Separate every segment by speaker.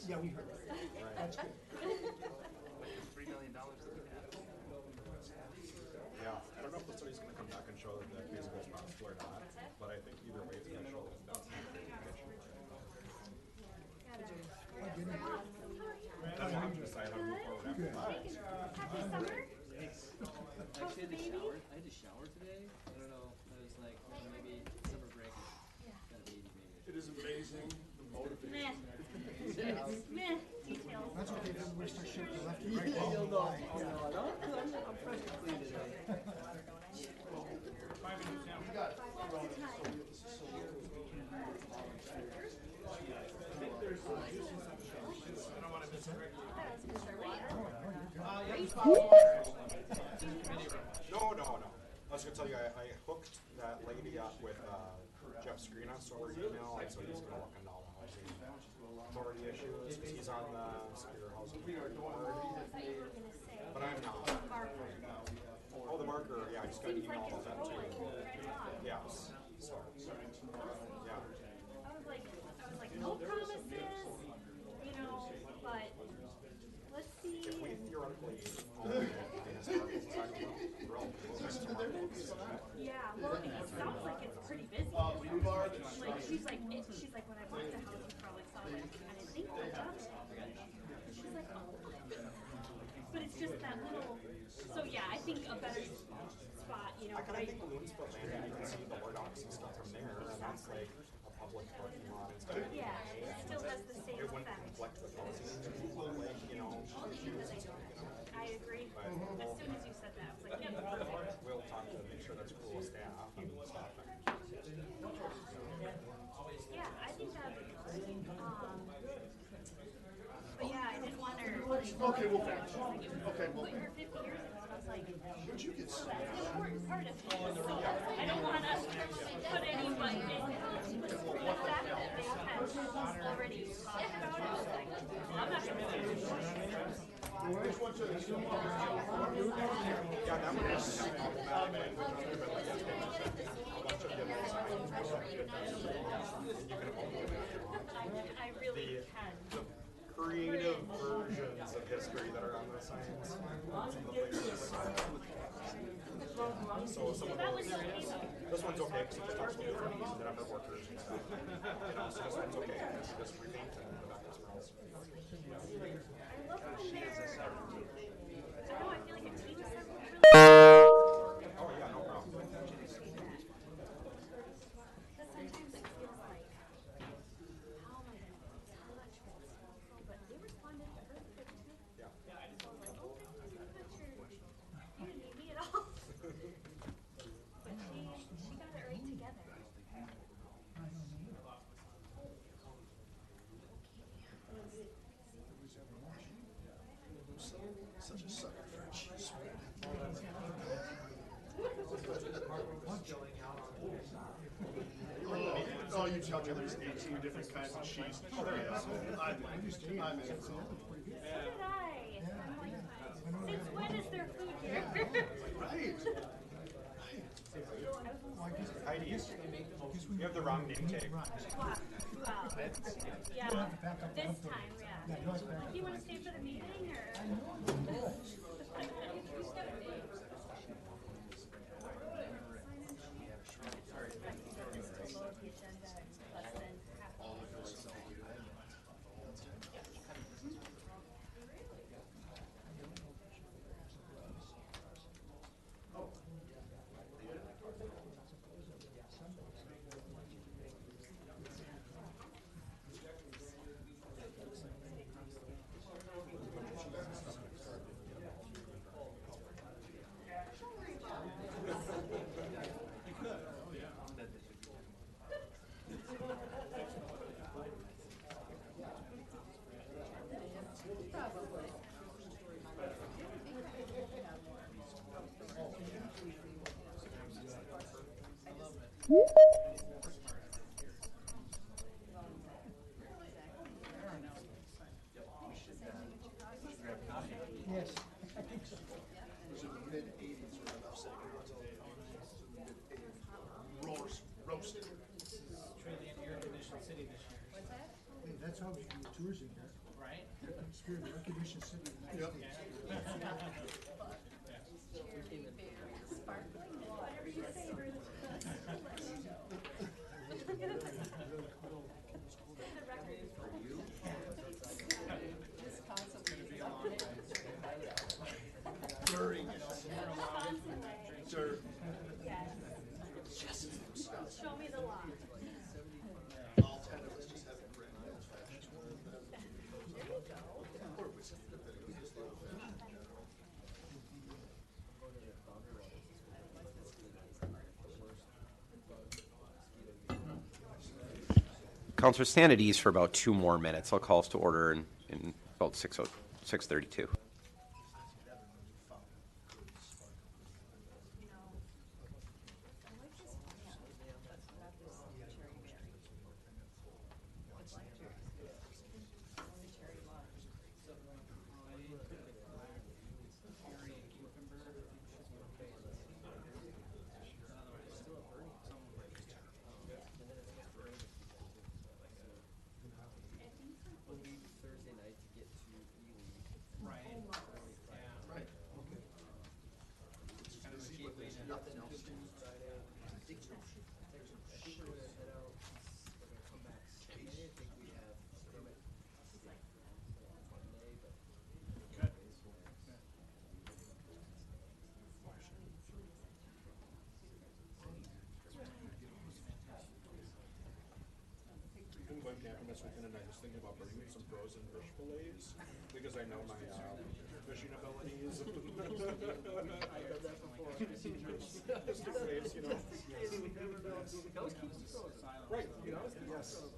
Speaker 1: Yeah, we heard that.
Speaker 2: Right.
Speaker 1: That's good.
Speaker 3: $3 million that we have.
Speaker 2: Yeah, I don't know if the study's going to come back and show that the case goes possible or not, but I think either way it's going to show that that's not a condition. Then we'll have to decide how to move forward after that.
Speaker 4: Happy summer?
Speaker 3: Actually, I had to shower today. I don't know. I was like, maybe summer break is gonna be maybe.
Speaker 2: It is amazing the motivation.
Speaker 4: Meh. Details.
Speaker 1: That's okay, then we're start shifting left and right.
Speaker 3: I'm fresh and clean today.
Speaker 2: No. I was going to tell you, I hooked that lady up with Jeff Screenus over email, so he's going to look into all the housing authority issues, because he's on the Superior Housing Board. But I'm not. Oh, the marker, yeah, I just got an email about that too. Yes, so, yeah.
Speaker 4: I was like, no promises, you know, but let's see.
Speaker 2: If we theoretically own the historical society, we'll just tomorrow.
Speaker 4: Yeah, well, it sounds like it's pretty busy. Like she's like when I bought the house, you probably saw like I didn't think they're done. She's like, oh, but it's just that little. So yeah, I think a better spot, you know.
Speaker 2: I kind of think Balloonsville landing, you can see the Lord Ox and stuff from there, and that's like a public parking lot instead of
Speaker 4: Yeah, it still has the same
Speaker 2: it wouldn't
Speaker 4: effect.
Speaker 2: conflict with housing, like, you know, issues,
Speaker 4: I agree.
Speaker 2: but
Speaker 4: As soon as you said that, I was like, yeah, perfect.
Speaker 2: we'll talk to make sure that's cool with staff and stuff.
Speaker 4: Yeah, I think that'd be good. But yeah, I didn't want her. Okay,
Speaker 1: we'll
Speaker 4: finish. Okay, we'll finish. 50 years ago, and I was like,
Speaker 1: Where'd you get
Speaker 4: well, that's an important part of it. So I don't want to put anybody in the fact that they have already talked about it. I was like, well, I'm not going to do it.
Speaker 2: Yeah, that would have been problematic, which would have been like a bunch of different signs. You can only imagine
Speaker 4: I really can.
Speaker 2: the creative versions of history that are on the signs. So some of
Speaker 4: That
Speaker 2: those,
Speaker 4: was okay though.
Speaker 2: this one's okay because it just talks about different needs and number of workers and stuff. You know, so this one's okay. It's just repaint and go back to somewhere else.
Speaker 4: I love when they're, I know, I feel like a team assembly really.
Speaker 2: Oh yeah, no problem.
Speaker 4: Because sometimes it feels like, how am I going to touch this? But they responded really quick too.
Speaker 2: Yeah.
Speaker 4: So I was like, oh, thank you so much. You didn't need me at all. But she got it right together.
Speaker 1: Such a sucker for a cheese spread. Oh, you tell me there's 18 different kinds of cheese. I'm in.
Speaker 4: So did I. I'm like, since when is there food here?
Speaker 1: Right.
Speaker 2: Heidi, you have the wrong name tag.
Speaker 4: Wow. Yeah, this time, yeah. Like, do you want to stay for the meeting, or?
Speaker 1: Yes.
Speaker 5: Was it the mid-80s when I left Saginaw today? Roasted.
Speaker 6: Truly an air-conditioned city this year.
Speaker 1: Hey, that's how we do tours in here.
Speaker 5: Spirit of recognition city of the United States. During Sir.
Speaker 4: Show me the law.
Speaker 5: All 10 of us just have a grand old fashioned one. Or whiskey, depending on just the old fashioned in general.
Speaker 6: Councilor, stand at ease for about 2 more minutes. I'll call us to order in about 6:32.
Speaker 2: I'm going camping this weekend and I was thinking about bringing some frozen fish fillets because I know my fishing abilities. I've done that before. Just in case, you know. Right, you know, yes.
Speaker 3: So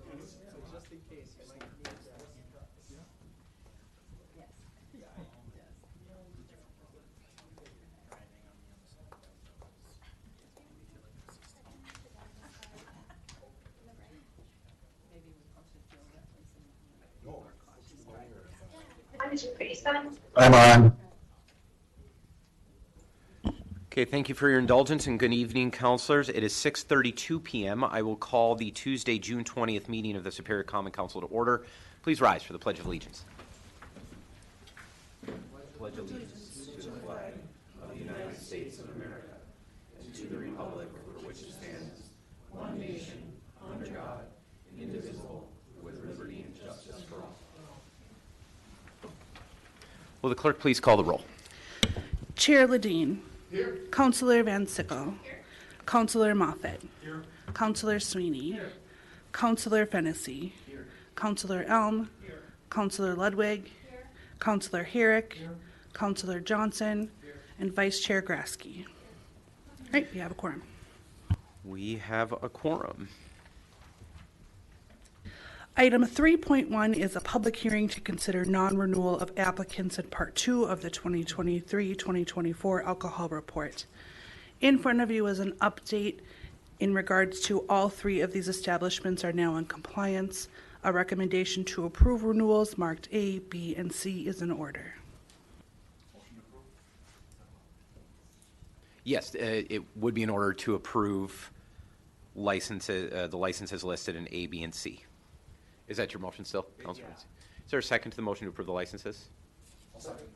Speaker 3: just in case, you might need that.
Speaker 7: I'm on.
Speaker 6: Okay, thank you for your indulgence and good evening, councilors. It is 6:32 p.m. I will call the Tuesday, June 20th meeting of the Superior Common Council to order. Please rise for the Pledge of Allegiance. Pledge allegiance to the flag of the United States of America and to the republic for which it stands, one nation, under God, indivisible, with liberty and justice for all. Will the clerk please call the roll?
Speaker 8: Chair Ledeen. Here. Councillor Van Sickle. Here. Councillor Moffat. Here. Councillor Sweeney. Here. Councillor Fennessy. Here. Councillor Elm. Here. Councillor Ludwig. Here. Councillor Herrick. Here. Councillor Johnson. Here. And Vice Chair Grasky. All right, we have a quorum.
Speaker 6: We have a quorum.
Speaker 8: Item 3.1 is a public hearing to consider non-renewal of applicants in Part 2 of the 2023-2024 alcohol report. In front of you is an update in regards to all 3 of these establishments are now in compliance. A recommendation to approve renewals marked A, B, and C is in order.
Speaker 6: Yes, it would be in order to approve licenses, the licenses listed in A, B, and C. Is that your motion still, Councilor? Yeah. Is there a second to the motion to approve the licenses? Second.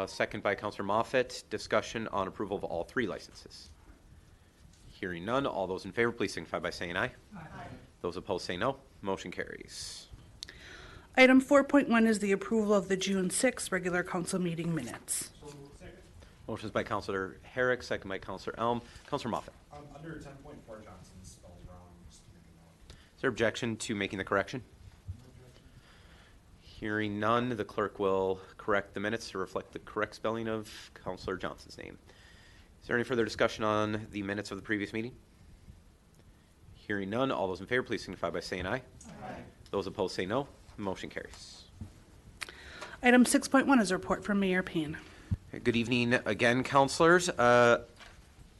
Speaker 6: Second by Councilor Moffat. Discussion on approval of all 3 licenses. Hearing none, all those in favor, please signify by saying aye. Aye. Those opposed say no. Motion carries.
Speaker 8: Item 4.1 is the approval of the June 6th regular council meeting minutes.
Speaker 6: Motions by Councilor Herrick, second by Councilor Elm. Councilor Moffat.
Speaker 2: Under 10.4, Johnson spells wrong. Just to make a note.
Speaker 6: Is there objection to making the correction? Hearing none, the clerk will correct the minutes to reflect the correct spelling of Councilor Johnson's name. Is there any further discussion on the minutes of the previous meeting? Hearing none, all those in favor, please signify by saying aye. Aye. Those opposed say no. Motion carries.
Speaker 8: Item 6.1 is a report from Mayor Payne.
Speaker 6: Good evening again, councilors. I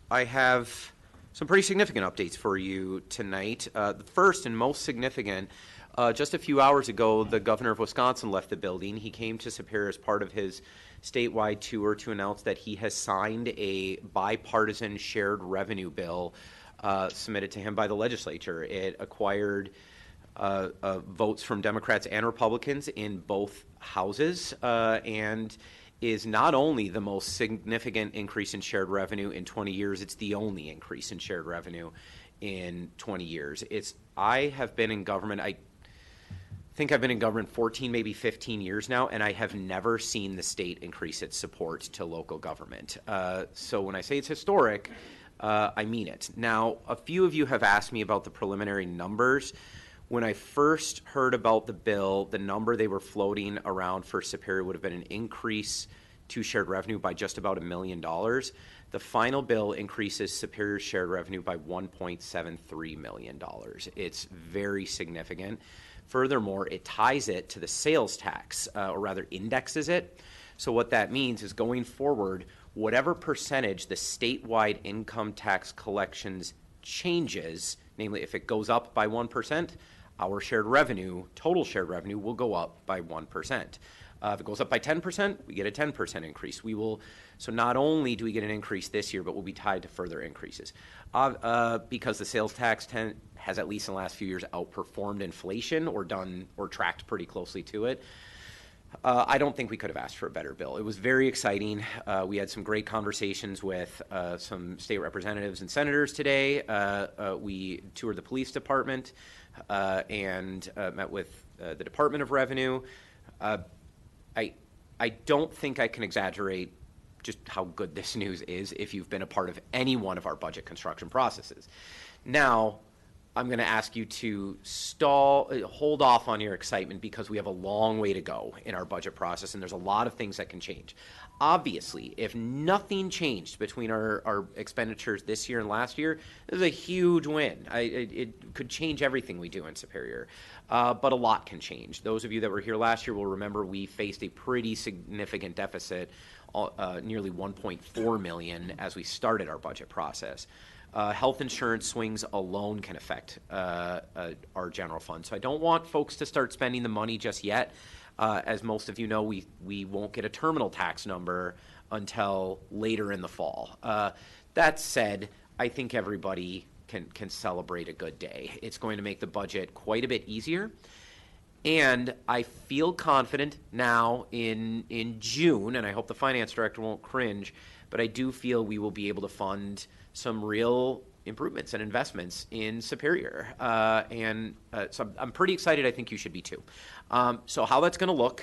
Speaker 6: have some pretty significant updates for you tonight. The first and most significant, just a few hours ago, the governor of Wisconsin left the building. He came to Superior as part of his statewide tour to announce that he has signed a bipartisan shared revenue bill submitted to him by the legislature. It acquired votes from Democrats and Republicans in both houses, and is not only the most significant increase in shared revenue in 20 years, it's the only increase in shared revenue in 20 years. I have been in government, I think I've been in government 14, maybe 15 years now, and I have never seen the state increase its support to local government. So when I say it's historic, I mean it. Now, a few of you have asked me about the preliminary numbers. When I first heard about the bill, the number they were floating around for Superior would have been an increase to shared revenue by just about $1 million. The final bill increases Superior's shared revenue by $1.73 million. It's very significant. Furthermore, it ties it to the sales tax, or rather indexes it. So what that means is going forward, whatever percentage the statewide income tax collections changes, namely if it goes up by 1%, our shared revenue, total shared revenue, will go up by 1%. If it goes up by 10%, we get a 10% increase. So not only do we get an increase this year, but we'll be tied to further increases. Because the sales tax has, at least in the last few years, outperformed inflation or tracked pretty closely to it, I don't think we could have asked for a better bill. It was very exciting. We had some great conversations with some state representatives and senators today. We toured the police department and met with the Department of Revenue. I don't think I can exaggerate just how good this news is if you've been a part of any one of our budget construction processes. Now, I'm going to ask you to hold off on your excitement because we have a long way to go in our budget process, and there's a lot of things that can change. Obviously, if nothing changed between our expenditures this year and last year, this is a huge win. It could change everything we do in Superior, but a lot can change. Those of you that were here last year will remember we faced a pretty significant deficit, nearly $1.4 million as we started our budget process. Health insurance swings alone can affect our general fund. So I don't want folks to start spending the money just yet. As most of you know, we won't get a terminal tax number until later in the fall. That said, I think everybody can celebrate a good day. It's going to make the budget quite a bit easier. And I feel confident now in June, and I hope the finance director won't cringe, but I do feel we will be able to fund some real improvements and investments in Superior. So I'm pretty excited. I think you should be too. So how that's going to look,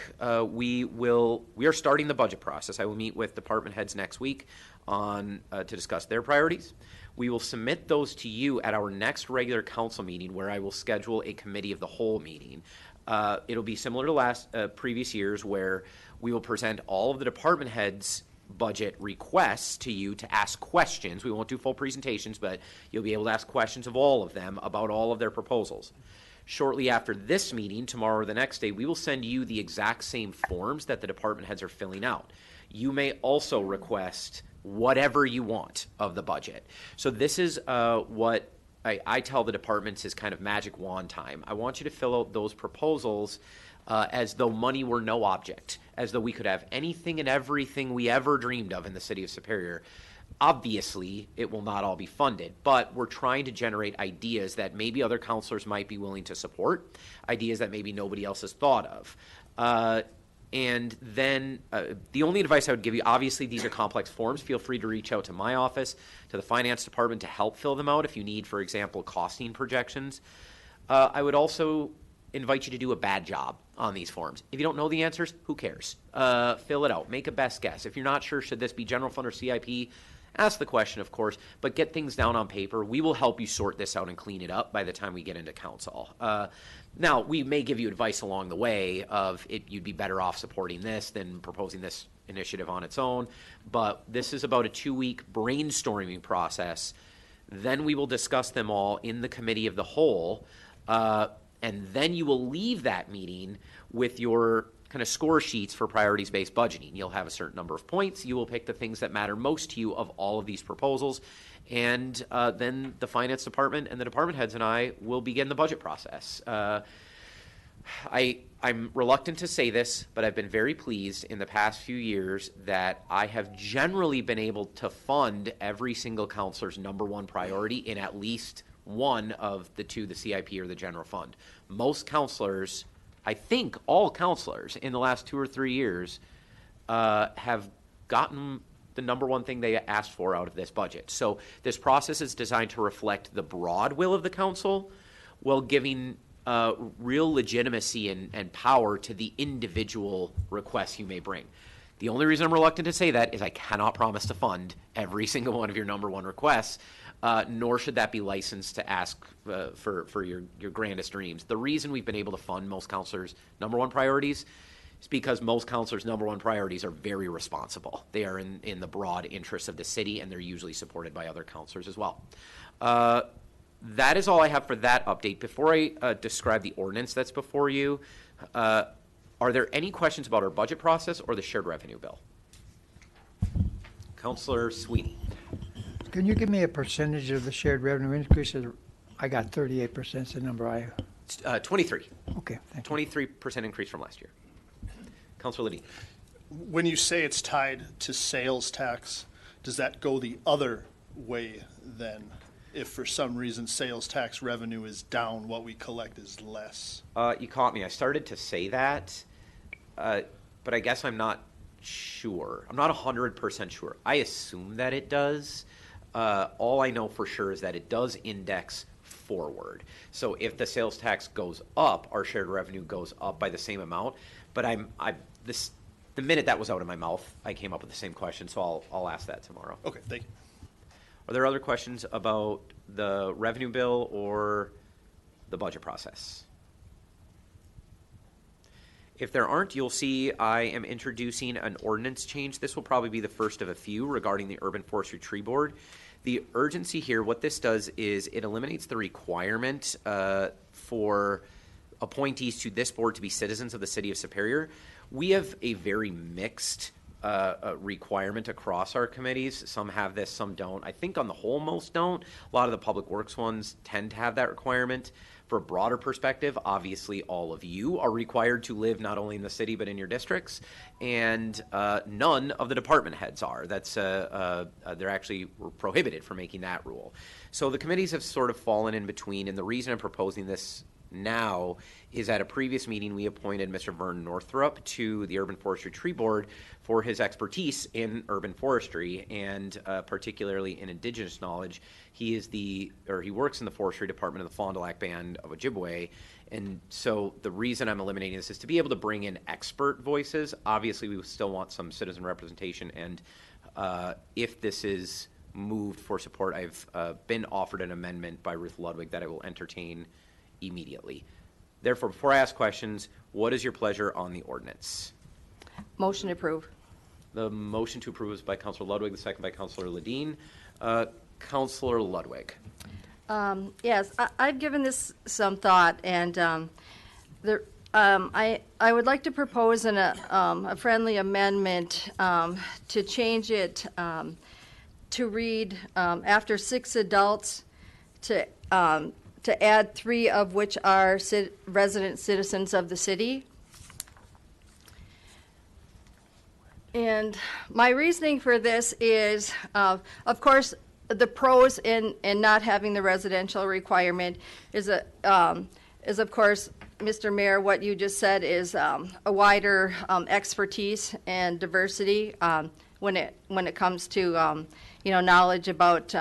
Speaker 6: we are starting the budget process. I will meet with department heads next week to discuss their priorities. We will submit those to you at our next regular council meeting, where I will schedule a committee of the whole meeting. It'll be similar to previous years, where we will present all of the department heads' budget requests to you to ask questions. We won't do full presentations, but you'll be able to ask questions of all of them about all of their proposals. Shortly after this meeting, tomorrow or the next day, we will send you the exact same forms that the department heads are filling out. You may also request whatever you want of the budget. So this is what I tell the departments is kind of magic wand time. I want you to fill out those proposals as though money were no object, as though we could have anything and everything we ever dreamed of in the city of Superior. Obviously, it will not all be funded, but we're trying to generate ideas that maybe other councilors might be willing to support, ideas that maybe nobody else has thought of. And then the only advice I would give you, obviously these are complex forms. Feel free to reach out to my office, to the finance department to help fill them out if you need, for example, costing projections. I would also invite you to do a bad job on these forms. If you don't know the answers, who cares? Fill it out. Make a best guess. If you're not sure, should this be general fund or CIP? Ask the question, of course, but get things down on paper. We will help you sort this out and clean it up by the time we get into council. Now, we may give you advice along the way of you'd be better off supporting this than proposing this initiative on its own, but this is about a 2-week brainstorming process. Then we will discuss them all in the committee of the whole, and then you will leave that meeting with your kind of score sheets for priorities-based budgeting. You'll have a certain number of points. You will pick the things that matter most to you of all of these proposals, and then the finance department and the department heads and I will begin the budget process. I'm reluctant to say this, but I've been very pleased in the past few years that I have generally been able to fund every single counselor's number one priority in at least one of the two, the CIP or the general fund. Most counselors, I think all counselors in the last 2 or 3 years have gotten the number one thing they asked for out of this budget. So this process is designed to reflect the broad will of the council while giving real legitimacy and power to the individual requests you may bring. The only reason I'm reluctant to say that is I cannot promise to fund every single one of your number one requests, nor should that be licensed to ask for your grandest dreams. The reason we've been able to fund most counselors' number one priorities is because most counselors' number one priorities are very responsible. They are in the broad interests of the city, and they're usually supported by other counselors as well. That is all I have for that update. Before I describe the ordinance that's before you, are there any questions about our budget process or the shared revenue bill? Councillor Sweeney.
Speaker 7: Can you give me a percentage of the shared revenue increases? I got 38% is the number I...
Speaker 6: 23.
Speaker 7: Okay, thank you.
Speaker 6: 23% increase from last year. Councillor Ledeen.
Speaker 1: When you say it's tied to sales tax, does that go the other way then? If for some reason sales tax revenue is down, what we collect is less?
Speaker 6: You caught me. I started to say that, but I guess I'm not sure. I'm not 100% sure. I assume that it does. All I know for sure is that it does index forward. So if the sales tax goes up, our shared revenue goes up by the same amount. But the minute that was out of my mouth, I came up with the same question, so I'll ask that tomorrow.
Speaker 1: Okay, thank you.
Speaker 6: Are there other questions about the revenue bill or the budget process? If there aren't, you'll see I am introducing an ordinance change. This will probably be the first of a few regarding the Urban Forestry Tree Board. The urgency here, what this does is it eliminates the requirement for appointees to this board to be citizens of the City of Superior. We have a very mixed requirement across our committees. Some have this, some don't. I think on the whole, most don't. A lot of the public works ones tend to have that requirement. For a broader perspective, obviously all of you are required to live not only in the city but in your districts, and none of the department heads are. That's they're actually prohibited from making that rule. So the committees have sort of fallen in between, and the reason I'm proposing this now is at a previous meeting we appointed Mr. Vern Northrup to the Urban Forestry Tree Board for his expertise in urban forestry and particularly in indigenous knowledge. He works in the forestry department of the Fond du Lac Band of Ojibwe, and so the reason I'm eliminating this is to be able to bring in expert voices. Obviously we still want some citizen representation, and if this is moved for support, I've been offered an amendment by Ruth Ludwig that I will entertain immediately. Therefore, before I ask questions, what is your pleasure on the ordinance?
Speaker 9: Motion to approve.
Speaker 6: The motion to approve is by Councillor Ludwig, the second by Councillor Ledeen. Councillor Ludwig.
Speaker 9: Yes, I've given this some thought, and I would like to propose a friendly amendment to change it to read after 6 adults to add 3 of which are resident citizens of the city. And my reasoning for this is, of course, the pros in not having the residential requirement is of course, Mr. Mayor, what you just said is a wider expertise and diversity when it comes to knowledge about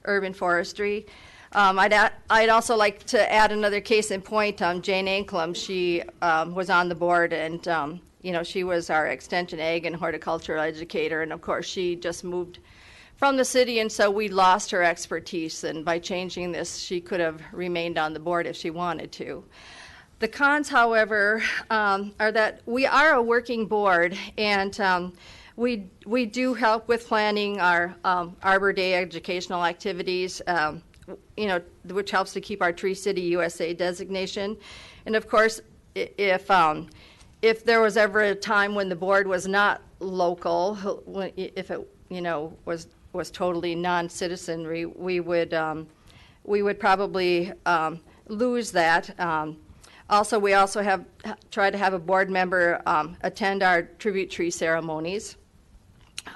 Speaker 9: urban forestry. I'd also like to add another case in point. Jane Anklam, she was on the board, and she was our extension ag and horticultural educator, and of course she just moved from the city, and so we lost her expertise, and by changing this she could have remained on the board if she wanted to. The cons, however, are that we are a working board, and we do help with planning our Arbor Day educational activities, which helps to keep our Tree City USA designation. And of course, if there was ever a time when the board was not local, if it was totally non-citizenry, we would probably lose that. Also, we also have tried to have a board member attend our tribute tree ceremonies.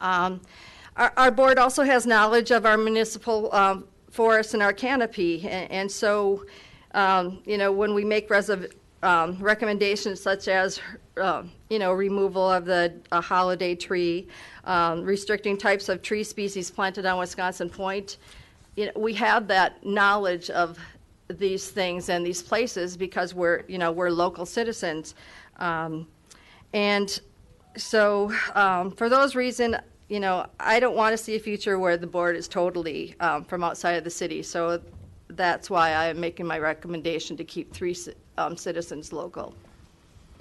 Speaker 9: Our board also has knowledge of our municipal forests in our canopy. And so, when we make recommendations such as, removal of a holiday tree, restricting types of tree species planted on Wisconsin Point, we have that knowledge of these things and these places because we're local citizens. And so for those reasons, I don't want to see a future where the board is totally from outside of the city. So that's why I'm making my recommendation to keep 3 citizens local.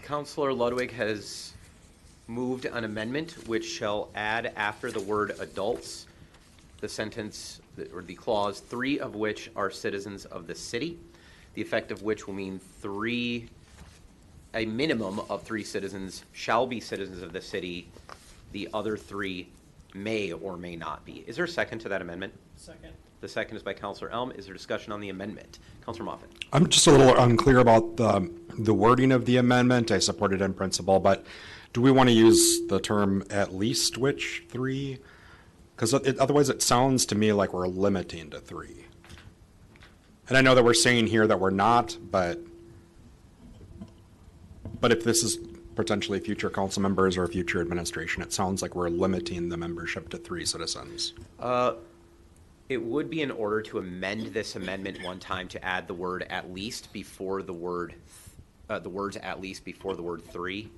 Speaker 6: Councillor Ludwig has moved an amendment which shall add after the word adults the sentence or the clause 3 of which are citizens of the city, the effect of which will mean a minimum of 3 citizens shall be citizens of the city. The other 3 may or may not be. Is there a second to that amendment?
Speaker 3: Second.
Speaker 6: The second is by Councillor Elm. Is there discussion on the amendment? Councillor Moffett.
Speaker 2: I'm just a little unclear about the wording of the amendment. I support it in principle, but do we want to use the term at least which 3? Because otherwise it sounds to me like we're limiting to 3. And I know that we're saying here that we're not, but if this is potentially future council members or future administration, it sounds like we're limiting the membership to 3 citizens.
Speaker 6: It would be in order to amend this amendment one time to add the word at least before the word, the words at least before the word 3.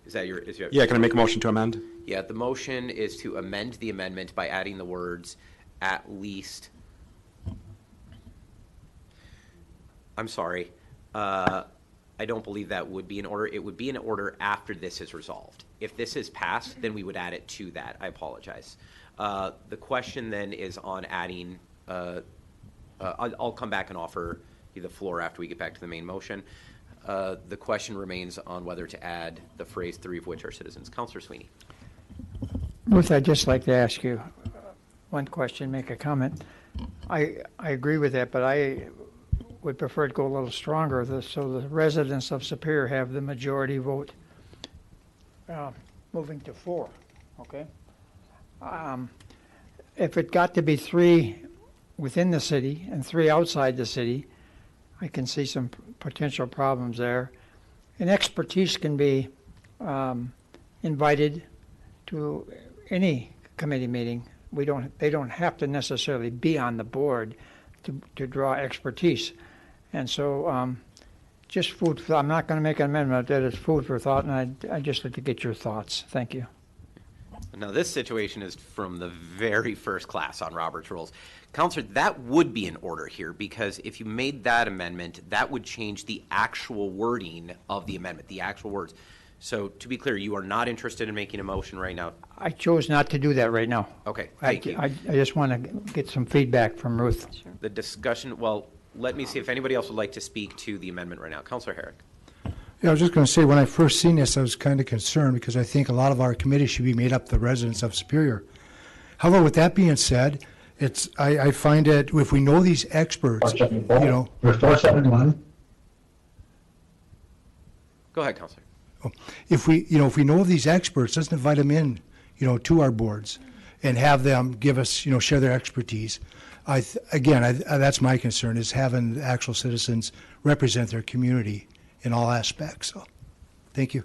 Speaker 6: Is that your?
Speaker 2: Yeah, can I make a motion to amend?
Speaker 6: Yeah, the motion is to amend the amendment by adding the words at least. I'm sorry. I don't believe that would be in order. It would be in order after this is resolved. If this is passed, then we would add it to that. I apologize. The question then is on adding, I'll come back and offer you the floor after we get back to the main motion. The question remains on whether to add the phrase 3 of which are citizens. Councillor Sweeney.
Speaker 7: Ruth, I'd just like to ask you one question, make a comment. I agree with that, but I would prefer to go a little stronger, so the residents of Superior have the majority vote, moving to 4, okay? If it got to be 3 within the city and 3 outside the city, I can see some potential problems there. And expertise can be invited to any committee meeting. They don't have to necessarily be on the board to draw expertise. And so just food for thought. I'm not going to make an amendment. That is food for thought, and I'd just like to get your thoughts. Thank you.
Speaker 6: Now, this situation is from the very first class on Robert's Rules. Counselor, that would be in order here, because if you made that amendment, that would change the actual wording of the amendment, the actual words. So, to be clear, you are not interested in making a motion right now?
Speaker 7: I chose not to do that right now.
Speaker 6: Okay, thank you.
Speaker 7: I just want to get some feedback from Ruth.
Speaker 9: Sure.
Speaker 6: The discussion, well, let me see if anybody else would like to speak to the amendment right now. Counselor Herrick.
Speaker 5: Yeah, I was just going to say, when I first seen this, I was kind of concerned because I think a lot of our committee should be made up of the residents of Superior. However, with that being said, I find that if we know these experts,
Speaker 6: Go ahead, Counselor.
Speaker 5: if we know these experts, let's invite them in, to our boards and have them give us, share their expertise. That's my concern, is having the actual citizens represent their community in all aspects. So, thank you.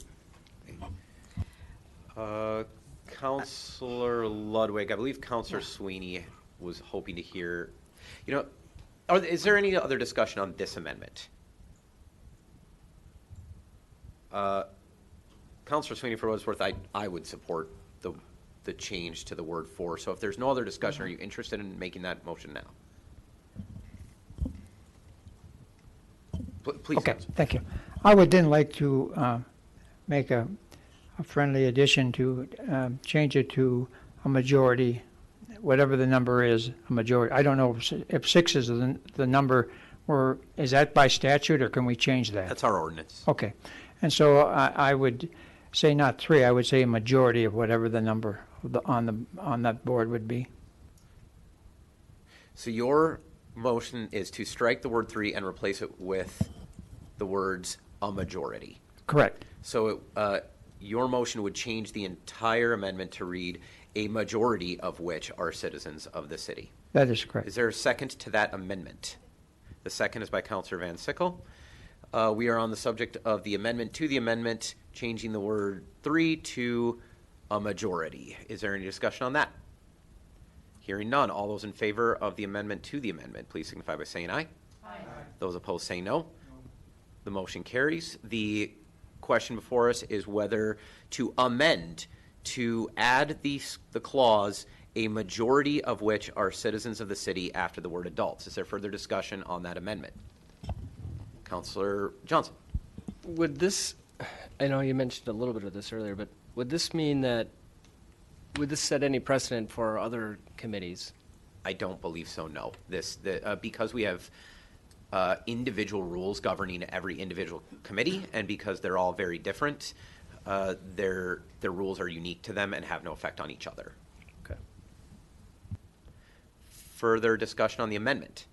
Speaker 6: Councillor Ludwig, I believe Councillor Sweeney was hoping to hear, is there any other discussion on this amendment? Councillor Sweeney, for what it's worth, I would support the change to the word 4. So if there's no other discussion, are you interested in making that motion now? Please.
Speaker 7: Okay,
Speaker 6: Councillor.
Speaker 7: thank you. I would then like to make a friendly addition to change it to a majority, whatever the number is, a majority. I don't know if 6 is the number, or is that by statute, or can we change that?
Speaker 6: That's our ordinance.
Speaker 7: Okay, and so I would say not 3. I would say a majority of whatever the number on that board would be.
Speaker 6: So your motion is to strike the word 3 and replace it with the words a majority.
Speaker 7: Correct.
Speaker 6: So your motion would change the entire amendment to read a majority of which are citizens of the city.
Speaker 7: That is correct.
Speaker 6: Is there a second to that amendment? The second is by Counselor Van Sickle. We are on the subject of the amendment to the amendment, changing the word 3 to a majority. Is there any discussion on that? Hearing none. All those in favor of the amendment to the amendment, please signify by saying aye. Aye. Those opposed say no. The motion carries. The question before us is whether to amend to add the clause, a majority of which are citizens of the city, after the word adults. Is there further discussion on that amendment? Councillor Johnson.
Speaker 3: Would this, I know you mentioned a little bit of this earlier, but would this mean that, would this set any precedent for other committees?
Speaker 6: I don't believe so, no. Because we have individual rules governing every individual committee, and because they're all very different, their rules are unique to them and have no effect on each other.
Speaker 3: Okay.
Speaker 6: Further discussion on the amendment?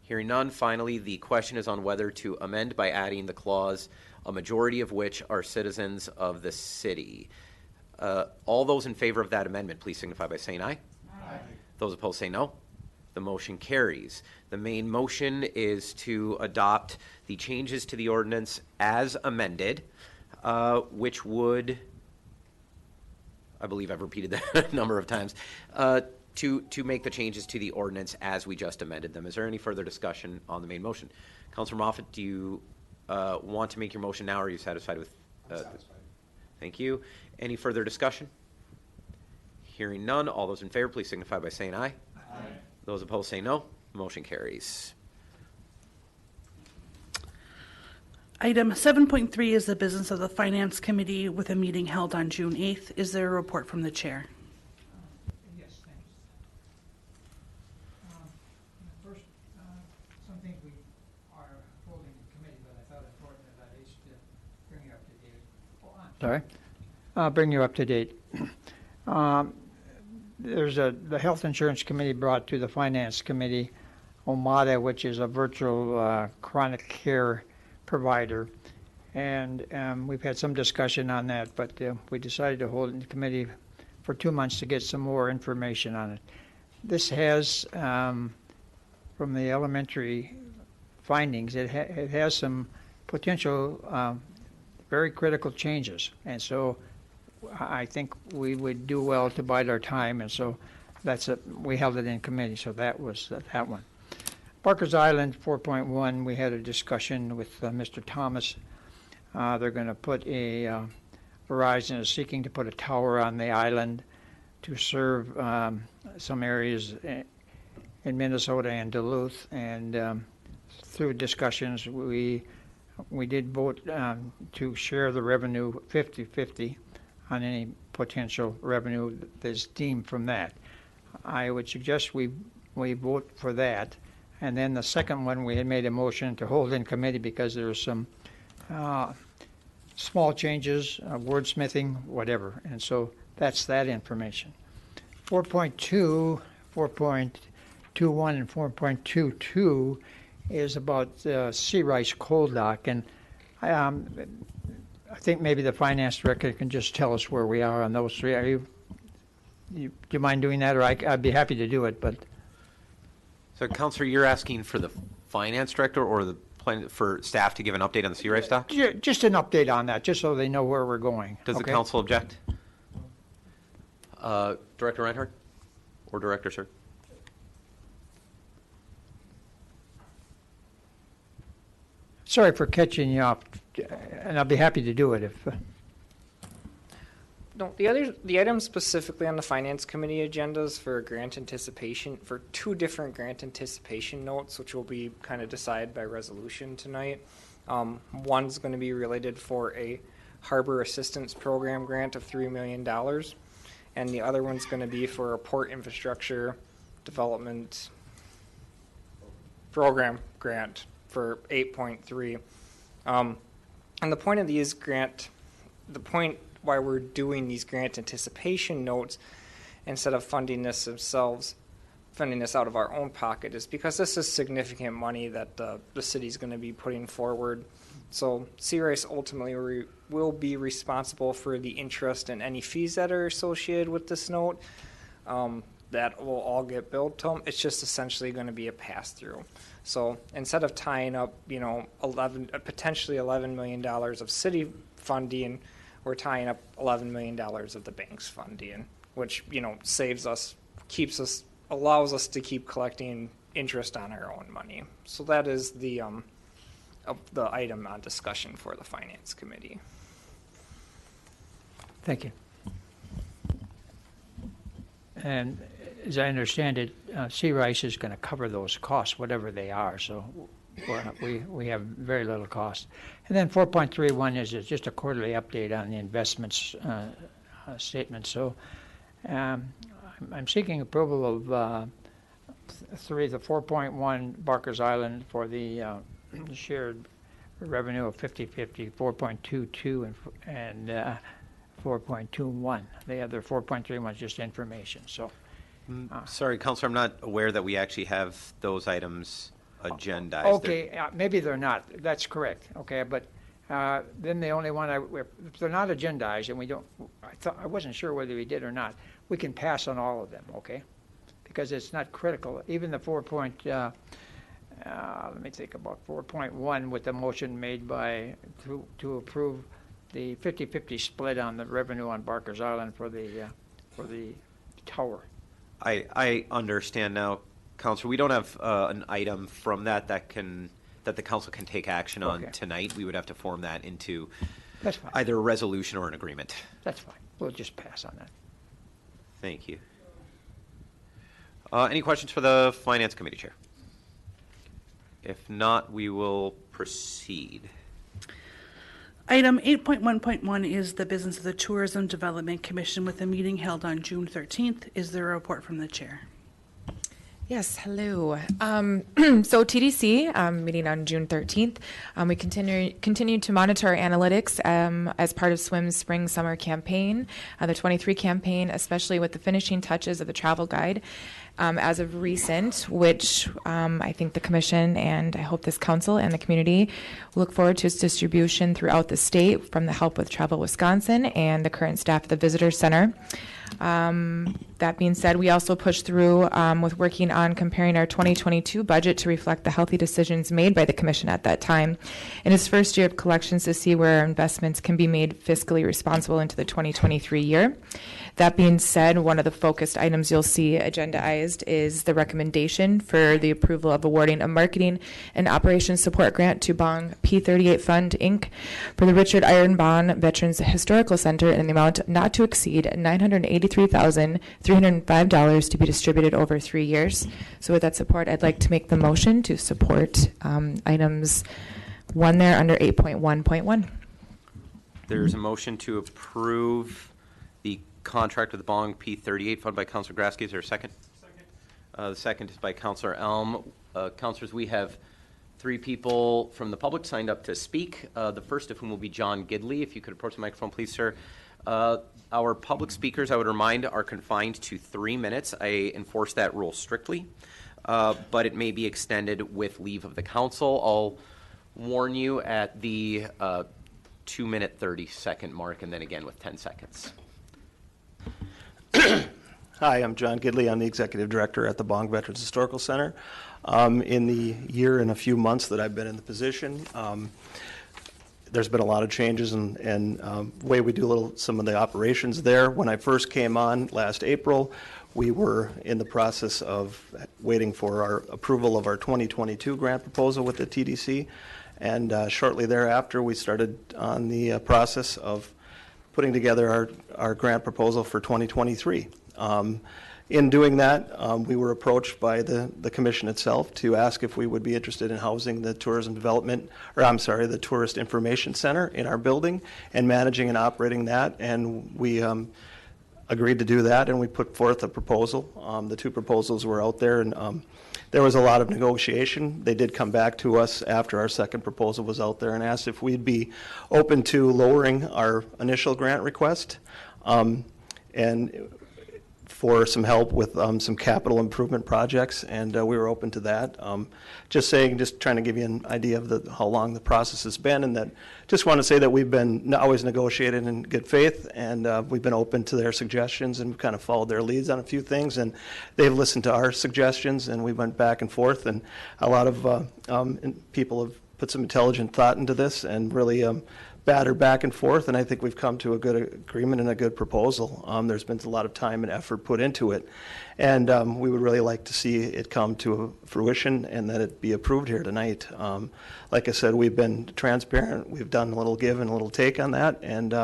Speaker 6: Hearing none, finally, the question is on whether to amend by adding the clause, a majority of which are citizens of the city. All those in favor of that amendment, please signify by saying aye. Aye. Those opposed say no. The motion carries. The main motion is to adopt the changes to the ordinance as amended, which would, I believe I've repeated that a number of times, to make the changes to the ordinance as we just amended them. Is there any further discussion on the main motion? Councillor Moffat, do you want to make your motion now, or are you satisfied with?
Speaker 2: I'm satisfied.
Speaker 6: Thank you. Any further discussion? Hearing none, all those in favor, please signify by saying aye. Aye. Those opposed say no. Motion carries.
Speaker 8: Item 7.3 is the business of the Finance Committee with a meeting held on June 8th. Is there a report from the chair?
Speaker 7: Yes, thanks. First, some things we are holding in committee, but I thought important that I used to bring you up to date. Sorry? I'll bring you up to date. There's the Health Insurance Committee brought to the Finance Committee OMADA, which is a virtual chronic care provider. And we've had some discussion on that, but we decided to hold it in the committee for 2 months to get some more information on it. This has, from the elementary findings, it has some potential very critical changes. And so I think we would do well to bide our time, and so we held it in committee, so that was that one. Parker's Island 4.1, we had a discussion with Mr. Thomas. They're going to put Verizon is seeking to put a tower on the island to serve some areas in Minnesota and Duluth, and through discussions we did vote to share the revenue 50-50 on any potential revenue that's deemed from that. I would suggest we vote for that. And then the second one, we had made a motion to hold in committee because there were some small changes, wordsmithing, whatever. And so that's that information. 4.2, 4.21, and 4.22 is about Sea Rice Coal Dock. And I think maybe the finance director can just tell us where we are on those three. Do you mind doing that, or I'd be happy to do it, but.
Speaker 6: So, Councillor, you're asking for the finance director or the for staff to give an update on the Sea Rice dock?
Speaker 7: Just an update on that, just so they know where we're going.
Speaker 6: Does the council object? Director Reinhardt? Or Director, sir?
Speaker 7: Sorry for catching you up, and I'll be happy to do it if.
Speaker 10: No, the items specifically on the Finance Committee agendas for grant anticipation, for two different grant anticipation notes, which will be kind of decided by resolution tonight. One's going to be related for a Harbor Assistance Program grant of $3 million, and the other one's going to be for a Port Infrastructure Development Program grant for 8.3. And the point of these why we're doing these grant anticipation notes instead of funding this out of our own pocket is because this is significant money that the city's going to be putting forward. So Sea Rice ultimately will be responsible for the interest and any fees that are associated with this note. that will all get billed to them. It's just essentially going to be a pass-through. So instead of tying up, potentially $11 million of city funding, we're tying up $11 million of the bank's funding, which, saves us, allows us to keep collecting interest on our own money. So that is the item on discussion for the Finance Committee.
Speaker 7: Thank you. And as I understand it, Sea Rice is going to cover those costs, whatever they are, so we have very little cost. And then 4.31 is just a quarterly update on the investments statement. So I'm seeking approval of the 4.1 Barker's Island for the shared revenue of 50/50, 4.22 and 4.21. The other 4.31 is just information. So,
Speaker 6: Sorry, Counselor, I'm not aware that we actually have those items agendized.
Speaker 7: okay, maybe they're not. That's correct. Okay, but then the only one if they're not agendized, and I wasn't sure whether we did or not. We can pass on all of them. Okay, because it's not critical. Even the 4. Let me think about 4.1 with the motion made to approve the 50/50 split on the revenue on Barker's Island for the tower.
Speaker 6: I understand now, Counselor. We don't have an item from that the council can take action on tonight. We would have to form that into
Speaker 7: That's fine.
Speaker 6: either a resolution or an agreement.
Speaker 7: That's fine. We'll just pass on that.
Speaker 6: Thank you. Any questions for the Finance Committee Chair? If not, we will proceed.
Speaker 8: Item 8.1.1 is the business of the Tourism Development Commission with a meeting held on June 13th. Is there a report from the chair?
Speaker 11: Yes, hello. So TDC, meeting on June 13th, we continue to monitor our analytics as part of SWIM's spring-summer campaign, the 23 campaign, especially with the finishing touches of the travel guide. As of recent, which I think the Commission and I hope this Council and the community look forward to its distribution throughout the state from the help with Travel Wisconsin and the current staff at the Visitor Center. That being said, we also pushed through with working on comparing our 2022 budget to reflect the healthy decisions made by the Commission at that time in its first year of collections to see where our investments can be made fiscally responsible into the 2023 year. That being said, one of the focused items you'll see agendized is the recommendation for the approval of awarding a marketing and operations support grant to Bong P38 Fund, Inc. for the Richard Ironbon Veterans Historical Center in the amount not to exceed $983,305 to be distributed over 3 years. So with that support, I'd like to make the motion to support items 1 there under 8.1.1.
Speaker 6: There's a motion to approve the contract with the Bong P38 Fund by Councilor Grasky. Is there a second? Second. The second is by Councilor Elm. Councilors, we have 3 people from the public signed up to speak. The first of whom will be John Gidley. If you could approach the microphone, please, sir. Our public speakers, I would remind, are confined to 3 minutes. I enforce that rule strictly, but it may be extended with leave of the council. I'll warn you at the 2-minute, 30-second mark, and then again with 10 seconds.
Speaker 12: Hi, I'm John Gidley. I'm the Executive Director at the Bong Veterans Historical Center. In the year and a few months that I've been in the position, there's been a lot of changes in way we do some of the operations there. When I first came on last April, we were in the process of waiting for our approval of our 2022 grant proposal with the TDC, and shortly thereafter we started on the process of putting together our grant proposal for 2023. In doing that, we were approached by the Commission itself to ask if we would be interested in housing the the Tourist Information Center in our building and managing and operating that. And we agreed to do that, and we put forth a proposal. The 2 proposals were out there, and there was a lot of negotiation. They did come back to us after our second proposal was out there and asked if we'd be open to lowering our initial grant request. And for some help with some capital improvement projects, and we were open to that. Just trying to give you an idea of how long the process has been, and that just want to say that we've been always negotiated in good faith, and we've been open to their suggestions and kind of followed their leads on a few things, and they've listened to our suggestions, and we went back and forth, and a lot of people have put some intelligent thought into this and really batter back and forth, and I think we've come to a good agreement and a good proposal. There's been a lot of time and effort put into it, and we would really like to see it come to fruition and that it be approved here tonight. Like I said, we've been transparent. We've done a little give and a little take on that, and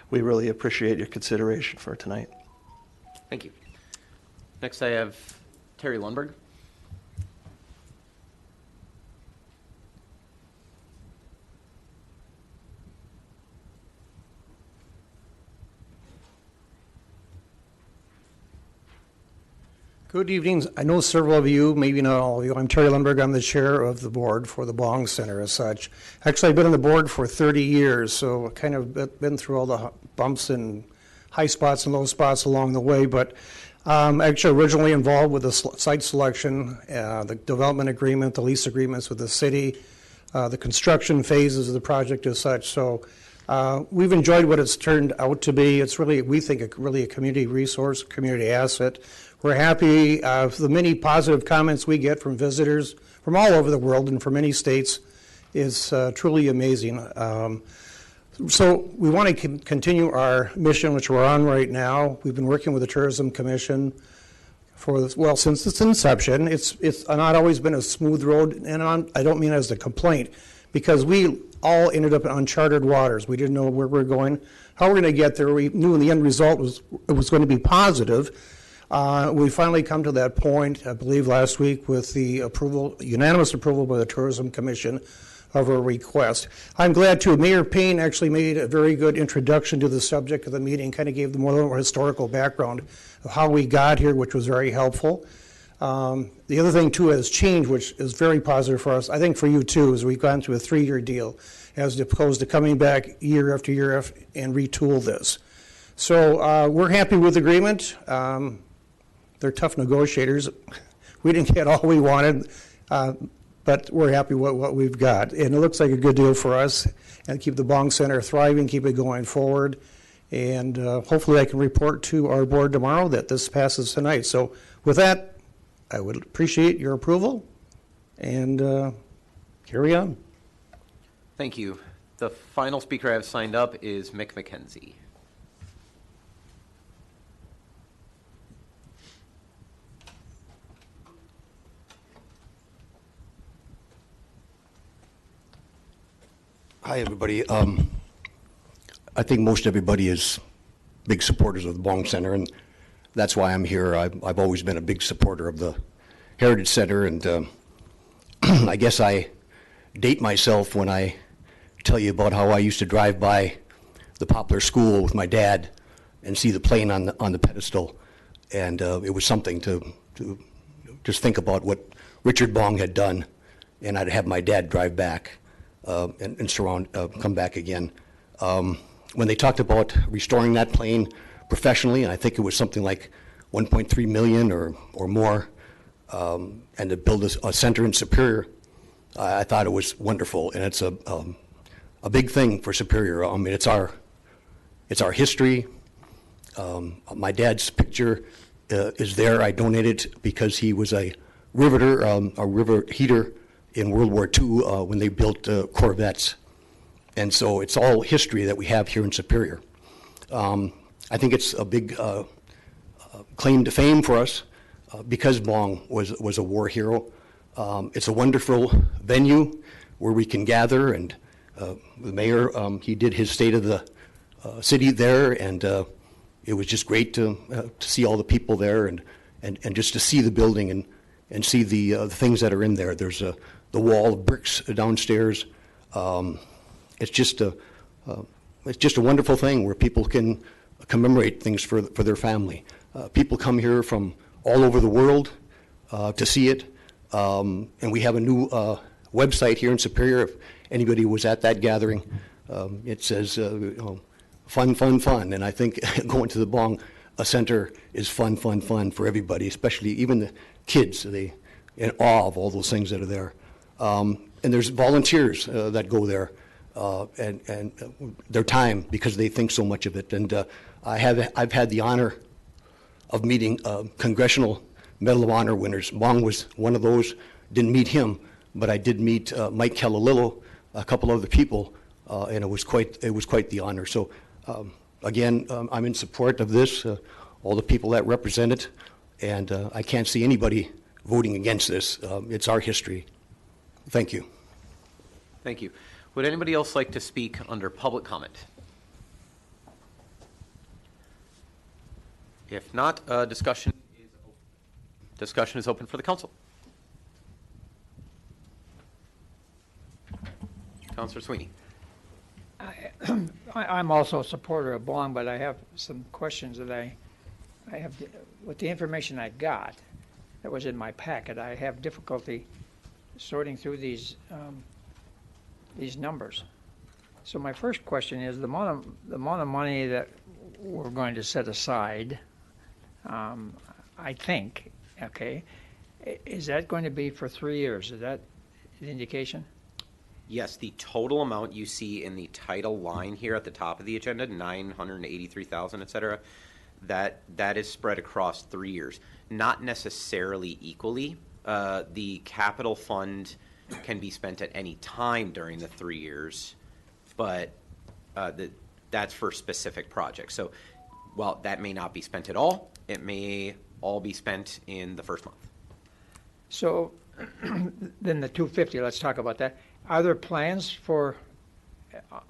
Speaker 12: we really appreciate your consideration for tonight.
Speaker 6: Thank you. Next, I have Terry Lundberg.
Speaker 13: Good evening. I know several of you, maybe not all of you. I'm Terry Lundberg. I'm the chair of the board for the Bong Center as such. Actually, I've been on the board for 30 years, so I've kind of been through all the bumps and high spots and low spots along the way, but actually originally involved with the site selection, the development agreement, the lease agreements with the city, the construction phases of the project as such. So we've enjoyed what it's turned out to be. It's really, we think, really a community resource, community asset. We're happy. The many positive comments we get from visitors from all over the world and from many states is truly amazing. So we want to continue our mission, which we're on right now. We've been working with the Tourism Commission since its inception. It's not always been a smooth road, and I don't mean as a complaint, because we all ended up in uncharted waters. We didn't know where we were going, how we're going to get there. We knew in the end result was going to be positive. We finally come to that point, I believe last week, with the unanimous approval by the Tourism Commission of a request. I'm glad too, Mayor Payne actually made a very good introduction to the subject of the meeting, kind of gave them a little more historical background of how we got here, which was very helpful. The other thing too has changed, which is very positive for us, I think for you too, is we've gone to a 3-year deal as opposed to coming back year after year and retool this. So we're happy with the agreement. They're tough negotiators. We didn't get all we wanted, but we're happy with what we've got. And it looks like a good deal for us, and keep the Bong Center thriving, keep it going forward. And hopefully I can report to our board tomorrow that this passes tonight. So with that, I would appreciate your approval, and carry on.
Speaker 6: Thank you. The final speaker I have signed up is Mick McKenzie.
Speaker 14: Hi, everybody. I think most everybody is big supporters of the Bong Center, and that's why I'm here. I've always been a big supporter of the Heritage Center, and I guess I date myself when I tell you about how I used to drive by the Poplar School with my dad and see the plane on the pedestal, and it was something to just think about what Richard Bong had done, and I'd have my dad drive back. And come back again. When they talked about restoring that plane professionally, and I think it was something like $1.3 million or more, and to build a center in Superior, I thought it was wonderful, and it's a big thing for Superior. I mean, it's our history. My dad's picture is there. I donated because he was a riveter, a river heater in World War II when they built corvettes. And so it's all history that we have here in Superior. I think it's a big claim to fame for us because Bong was a war hero. It's a wonderful venue where we can gather, and the mayor, he did his state of the city there, and it was just great to see all the people there and just to see the building and see the things that are in there. There's the wall of bricks downstairs. It's just a wonderful thing where people can commemorate things for their family. People come here from all over the world to see it, and we have a new website here in Superior. If anybody was at that gathering, it says fun, fun, fun, and I think going to the Bong a center is fun for everybody, especially even the kids. They in awe of all those things that are there. And there's volunteers that go there and their time because they think so much of it. And I've had the honor of meeting Congressional Medal of Honor winners. Bong was one of those. Didn't meet him, but I did meet Mike Calalillo, a couple other people, and it was quite the honor. So again, I'm in support of this. All the people that represent it, and I can't see anybody voting against this. It's our history. Thank you.
Speaker 6: Thank you. Would anybody else like to speak under public comment? If not, discussion is open for the council. Councilor Sweeney.
Speaker 7: I'm also a supporter of Bong, but I have some questions that I have, with the information I got that was in my packet, I have difficulty sorting through these numbers. So my first question is the amount of money that we're going to set aside, I think, okay, is that going to be for 3 years? Is that the indication?
Speaker 6: Yes, the total amount you see in the title line here at the top of the agenda, 983,000, et cetera, that is spread across 3 years. Not necessarily equally. The capital fund can be spent at any time during the 3 years, but that's for specific projects. So while that may not be spent at all, it may all be spent in the first month.
Speaker 7: So then the 250, let's talk about that. Are there plans for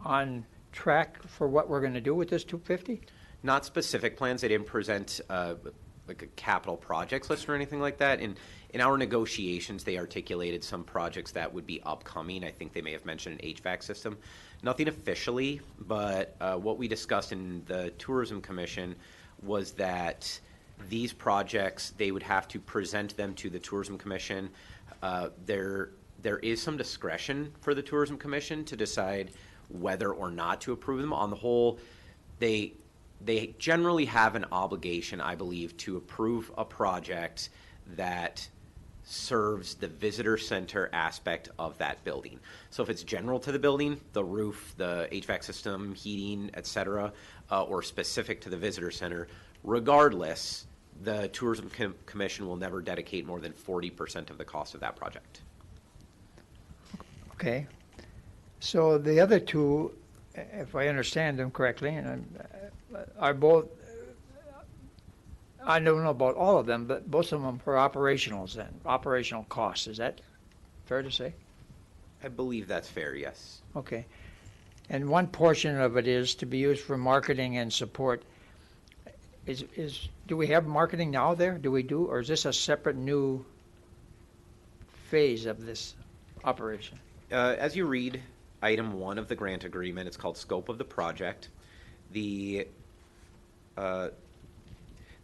Speaker 7: on track for what we're going to do with this 250?
Speaker 6: Not specific plans. They didn't present like a capital projects list or anything like that. In our negotiations, they articulated some projects that would be upcoming. I think they may have mentioned an HVAC system. Nothing officially, but what we discussed in the Tourism Commission was that these projects, they would have to present them to the Tourism Commission. There is some discretion for the Tourism Commission to decide whether or not to approve them. On the whole, they generally have an obligation, I believe, to approve a project that serves the visitor center aspect of that building. So if it's general to the building, the roof, the HVAC system, heating, etc., or specific to the visitor center, regardless, the Tourism Commission will never dedicate more than 40% of the cost of that project.
Speaker 7: Okay. So the other two, if I understand them correctly, and are both, I don't know about all of them, but both of them for operationals then, operational costs. Is that fair to say?
Speaker 6: I believe that's fair, yes.
Speaker 7: Okay. And one portion of it is to be used for marketing and support. Do we have marketing now there? Or is this a separate new phase of this operation?
Speaker 6: As you read item 1 of the grant agreement, it's called Scope of the Project. The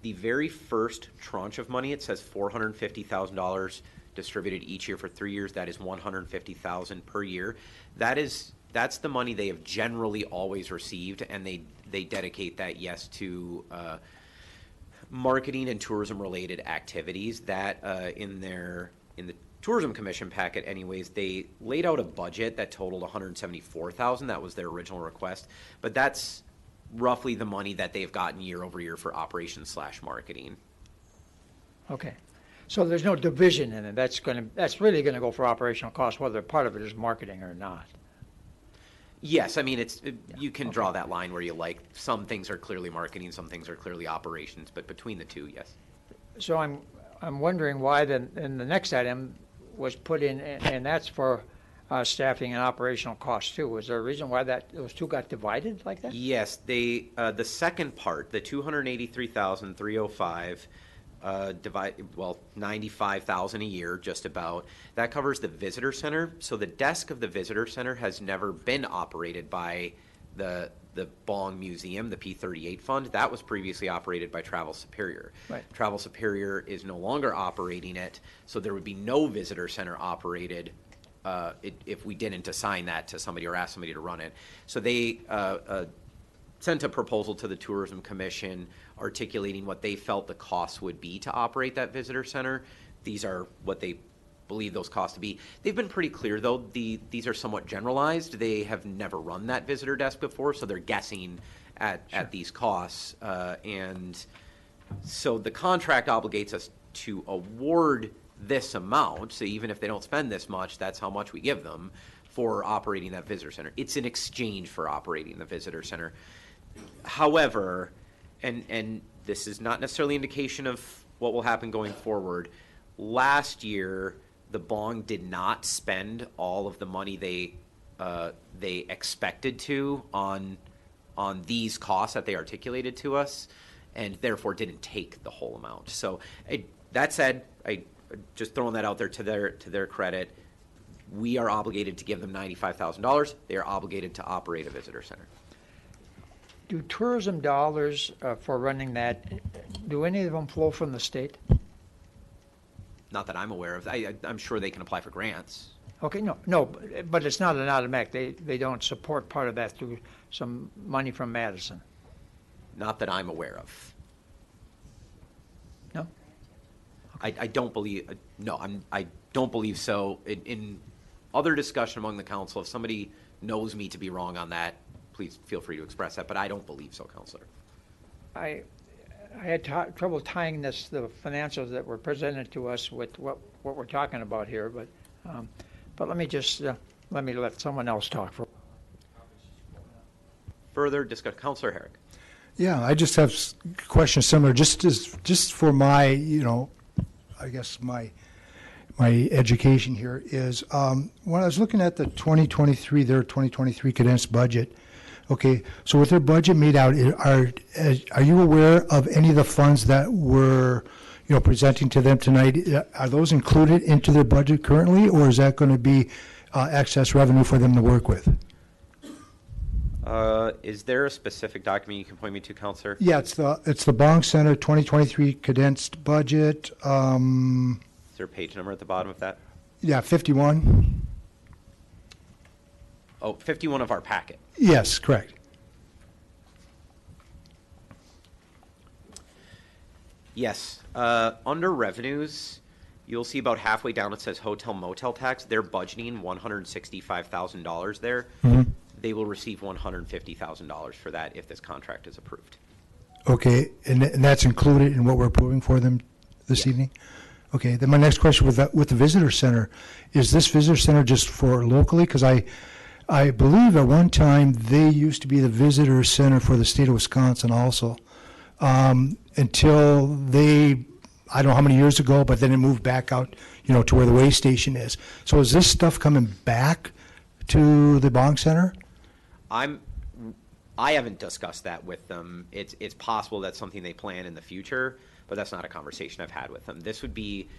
Speaker 6: very first tranche of money, it says $450,000 distributed each year for 3 years. That is $150,000 per year. That's the money they have generally always received, and they dedicate that, yes, to marketing and tourism related activities. That in the Tourism Commission packet anyways, they laid out a budget that totaled $174,000. That was their original request, but that's roughly the money that they've gotten year over year for operations / marketing.
Speaker 7: Okay. So there's no division in it. That's really going to go for operational costs, whether part of it is marketing or not.
Speaker 6: Yes, I mean you can draw that line where you like. Some things are clearly marketing, some things are clearly operations, but between the two, yes.
Speaker 7: So I'm wondering why in the next item was put in, and that's for staffing and operational costs too. Was there a reason why those two got divided like that?
Speaker 6: Yes, the second part, the $283,305. $95,000 a year, just about. That covers the visitor center. So the desk of the visitor center has never been operated by the Bong Museum, the P38 fund. That was previously operated by Travel Superior.
Speaker 7: Right.
Speaker 6: Travel Superior is no longer operating it, so there would be no visitor center operated if we didn't assign that to somebody or ask somebody to run it. So they sent a proposal to the Tourism Commission articulating what they felt the costs would be to operate that visitor center. These are what they believe those costs to be. They've been pretty clear, though. These are somewhat generalized. They have never run that visitor desk before, so they're guessing at these costs. And so the contract obligates us to award this amount. So even if they don't spend this much, that's how much we give them for operating that visitor center. It's in exchange for operating the visitor center. However, and this is not necessarily indication of what will happen going forward, last year the bong did not spend all of the money they expected to on these costs that they articulated to us, and therefore didn't take the whole amount. So that said, I just throwing that out there to their credit, we are obligated to give them $95,000. They are obligated to operate a visitor center.
Speaker 7: Do tourism dollars for running that, do any of them flow from the state?
Speaker 6: Not that I'm aware of. I'm sure they can apply for grants.
Speaker 7: Okay, no, but it's not an automatic. They don't support part of that through some money from Madison.
Speaker 6: Not that I'm aware of.
Speaker 7: No?
Speaker 6: I don't believe, I don't believe so. In other discussion among the council, if somebody knows me to be wrong on that, please feel free to express that, but I don't believe so, Councilor.
Speaker 7: I had trouble tying the financials that were presented to us with what we're talking about here, but let me just let someone else talk for.
Speaker 6: Further discussion, Councilor Herrick.
Speaker 5: Yeah, I just have questions similar, just for my, I guess my education here is, when I was looking at the 2023 condensed budget, okay, so with their budget made out, are you aware of any of the funds that we're, presenting to them tonight? Are those included into their budget currently, or is that going to be excess revenue for them to work with?
Speaker 6: Is there a specific document you can point me to, Councilor?
Speaker 5: Yeah, it's the Bong Center 2023 condensed budget.
Speaker 6: Is there a page number at the bottom of that?
Speaker 5: Yeah, 51.
Speaker 6: Oh, 51 of our packet.
Speaker 5: Yes, correct.
Speaker 6: Yes. Under revenues, you'll see about halfway down it says hotel motel tax. They're budgeting $165,000 there.
Speaker 5: Mm-hmm.
Speaker 6: They will receive $150,000 for that if this contract is approved.
Speaker 5: Okay, and that's included in what we're approving for them this evening? Okay, then my next question with the visitor center, is this visitor center just for locally? Because I believe at one time they used to be the visitor center for the state of Wisconsin also, until I don't know how many years ago, but then it moved back out, to where the way station is. So is this stuff coming back to the Bong Center?
Speaker 6: I haven't discussed that with them. It's possible that's something they plan in the future, but that's not a conversation I've had with them. This would be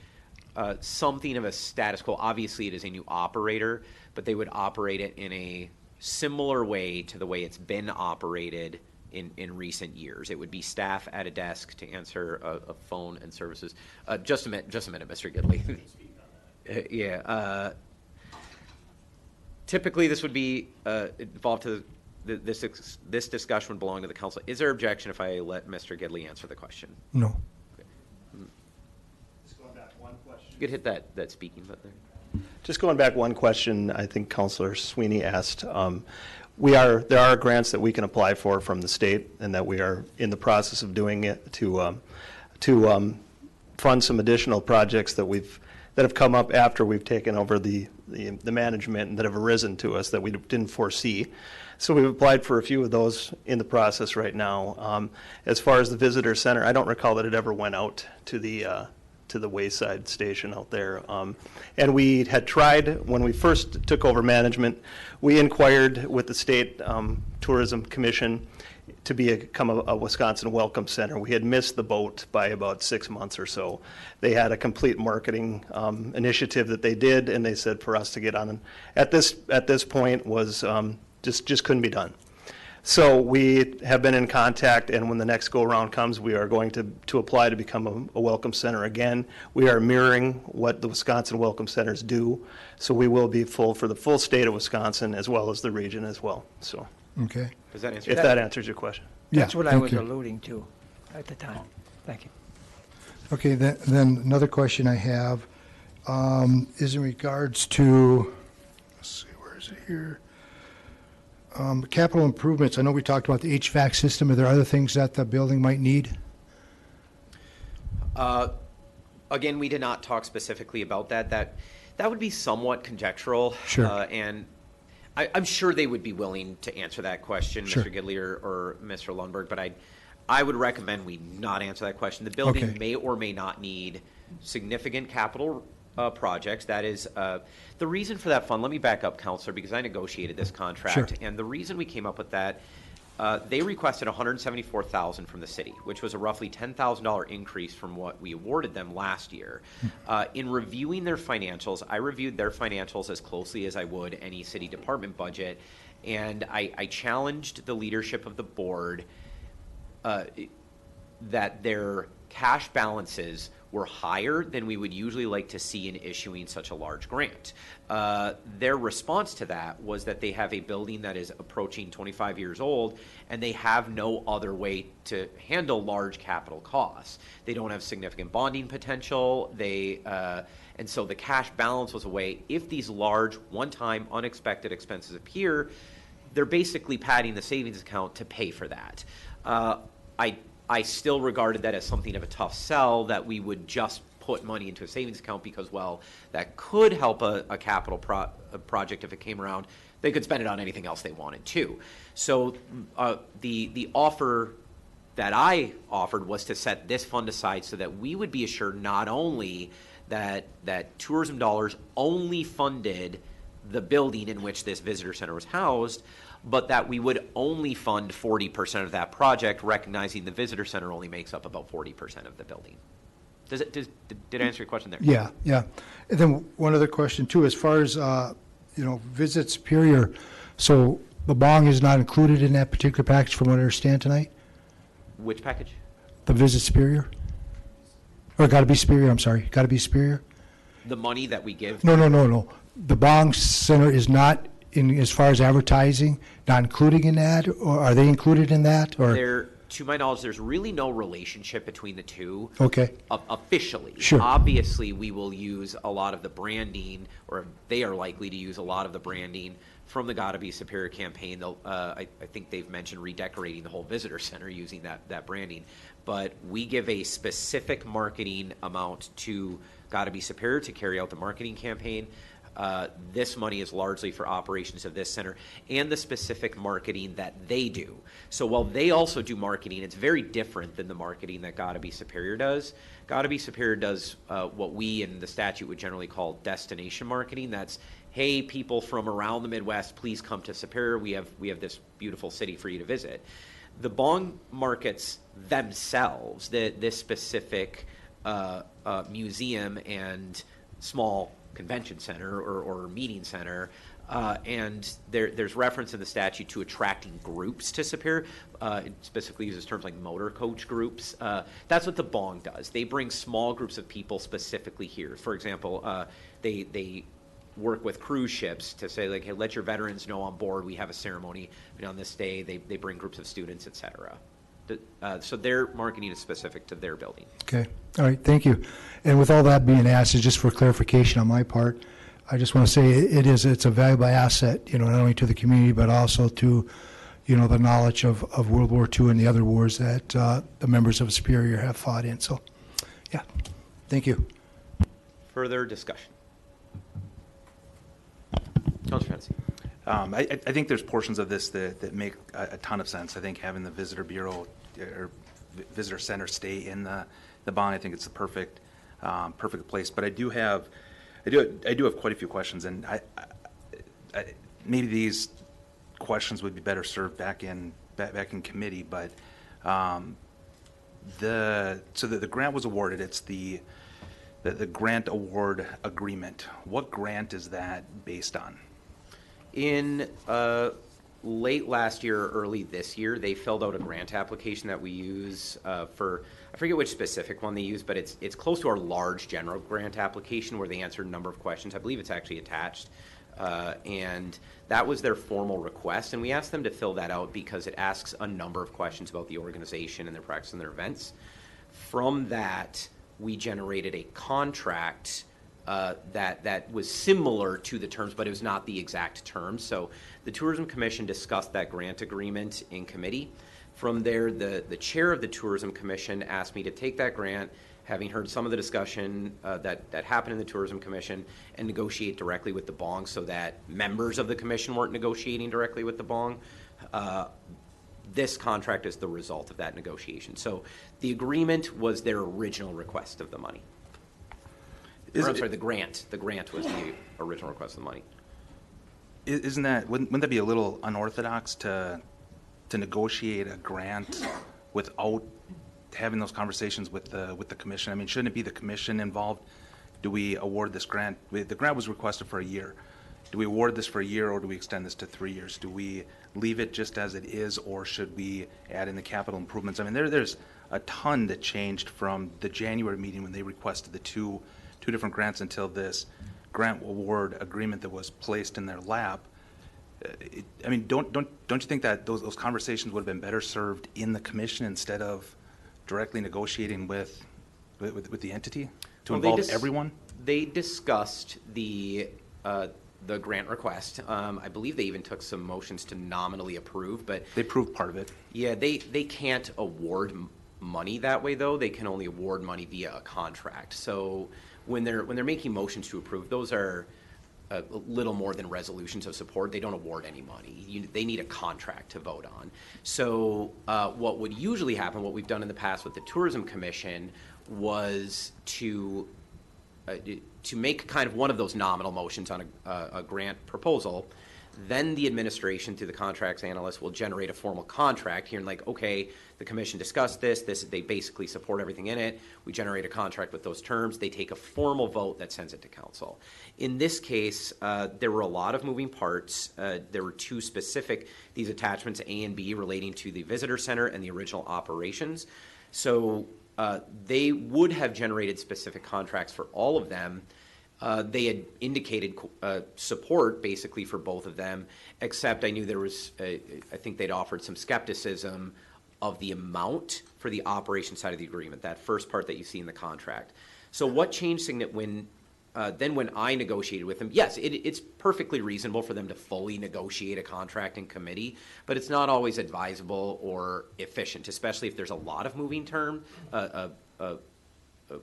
Speaker 6: something of a status quo. Obviously, it is a new operator, but they would operate it in a similar way to the way it's been operated in recent years. It would be staff at a desk to answer a phone and services. Just a minute, Mr. Gidley. Typically, this would be involved to this discussion would belong to the council. Is there objection if I let Mr. Gidley answer the question?
Speaker 5: No.
Speaker 6: Okay. Just going back one question. You could hit that speaking button there.
Speaker 12: Just going back one question, I think Councilor Sweeney asked. There are grants that we can apply for from the state, and that we are in the process of doing it to fund some additional projects that have come up after we've taken over the management and that have arisen to us that we didn't foresee. So we've applied for a few of those in the process right now. As far as the visitor center, I don't recall that it ever went out to the wayside station out there. And we had tried, when we first took over management, we inquired with the state tourism commission to become a Wisconsin Welcome Center. We had missed the boat by about 6 months or so. They had a complete marketing initiative that they did, and they said for us to get on. At this point was just couldn't be done. So we have been in contact, and when the next go-around comes, we are going to apply to become a Welcome Center again. We are mirroring what the Wisconsin Welcome Centers do, so we will be full for the full state of Wisconsin as well as the region as well. So.
Speaker 5: Okay.
Speaker 6: Does that answer?
Speaker 12: If that answers your question.
Speaker 7: That's what I
Speaker 5: thank
Speaker 7: was
Speaker 5: you.
Speaker 7: alluding to at the time. Thank you.
Speaker 5: Okay, then another question I have is in regards to, let's see, where is it here? Capital improvements. I know we talked about the HVAC system. Are there other things that the building might need?
Speaker 6: Again, we did not talk specifically about that. That would be somewhat conjectural.
Speaker 5: Sure.
Speaker 6: And I'm sure they would be willing to answer that question,
Speaker 5: Sure.
Speaker 6: Mr. Gidley or Mr. Lundberg, but I would recommend we not answer that question. The building
Speaker 5: Okay.
Speaker 6: may or may not need significant capital projects. That is the reason for that fund. Let me back up, Counselor, because I negotiated this contract,
Speaker 5: Sure.
Speaker 6: and the reason we came up with that, they requested $174,000 from the city, which was a roughly $10,000 increase from what we awarded them last year. In reviewing their financials, I reviewed their financials as closely as I would any city department budget, and I challenged the leadership of the board that their cash balances were higher than we would usually like to see in issuing such a large grant. Their response to that was that they have a building that is approaching 25 years old, and they have no other way to handle large capital costs. They don't have significant bonding potential. And so the cash balance was a way, if these large, one-time, unexpected expenses appear, they're basically padding the savings account to pay for that. I still regarded that as something of a tough sell, that we would just put money into a savings account because, well, that could help a capital project if it came around. They could spend it on anything else they wanted too. So the offer that I offered was to set this fund aside so that we would be assured not only that tourism dollars only funded the building in which this visitor center was housed, but that we would only fund 40% of that project, recognizing the visitor center only makes up about 40% of the building. Did I answer your question there?
Speaker 5: Yeah. And then one other question too, as far as, Visit Superior, so the bong is not included in that particular package from what I understand tonight?
Speaker 6: Which package?
Speaker 5: The Visit Superior? Or Gotta Be Superior, I'm sorry, Gotta Be Superior?
Speaker 6: The money that we give.
Speaker 5: No. The bong center is not, in as far as advertising, not including in that, or are they included in that, or?
Speaker 6: To my knowledge, there's really no relationship between the two.
Speaker 5: Okay.
Speaker 6: Officially.
Speaker 5: Sure.
Speaker 6: Obviously, we will use a lot of the branding, or they are likely to use a lot of the branding from the Gotta Be Superior campaign. I think they've mentioned redecorating the whole visitor center using that branding. But we give a specific marketing amount to Gotta Be Superior to carry out the marketing campaign. This money is largely for operations of this center and the specific marketing that they do. So while they also do marketing, it's very different than the marketing that Gotta Be Superior does. Gotta Be Superior does what we in the statute would generally call destination marketing. That's, hey, people from around the Midwest, please come to Superior. We have this beautiful city for you to visit. The bong markets themselves, this specific museum and small convention center or meeting center, and there's reference in the statute to attracting groups to Superior. It specifically uses terms like motor coach groups. That's what the bong does. They bring small groups of people specifically here. For example, they work with cruise ships to say, like, hey, let your veterans know on board we have a ceremony on this day. They bring groups of students, etc. So their marketing is specific to their building.
Speaker 5: Okay, all right, thank you. And with all that being asked, just for clarification on my part, I just want to say it's a valuable asset, not only to the community, but also to, the knowledge of World War II and the other wars that the members of Superior have fought in. So, yeah, thank you.
Speaker 6: Further discussion. Councilor Fennessy.
Speaker 15: I think there's portions of this that make a ton of sense. I think having the visitor bureau or visitor center stay in the bond, I think it's the perfect place. But I do have quite a few questions, and I maybe these questions would be better served back in committee. But the grant was awarded. It's the grant award agreement. What grant is that based on?
Speaker 6: In late last year or early this year, they filled out a grant application that we use for, I forget which specific one they use, but it's close to our large general grant application where they answered a number of questions. I believe it's actually attached And that was their formal request, and we asked them to fill that out because it asks a number of questions about the organization and their practice and their events. From that, we generated a contract that was similar to the terms, but it was not the exact terms. So the Tourism Commission discussed that grant agreement in committee. From there, the chair of the Tourism Commission asked me to take that grant, having heard some of the discussion that happened in the Tourism Commission, and negotiate directly with the bong so that members of the commission weren't negotiating directly with the bong. This contract is the result of that negotiation. So the agreement was their original request of the money. The grant. The grant was the original request of the money.
Speaker 15: Isn't that, wouldn't that be a little unorthodox to negotiate a grant without having those conversations with the commission? I mean, shouldn't it be the commission involved? Do we award this grant? The grant was requested for a year. Do we award this for a year, or do we extend this to 3 years? Do we leave it just as it is, or should we add in the capital improvements? I mean, there's a ton that changed from the January meeting when they requested the two different grants until this grant award agreement that was placed in their lap. I mean, don't you think that those conversations would have been better served in the commission instead of directly negotiating with the entity to involve everyone?
Speaker 6: They discussed the grant request. I believe they even took some motions to nominally approve, but
Speaker 15: they approved part of it.
Speaker 6: Yeah, they can't award money that way, though. They can only award money via a contract. So when they're making motions to approve, those are a little more than resolutions of support. They don't award any money. They need a contract to vote on. So what would usually happen, what we've done in the past with the Tourism Commission, was to make kind of one of those nominal motions on a grant proposal. Then the administration, through the contracts analyst, will generate a formal contract here and like, okay, the commission discussed this, they basically support everything in it. We generate a contract with those terms. They take a formal vote that sends it to council. In this case, there were a lot of moving parts. There were two specific, these attachments A and B, relating to the visitor center and the original operations. So they would have generated specific contracts for all of them. They had indicated support basically for both of them, except I knew there was, I think they'd offered some skepticism of the amount for the operation side of the agreement, that first part that you see in the contract. So what changed when I negotiated with them, yes, it's perfectly reasonable for them to fully negotiate a contract in committee, but it's not always advisable or efficient, especially if there's a lot of moving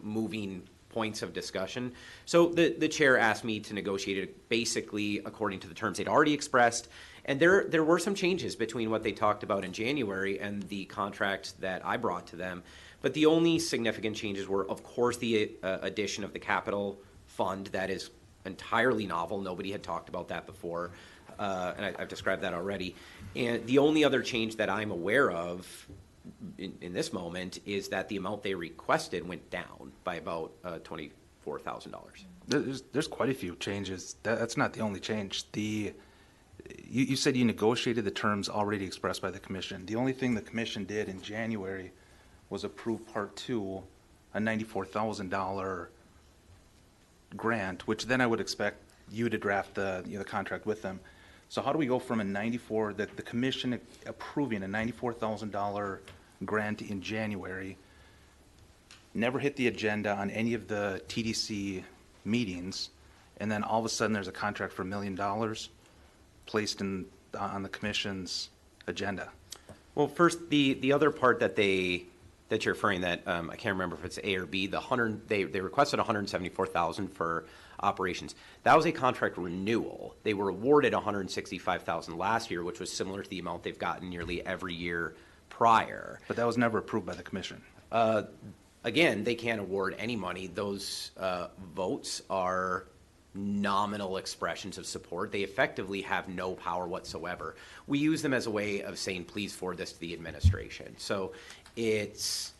Speaker 6: moving points of discussion. So the chair asked me to negotiate it basically according to the terms they'd already expressed. And there were some changes between what they talked about in January and the contract that I brought to them. But the only significant changes were, of course, the addition of the capital fund. That is entirely novel. Nobody had talked about that before. And I've described that already. And the only other change that I'm aware of in this moment is that the amount they requested went down by about $24,000.
Speaker 15: There's quite a few changes. That's not the only change. You said you negotiated the terms already expressed by the commission. The only thing the commission did in January was approve Part 2, a $94,000 grant, which then I would expect you to draft the contract with them. So how do we go from the commission approving a $94,000 grant in January, never hit the agenda on any of the TDC meetings, and then all of a sudden there's a contract for $1 million placed on the commission's agenda?
Speaker 6: Well, first, the other part that you're referring, that I can't remember if it's A or B. They requested $174,000 for operations. That was a contract renewal. They were awarded $165,000 last year, which was similar to the amount they've gotten nearly every year prior.
Speaker 15: But that was never approved by the commission.
Speaker 6: Again, they can't award any money. Those votes are nominal expressions of support. They effectively have no power whatsoever. We use them as a way of saying, please forward this to the administration. So it's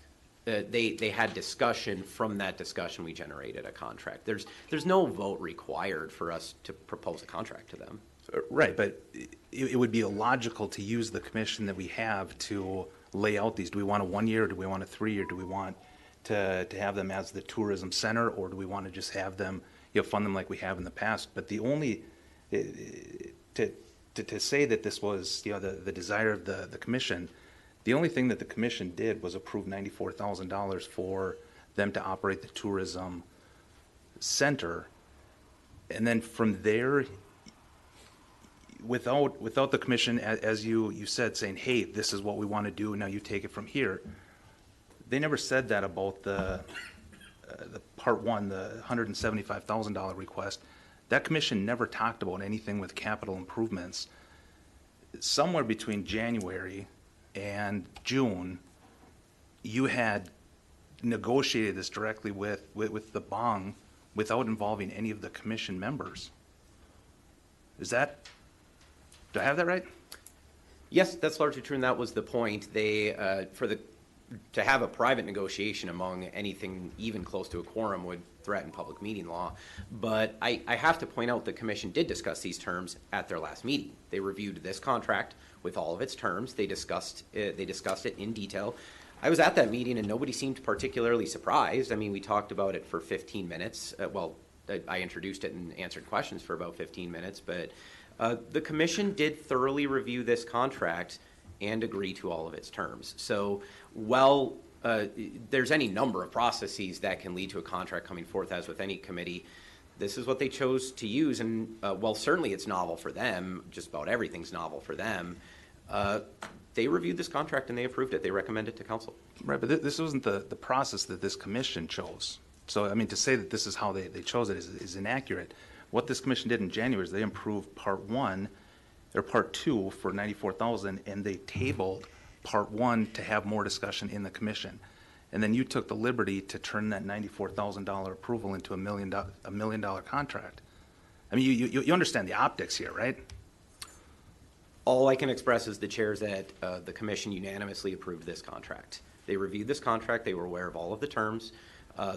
Speaker 6: they had discussion. From that discussion, we generated a contract. There's no vote required for us to propose a contract to them.
Speaker 15: Right, but it would be illogical to use the commission that we have to lay out these. Do we want a 1 year, or do we want a 3 year? Do we want to have them as the tourism center, or do we want to just have them, fund them like we have in the past? But the only To say that this was, the desire of the commission, the only thing that the commission did was approve $94,000 for them to operate the tourism center. And then from there, without the commission, as you said, saying, hey, this is what we want to do, now you take it from here. They never said that about the part one, the $175,000 request. That commission never talked about anything with capital improvements. Somewhere between January and June, you had negotiated this directly with the bong without involving any of the commission members. Do I have that right?
Speaker 6: Yes, that's largely true, and that was the point. They, to have a private negotiation among anything even close to a quorum would threaten public meeting law. But I have to point out the commission did discuss these terms at their last meeting. They reviewed this contract with all of its terms. They discussed it in detail. I was at that meeting and nobody seemed particularly surprised. I mean, we talked about it for 15 minutes. I introduced it and answered questions for about 15 minutes, but the commission did thoroughly review this contract and agree to all of its terms. So while there's any number of processes that can lead to a contract coming forth, as with any committee, this is what they chose to use. And while certainly it's novel for them, just about everything's novel for them, they reviewed this contract and they approved it. They recommended it to council.
Speaker 15: Right, but this wasn't the process that this commission chose. So, I mean, to say that this is how they chose it is inaccurate. What this commission did in January is they improved part one, or part two for $94,000, and they tabled part one to have more discussion in the commission. And then you took the liberty to turn that $94,000 approval into $1 million contract. I mean, you understand the optics here, right?
Speaker 6: All I can express is the chairs that the commission unanimously approved this contract. They reviewed this contract. They were aware of all of the terms.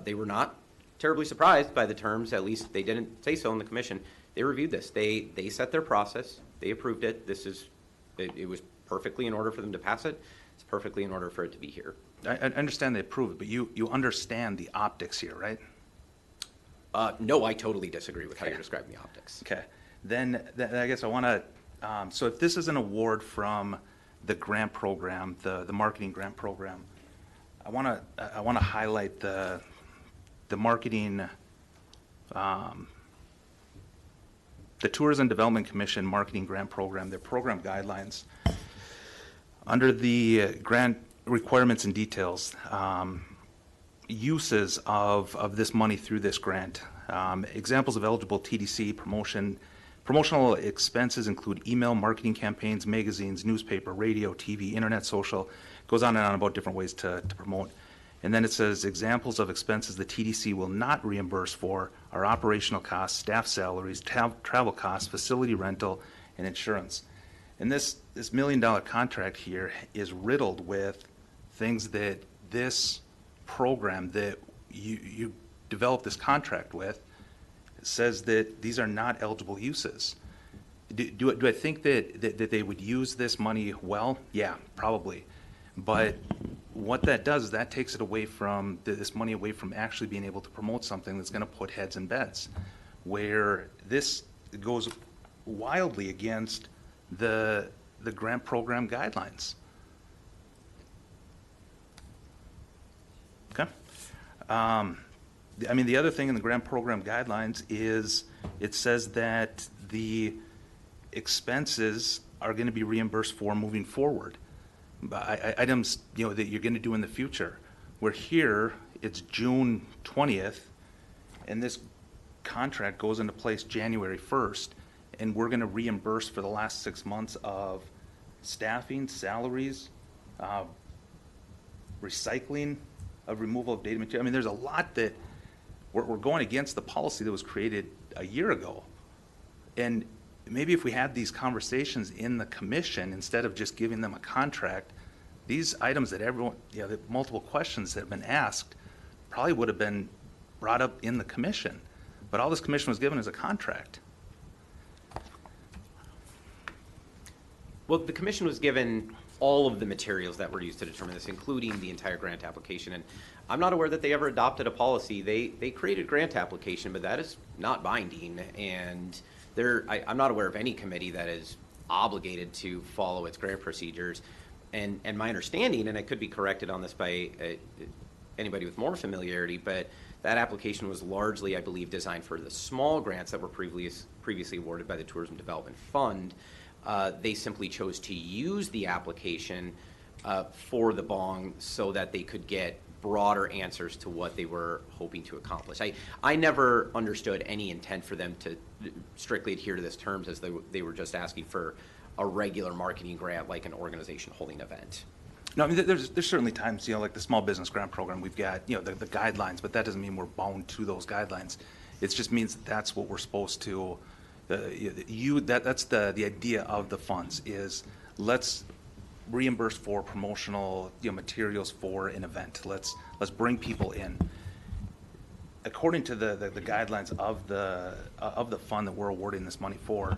Speaker 6: They were not terribly surprised by the terms. At least they didn't say so in the commission. They reviewed this. They set their process. They approved it. It was perfectly in order for them to pass it. It's perfectly in order for it to be here.
Speaker 15: I understand they approved it, but you understand the optics here, right?
Speaker 6: No, I totally disagree with how you're describing the optics.
Speaker 15: Okay. Then I guess I want to, so if this is an award from the grant program, the marketing grant program, I want to highlight the marketing, the Tourism Development Commission Marketing Grant Program, their program guidelines. Under the grant requirements and details, uses of this money through this grant. Examples of eligible TDC promotional expenses include email marketing campaigns, magazines, newspaper, radio, TV, internet, social. Goes on and on about different ways to promote. And then it says examples of expenses the TDC will not reimburse for are operational costs, staff salaries, travel costs, facility rental, and insurance. And this $1 million contract here is riddled with things that this program that you developed this contract with says that these are not eligible uses. Do I think that they would use this money well? Yeah, probably. But what that does is that takes it away from this money away from actually being able to promote something that's going to put heads in beds, where this goes wildly against the grant program guidelines. Okay. I mean, the other thing in the grant program guidelines is it says that the expenses are going to be reimbursed for moving forward. Items that you're going to do in the future. Where here it's June 20th, and this contract goes into place January 1st, and we're going to reimburse for the last 6 months of staffing, salaries, recycling, of removal of data material. I mean, there's a lot that we're going against the policy that was created a year ago, and maybe if we had these conversations in the commission instead of just giving them a contract, these items that everyone, the multiple questions that have been asked probably would have been brought up in the commission. But all this commission was given is a contract.
Speaker 6: Well, the commission was given all of the materials that were used to determine this, including the entire grant application. And I'm not aware that they ever adopted a policy. They created grant application, but that is not binding. And I'm not aware of any committee that is obligated to follow its grant procedures. And my understanding, and I could be corrected on this by anybody with more familiarity, but that application was largely, I believe, designed for the small grants that were previously awarded by the Tourism Development Fund. They simply chose to use the application for the bong so that they could get broader answers to what they were hoping to accomplish. I never understood any intent for them to strictly adhere to this terms, as they were just asking for a regular marketing grant like an organization holding an event.
Speaker 15: No, I mean, there's certainly times, like the small business grant program, we've got, the guidelines, but that doesn't mean we're bound to those guidelines. It just means that's what we're supposed to, that's the idea of the funds is let's reimburse for promotional, materials for an event. Let's bring people in. According to the guidelines of the fund that we're awarding this money for,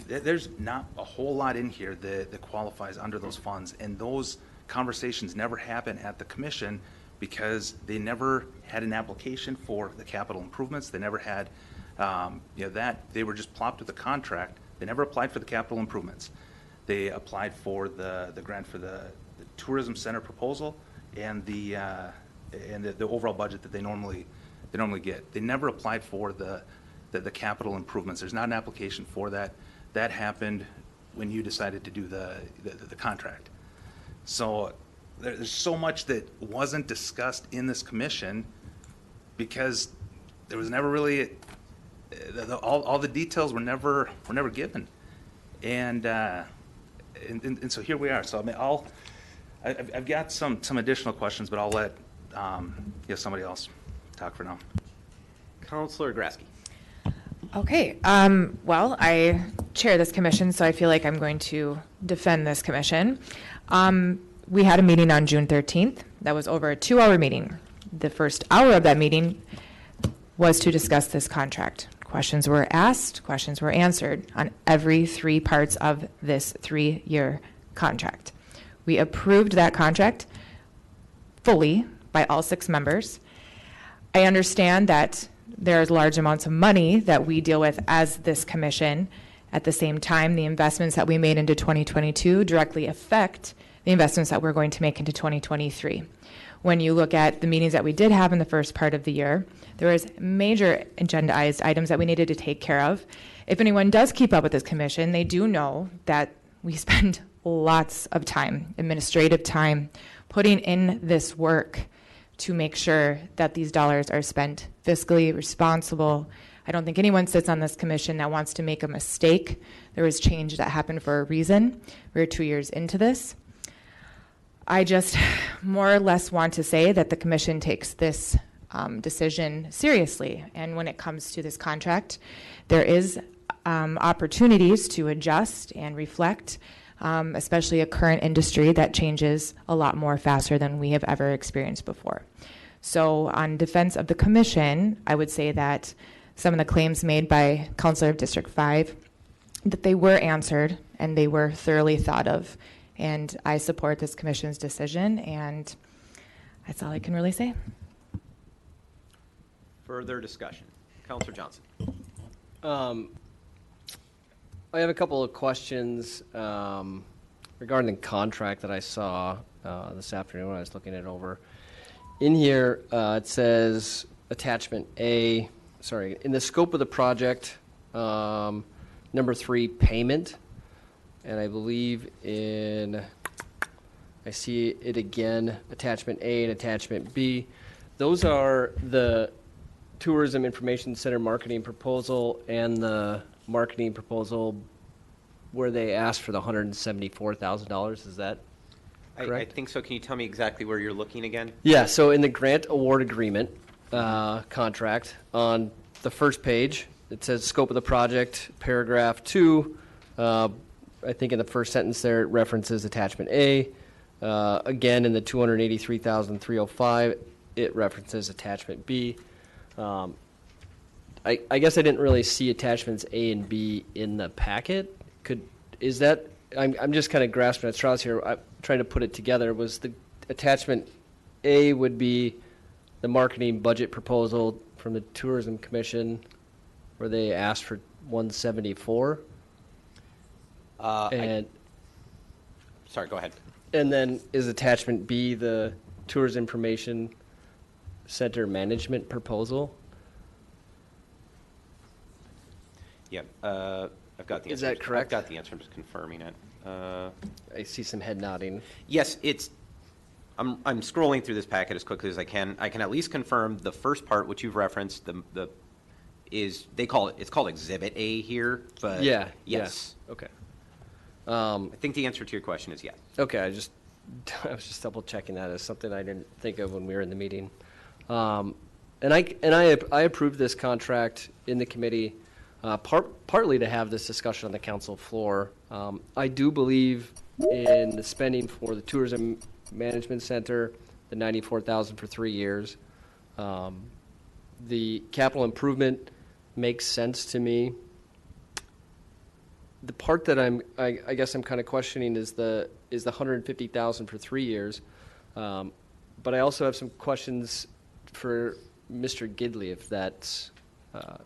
Speaker 15: there's not a whole lot in here that qualifies under those funds, and those conversations never happen at the commission because they never had an application for the capital improvements. They never had, that they were just plopped with a contract. They never applied for the capital improvements. They applied for the grant for the tourism center proposal and the overall budget that they normally get. They never applied for the capital improvements. There's not an application for that. That happened when you decided to do the contract. So there's so much that wasn't discussed in this commission because there was never really all the details were never given, and so here we are. So I mean, I've got some additional questions, but I'll let somebody else talk for now.
Speaker 6: Councilor Grasky.
Speaker 11: Okay. Well, I chair this commission, so I feel like I'm going to defend this commission. We had a meeting on June 13th. That was over a 2-hour meeting. The first hour of that meeting was to discuss this contract. Questions were asked, questions were answered on every 3 parts of this 3-year contract. We approved that contract fully by all 6 members. I understand that there's large amounts of money that we deal with as this commission. At the same time, the investments that we made into 2022 directly affect the investments that we're going to make into 2023. When you look at the meetings that we did have in the first part of the year, there was major agendized items that we needed to take care of. If anyone does keep up with this commission, they do know that we spend lots of time, administrative time, putting in this work to make sure that these dollars are spent fiscally responsible. I don't think anyone sits on this commission that wants to make a mistake. There was change that happened for a reason. We're 2 years into this. I just more or less want to say that the commission takes this decision seriously. And when it comes to this contract, there is opportunities to adjust and reflect, especially a current industry that changes a lot more faster than we have ever experienced before. So on defense of the commission, I would say that some of the claims made by Councilor of District 5, that they were answered and they were thoroughly thought of. And I support this commission's decision, and that's all I can really say.
Speaker 6: Further discussion. Councilor Johnson.
Speaker 3: I have a couple of questions regarding the contract that I saw this afternoon when I was looking it over. In here, it says attachment A, in the scope of the project, number 3, payment. And I believe I see it again, attachment A and attachment B. Those are the Tourism Information Center marketing proposal and the marketing proposal where they asked for the $174,000. Is that correct?
Speaker 6: I think so. Can you tell me exactly where you're looking again?
Speaker 3: Yeah, so in the grant award agreement contract, on the first page, it says scope of the project, paragraph 2, I think in the first sentence there it references attachment A. Again, in the $283,305, it references attachment B. I guess I didn't really see attachments A and B in the packet. I'm just kind of grasping at straws here. I'm trying to put it together. Was the attachment A would be the marketing budget proposal from the Tourism Commission, where they asked for 174. And
Speaker 6: Sorry, go ahead.
Speaker 3: and then is attachment B the Tours Information Center management proposal?
Speaker 6: Yep, I've got the answer.
Speaker 3: Is that correct?
Speaker 6: I've got the answer, I'm just confirming it.
Speaker 3: I see some head nodding.
Speaker 6: Yes, I'm scrolling through this packet as quickly as I can. I can at least confirm the first part, which you've referenced, it's called Exhibit A here, but
Speaker 3: Yeah.
Speaker 6: yes.
Speaker 3: Yeah. Okay.
Speaker 6: I think the answer to your question is yes.
Speaker 3: Okay, I was just double checking that as something I didn't think of when we were in the meeting. And I approved this contract in the committee, partly to have this discussion on the council floor. I do believe in the spending for the Tourism Management Center, the $94,000 for 3 years. The capital improvement makes sense to me. The part that I guess I'm kind of questioning is the $150,000 for 3 years, but I also have some questions for Mr. Gidley, if that's Director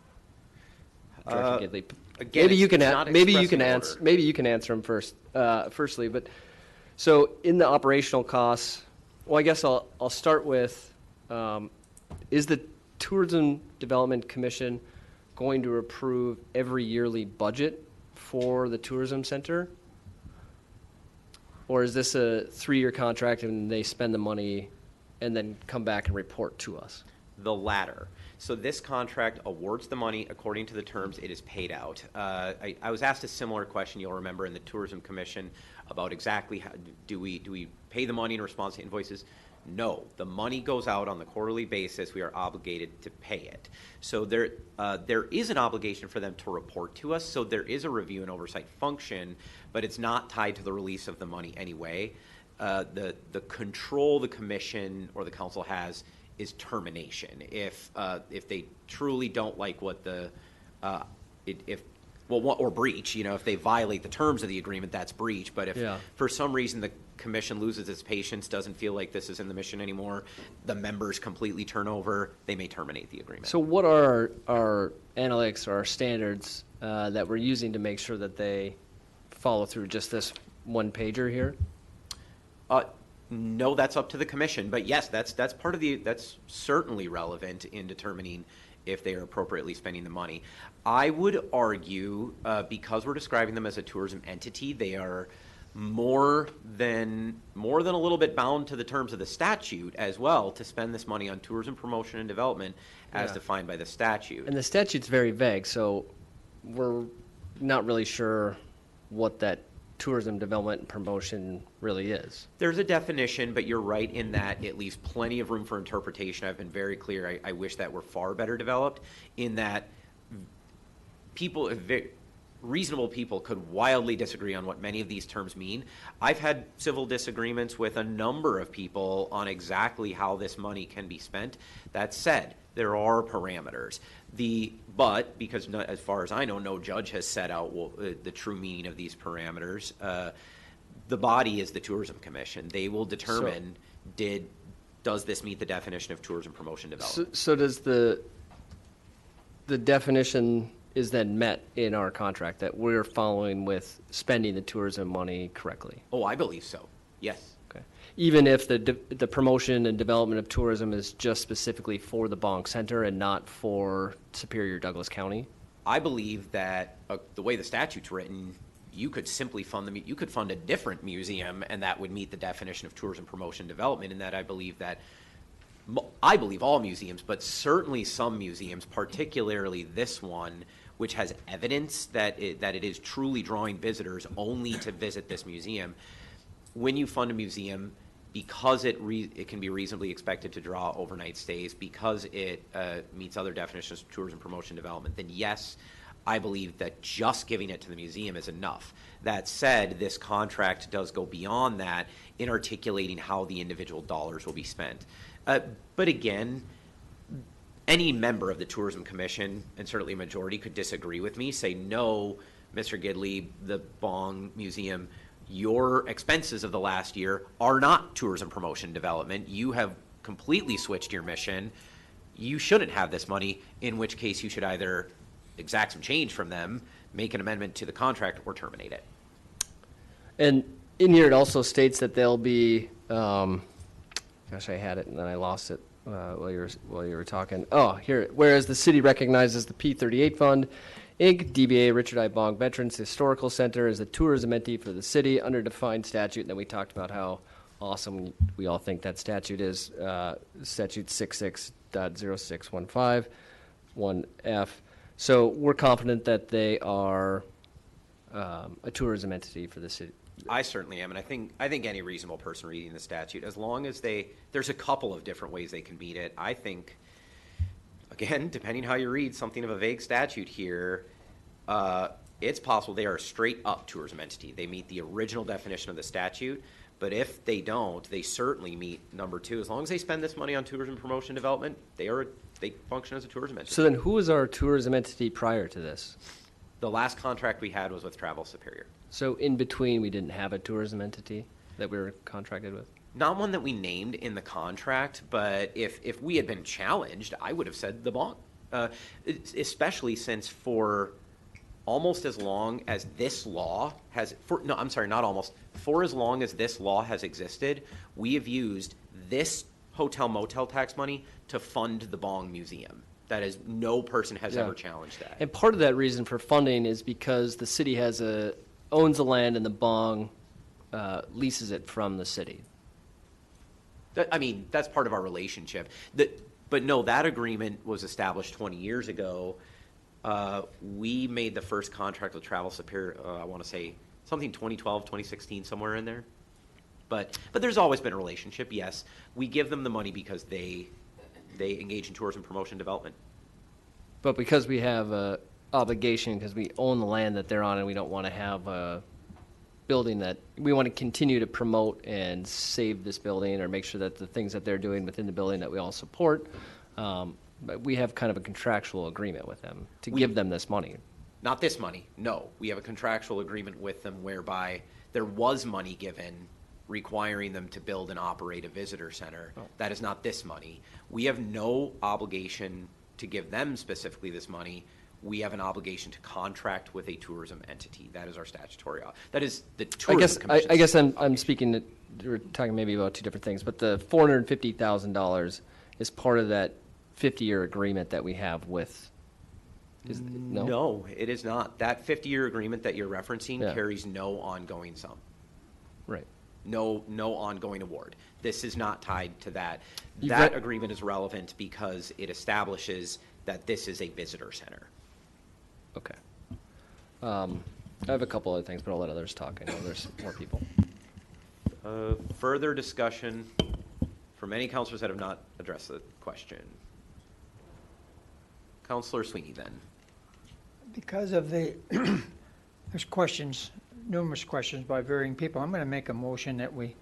Speaker 3: Gidley.
Speaker 6: Again,
Speaker 3: Maybe you
Speaker 6: it's
Speaker 3: can
Speaker 6: not
Speaker 3: maybe you
Speaker 6: expressed
Speaker 3: can
Speaker 6: in
Speaker 3: answer
Speaker 6: order.
Speaker 3: maybe you can answer them first. Firstly, but so in the operational costs, well, I guess I'll start with is the Tourism Development Commission going to approve every yearly budget for the tourism center? Or is this a 3-year contract and they spend the money and then come back and report to us?
Speaker 6: The latter. So this contract awards the money according to the terms it is paid out. I was asked a similar question, you'll remember, in the Tourism Commission about exactly how do we pay the money in response to invoices? No, the money goes out on the quarterly basis. We are obligated to pay it. So there is an obligation for them to report to us. So there is a review and oversight function, but it's not tied to the release of the money anyway. The control the commission or the council has is termination. If they truly don't like what or breach, if they violate the terms of the agreement, that's breach. But if for some reason the commission loses its patience, doesn't feel like this is in the mission anymore, the members completely turn over, they may terminate the agreement.
Speaker 3: So what are our analytics or our standards that we're using to make sure that they follow through? Just this one pager here?
Speaker 6: No, that's up to the commission. But yes, that's part of that's certainly relevant in determining if they are appropriately spending the money. I would argue, because we're describing them as a tourism entity, they are more than a little bit bound to the terms of the statute as well to spend this money on tourism promotion and development as defined by the statute.
Speaker 3: And the statute's very vague, so we're not really sure what that tourism development and promotion really is.
Speaker 6: There's a definition, but you're right in that it leaves plenty of room for interpretation. I've been very clear. I wish that were far better developed in that reasonable people could wildly disagree on what many of these terms mean. I've had civil disagreements with a number of people on exactly how this money can be spent. That said, there are parameters. But because as far as I know, no judge has set out the true meaning of these parameters. The body is the Tourism Commission. They will determine does this meet the definition of tourism promotion development.
Speaker 3: So does the definition is then met in our contract that we're following with spending the tourism money correctly?
Speaker 6: Oh, I believe so. Yes.
Speaker 3: Okay. Even if the promotion and development of tourism is just specifically for the Bonk Center and not for Superior Douglas County?
Speaker 6: I believe that the way the statute's written, you could simply fund a different museum, and that would meet the definition of tourism promotion development. In that, I believe all museums, but certainly some museums, particularly this one, which has evidence that it is truly drawing visitors only to visit this museum. When you fund a museum, because it can be reasonably expected to draw overnight stays, because it meets other definitions of tourism promotion development, then yes, I believe that just giving it to the museum is enough. That said, this contract does go beyond that in articulating how the individual dollars will be spent. But again, any member of the Tourism Commission, and certainly a majority, could disagree with me, say, no, Mr. Gidley, the Bong Museum, your expenses of the last year are not tourism promotion development. You have completely switched your mission. You shouldn't have this money, in which case you should either exact some change from them, make an amendment to the contract, or terminate it.
Speaker 3: And in here, it also states that there'll be, gosh, I had it and then I lost it while you were talking. Oh, here. Whereas the city recognizes the P38 Fund, Inc., DBA Richard I. Bong Veterans Historical Center as a tourism entity for the city under defined statute. And then we talked about how awesome we all think that statute is, statute 66.0615, 1F. So we're confident that they are a tourism entity for the city.
Speaker 6: I certainly am, and I think any reasonable person reading the statute, as long as there's a couple of different ways they can meet it. I think, again, depending how you read something of a vague statute here, it's possible they are a straight up tourism entity. They meet the original definition of the statute, but if they don't, they certainly meet number 2. As long as they spend this money on tourism promotion development, they function as a tourism entity.
Speaker 3: So then who was our tourism entity prior to this?
Speaker 6: The last contract we had was with Travel Superior.
Speaker 3: So in between, we didn't have a tourism entity that we were contracted with?
Speaker 6: Not one that we named in the contract, but if we had been challenged, I would have said the Bong. Especially since for almost as long as this law has, for as long as this law has existed, we have used this hotel motel tax money to fund the Bong Museum. That is, no person has ever challenged that.
Speaker 3: And part of that reason for funding is because the city owns the land and the Bong leases it from the city.
Speaker 6: That's part of our relationship. But no, that agreement was established 20 years ago. We made the first contract with Travel Superior, I want to say something 2012, 2016, somewhere in there. But there's always been a relationship, yes. We give them the money because they engage in tourism promotion development.
Speaker 3: But because we have a obligation, because we own the land that they're on and we don't want to have a building that we want to continue to promote and save this building or make sure that the things that they're doing within the building that we all support, but we have kind of a contractual agreement with them to give them this money.
Speaker 6: Not this money, no. We have a contractual agreement with them whereby there was money given requiring them to build and operate a visitor center. Oh. That is not this money. We have no obligation to give them specifically this money. We have an obligation to contract with a tourism entity. That is our statutory. That is the tourism commission.
Speaker 3: I guess I'm speaking. We're talking maybe about two different things, but the $450,000 is part of that 50-year agreement that we have with.
Speaker 6: No, it is not. That 50-year agreement that you're referencing carries no ongoing sum.
Speaker 3: Right.
Speaker 6: No ongoing award. This is not tied to that. That agreement is relevant because it establishes that this is a visitor center.
Speaker 3: Okay. I have a couple other things, but I'll let others talk. I know there's more people.
Speaker 6: Further discussion from any counselors that have not addressed the question. Counselor Sweeney, then.
Speaker 7: Because of there's questions, numerous questions by varying people, I'm going to make a motion that we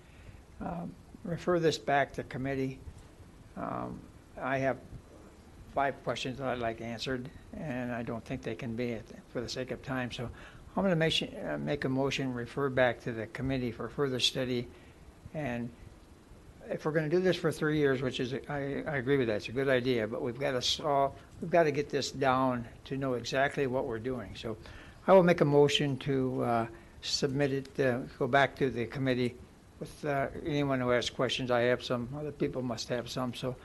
Speaker 7: refer this back to committee. I have 5 questions that I'd like answered, and I don't think they can be for the sake of time. So I'm going to make a motion, refer back to the committee for further study. And if we're going to do this for 3 years, which is, I agree with that, it's a good idea, but we've got to get this down to know exactly what we're doing. So I will make a motion to submit it, go back to the committee with anyone who has questions. I have some, other people must have some. So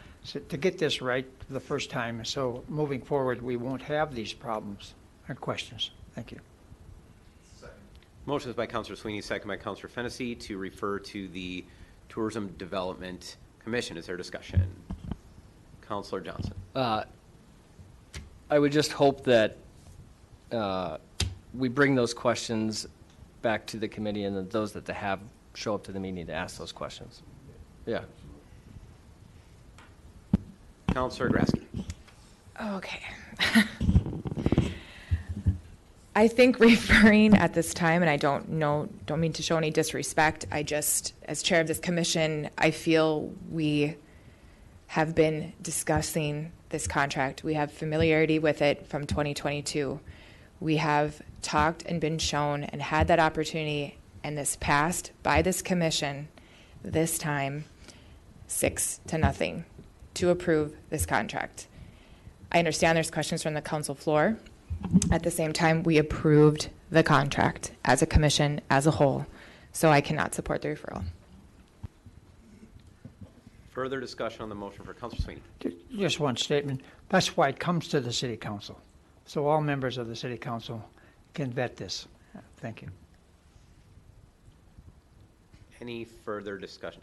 Speaker 7: to get this right the first time, so moving forward, we won't have these problems or questions. Thank you.
Speaker 6: Motion is by Councilor Sweeney, second by Councilor Fennessy to refer to the Tourism Development Commission. Is there discussion? Councilor Johnson.
Speaker 3: I would just hope that we bring those questions back to the committee and that those that have show up to the meeting to ask those questions. Yeah.
Speaker 6: Councilor Grasky.
Speaker 11: Okay. I think referring at this time, and I don't mean to show any disrespect, I just, as chair of this commission, I feel we have been discussing this contract. We have familiarity with it from 2022. We have talked and been shown and had that opportunity, and this passed by this commission this time 6-0 to approve this contract. I understand there's questions from the council floor. At the same time, we approved the contract as a commission as a whole, so I cannot support the referral.
Speaker 6: Further discussion on the motion for Councilor Sweeney.
Speaker 7: Just one statement. That's why it comes to the city council. So all members of the city council can vet this. Thank you.
Speaker 6: Any further discussion?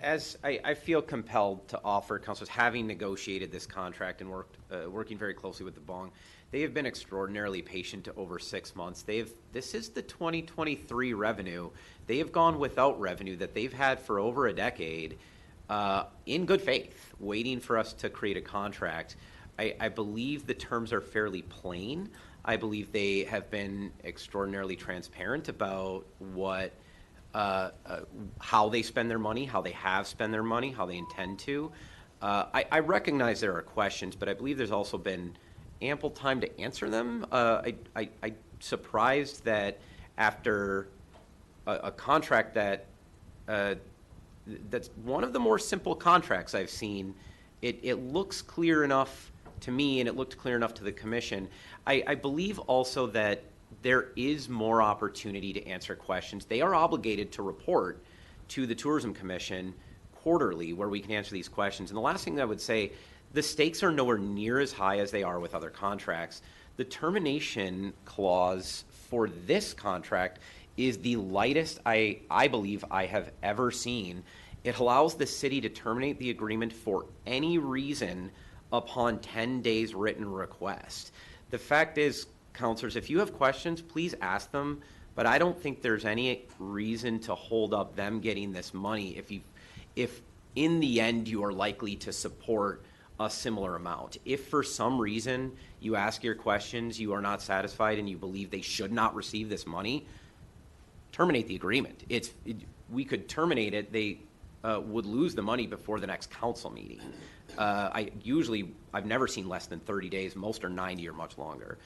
Speaker 6: As I feel compelled to offer, councilors, having negotiated this contract and working very closely with the Bong, they have been extraordinarily patient over 6 months. This is the 2023 revenue. They have gone without revenue that they've had for over a decade in good faith, waiting for us to create a contract. I believe the terms are fairly plain. I believe they have been extraordinarily transparent about what how they spend their money, how they have spent their money, how they intend to. I recognize there are questions, but I believe there's also been ample time to answer them. I'm surprised that after a contract that's one of the more simple contracts I've seen, it looks clear enough to me, and it looked clear enough to the commission. I believe also that there is more opportunity to answer questions. They are obligated to report to the Tourism Commission quarterly where we can answer these questions. And the last thing that I would say, the stakes are nowhere near as high as they are with other contracts. The termination clause for this contract is the lightest I believe I have ever seen. It allows the city to terminate the agreement for any reason upon 10 days written request. The fact is, councilors, if you have questions, please ask them, but I don't think there's any reason to hold up them getting this money if in the end you are likely to support a similar amount. If for some reason you ask your questions, you are not satisfied, and you believe they should not receive this money, terminate the agreement. We could terminate it. They would lose the money before the next council meeting. I've never seen less than 30 days. Most are 90 or much longer.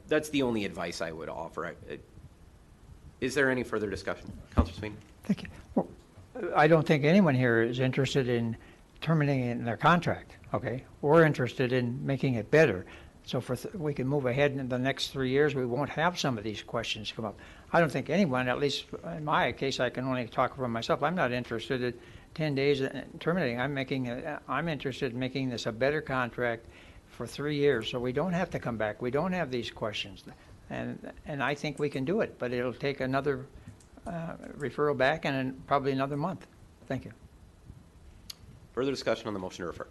Speaker 6: That's the only advice I would offer. Is there any further discussion? Councilor Sweeney?
Speaker 7: Thank you. Well, I don't think anyone here is interested in terminating their contract, okay? We're interested in making it better. So we can move ahead in the next 3 years, we won't have some of these questions come up. I don't think anyone, at least in my case, I can only talk for myself, I'm not interested in 10 days terminating. I'm interested in making this a better contract for 3 years, so we don't have to come back. We don't have these questions. And I think we can do it, but it'll take another referral back and probably another month. Thank you.
Speaker 6: Further discussion on the motion to refer?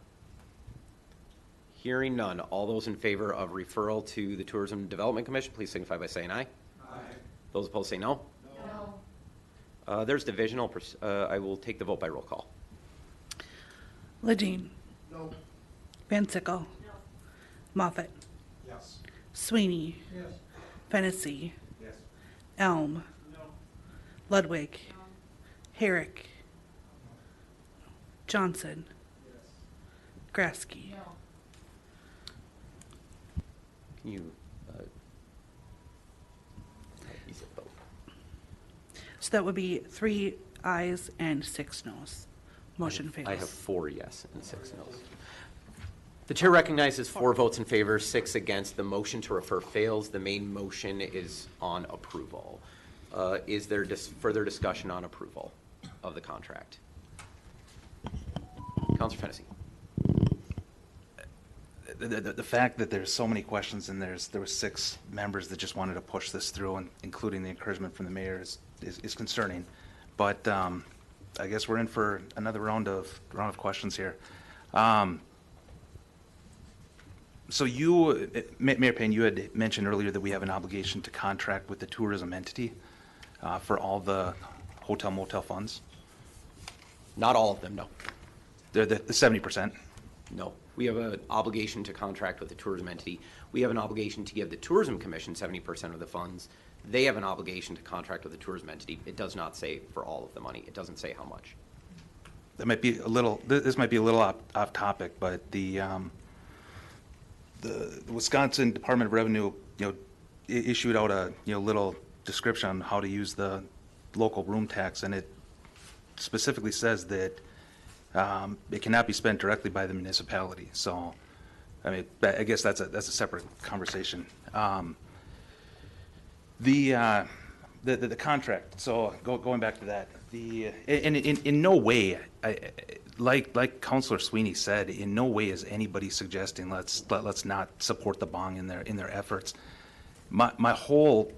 Speaker 6: Hearing none. All those in favor of referral to the Tourism Development Commission, please signify by saying aye. Aye. Those opposed say no. No. There's division. I will take the vote by roll call.
Speaker 8: Ledeen. No. Van Sickle. No. Moffett.
Speaker 2: Yes.
Speaker 8: Sweeney.
Speaker 2: Yes.
Speaker 8: Fennessy.
Speaker 2: Yes.
Speaker 8: Elm.
Speaker 2: No.
Speaker 8: Ludwig. No. Herrick. No. Johnson.
Speaker 2: Yes.
Speaker 8: Grasky.
Speaker 2: No.
Speaker 6: Can you?
Speaker 8: So that would be 3 ayes and 6 noes. Motion fails.
Speaker 6: I have 4 yes and 6 noes. The chair recognizes 4 votes in favor, 6 against. The motion to refer fails. The main motion is on approval. Is there further discussion on approval of the contract? Councilor Fennessy.
Speaker 15: The fact that there's so many questions and there were 6 members that just wanted to push this through, and including the encouragement from the mayor, is concerning. But I guess we're in for another round of questions here. So Mayor Payne, you had mentioned earlier that we have an obligation to contract with the tourism entity for all the hotel motel funds.
Speaker 6: Not all of them, no.
Speaker 15: The 70%.
Speaker 6: No. We have an obligation to contract with the tourism entity. We have an obligation to give the Tourism Commission 70% of the funds. They have an obligation to contract with the tourism entity. It does not say for all of the money. It doesn't say how much.
Speaker 15: That might be a little. This might be a little off topic, but the Wisconsin Department of Revenue, issued out a little description on how to use the local room tax, and it specifically says that it cannot be spent directly by the municipality. So I mean, I guess that's a separate conversation. The contract. So going back to that, in no way, like Councilor Sweeney said, in no way is anybody suggesting let's not support the bong in their efforts. My whole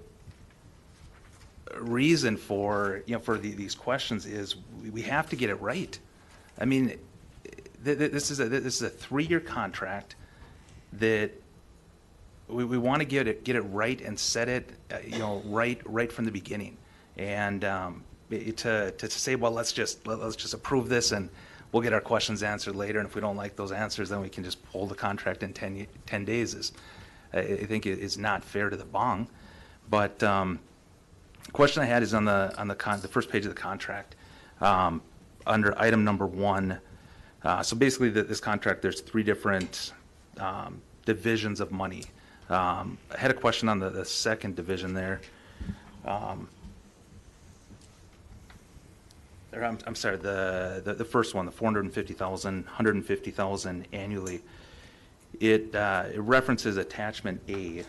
Speaker 15: reason for these questions is we have to get it right. I mean, this is a 3-year contract that we want to get it right and set it right from the beginning. And to say, well, let's just approve this and we'll get our questions answered later, and if we don't like those answers, then we can just pull the contract in 10 days is, I think, is not fair to the bong. But the question I had is on the first page of the contract, under item number 1. So basically, this contract, there's 3 different divisions of money. I had a question on the second division there. I'm sorry, the first one, the $450,000, $150,000 annually. It references attachment A,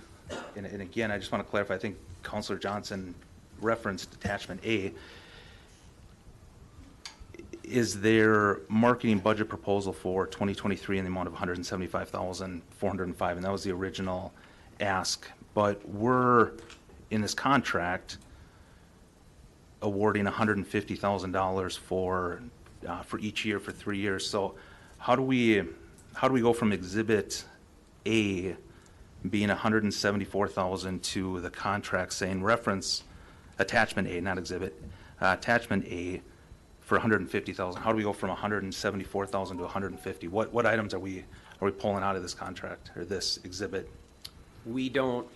Speaker 15: and again, I just want to clarify. I think Councilor Johnson referenced attachment A. Is their marketing budget proposal for 2023 in the amount of $175,405, and that was the original ask. But we're in this contract awarding $150,000 for each year for 3 years. So how do we go from Exhibit A being $174,000 to the contract saying reference attachment A, not Exhibit attachment A for $150,000? How do we go from $174,000 to $150,000? What items are we pulling out of this contract or this exhibit?
Speaker 6: We don't,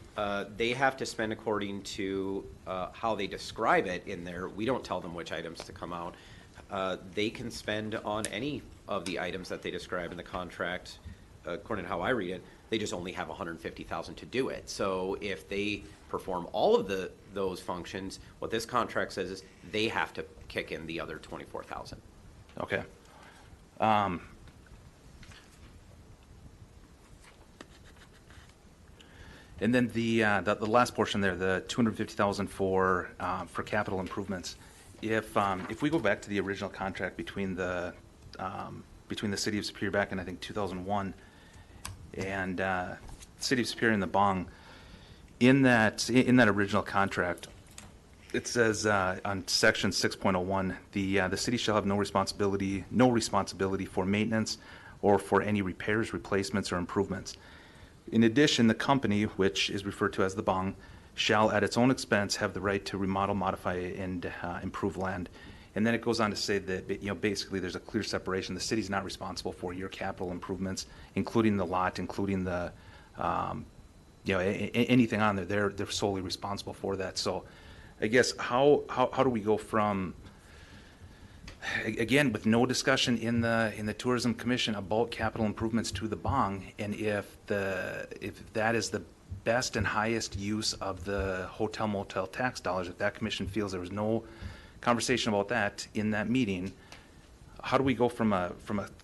Speaker 6: they have to spend according to how they describe it in there. We don't tell them which items to come out. They can spend on any of the items that they describe in the contract. According to how I read it, they just only have $150,000 to do it. So if they perform all of those functions, what this contract says is they have to kick in the other $24,000.
Speaker 15: Okay. And then the last portion there, the $250,000 for capital improvements. If we go back to the original contract between the City of Superior back in, I think, 2001 and City of Superior and the bong, in that original contract, it says on section 6.01, the city shall have no responsibility for maintenance or for any repairs, replacements, or improvements. In addition, the company, which is referred to as the bong, shall at its own expense have the right to remodel, modify, and improve land. And then it goes on to say that, basically there's a clear separation. The city's not responsible for your capital improvements, including the lot, including the anything on there. They're solely responsible for that. So I guess how do we go from, again, with no discussion in the Tourism Commission about capital improvements to the bong, and if that is the best and highest use of the hotel motel tax dollars, if that commission feels there was no conversation about that in that meeting, how do we go from a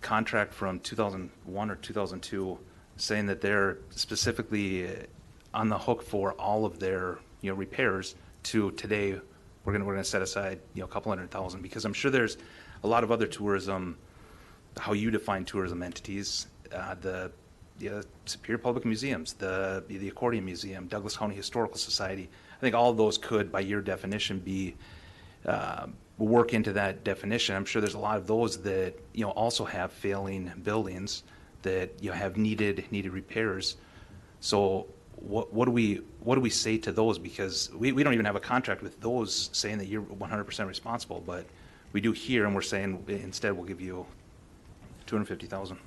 Speaker 15: contract from 2001 or 2002 saying that they're specifically on the hook for all of their repairs to today we're going to set aside a couple $100,000? Because I'm sure there's a lot of other tourism, how you define tourism entities, the Superior Public Museums, the Accordion Museum, Douglas County Historical Society. I think all of those could, by your definition, be work into that definition. I'm sure there's a lot of those that also have failing buildings that have needed repairs. So what do we say to those? Because we don't even have a contract with those saying that you're 100% responsible, but we do here, and we're saying instead we'll give you $250,000.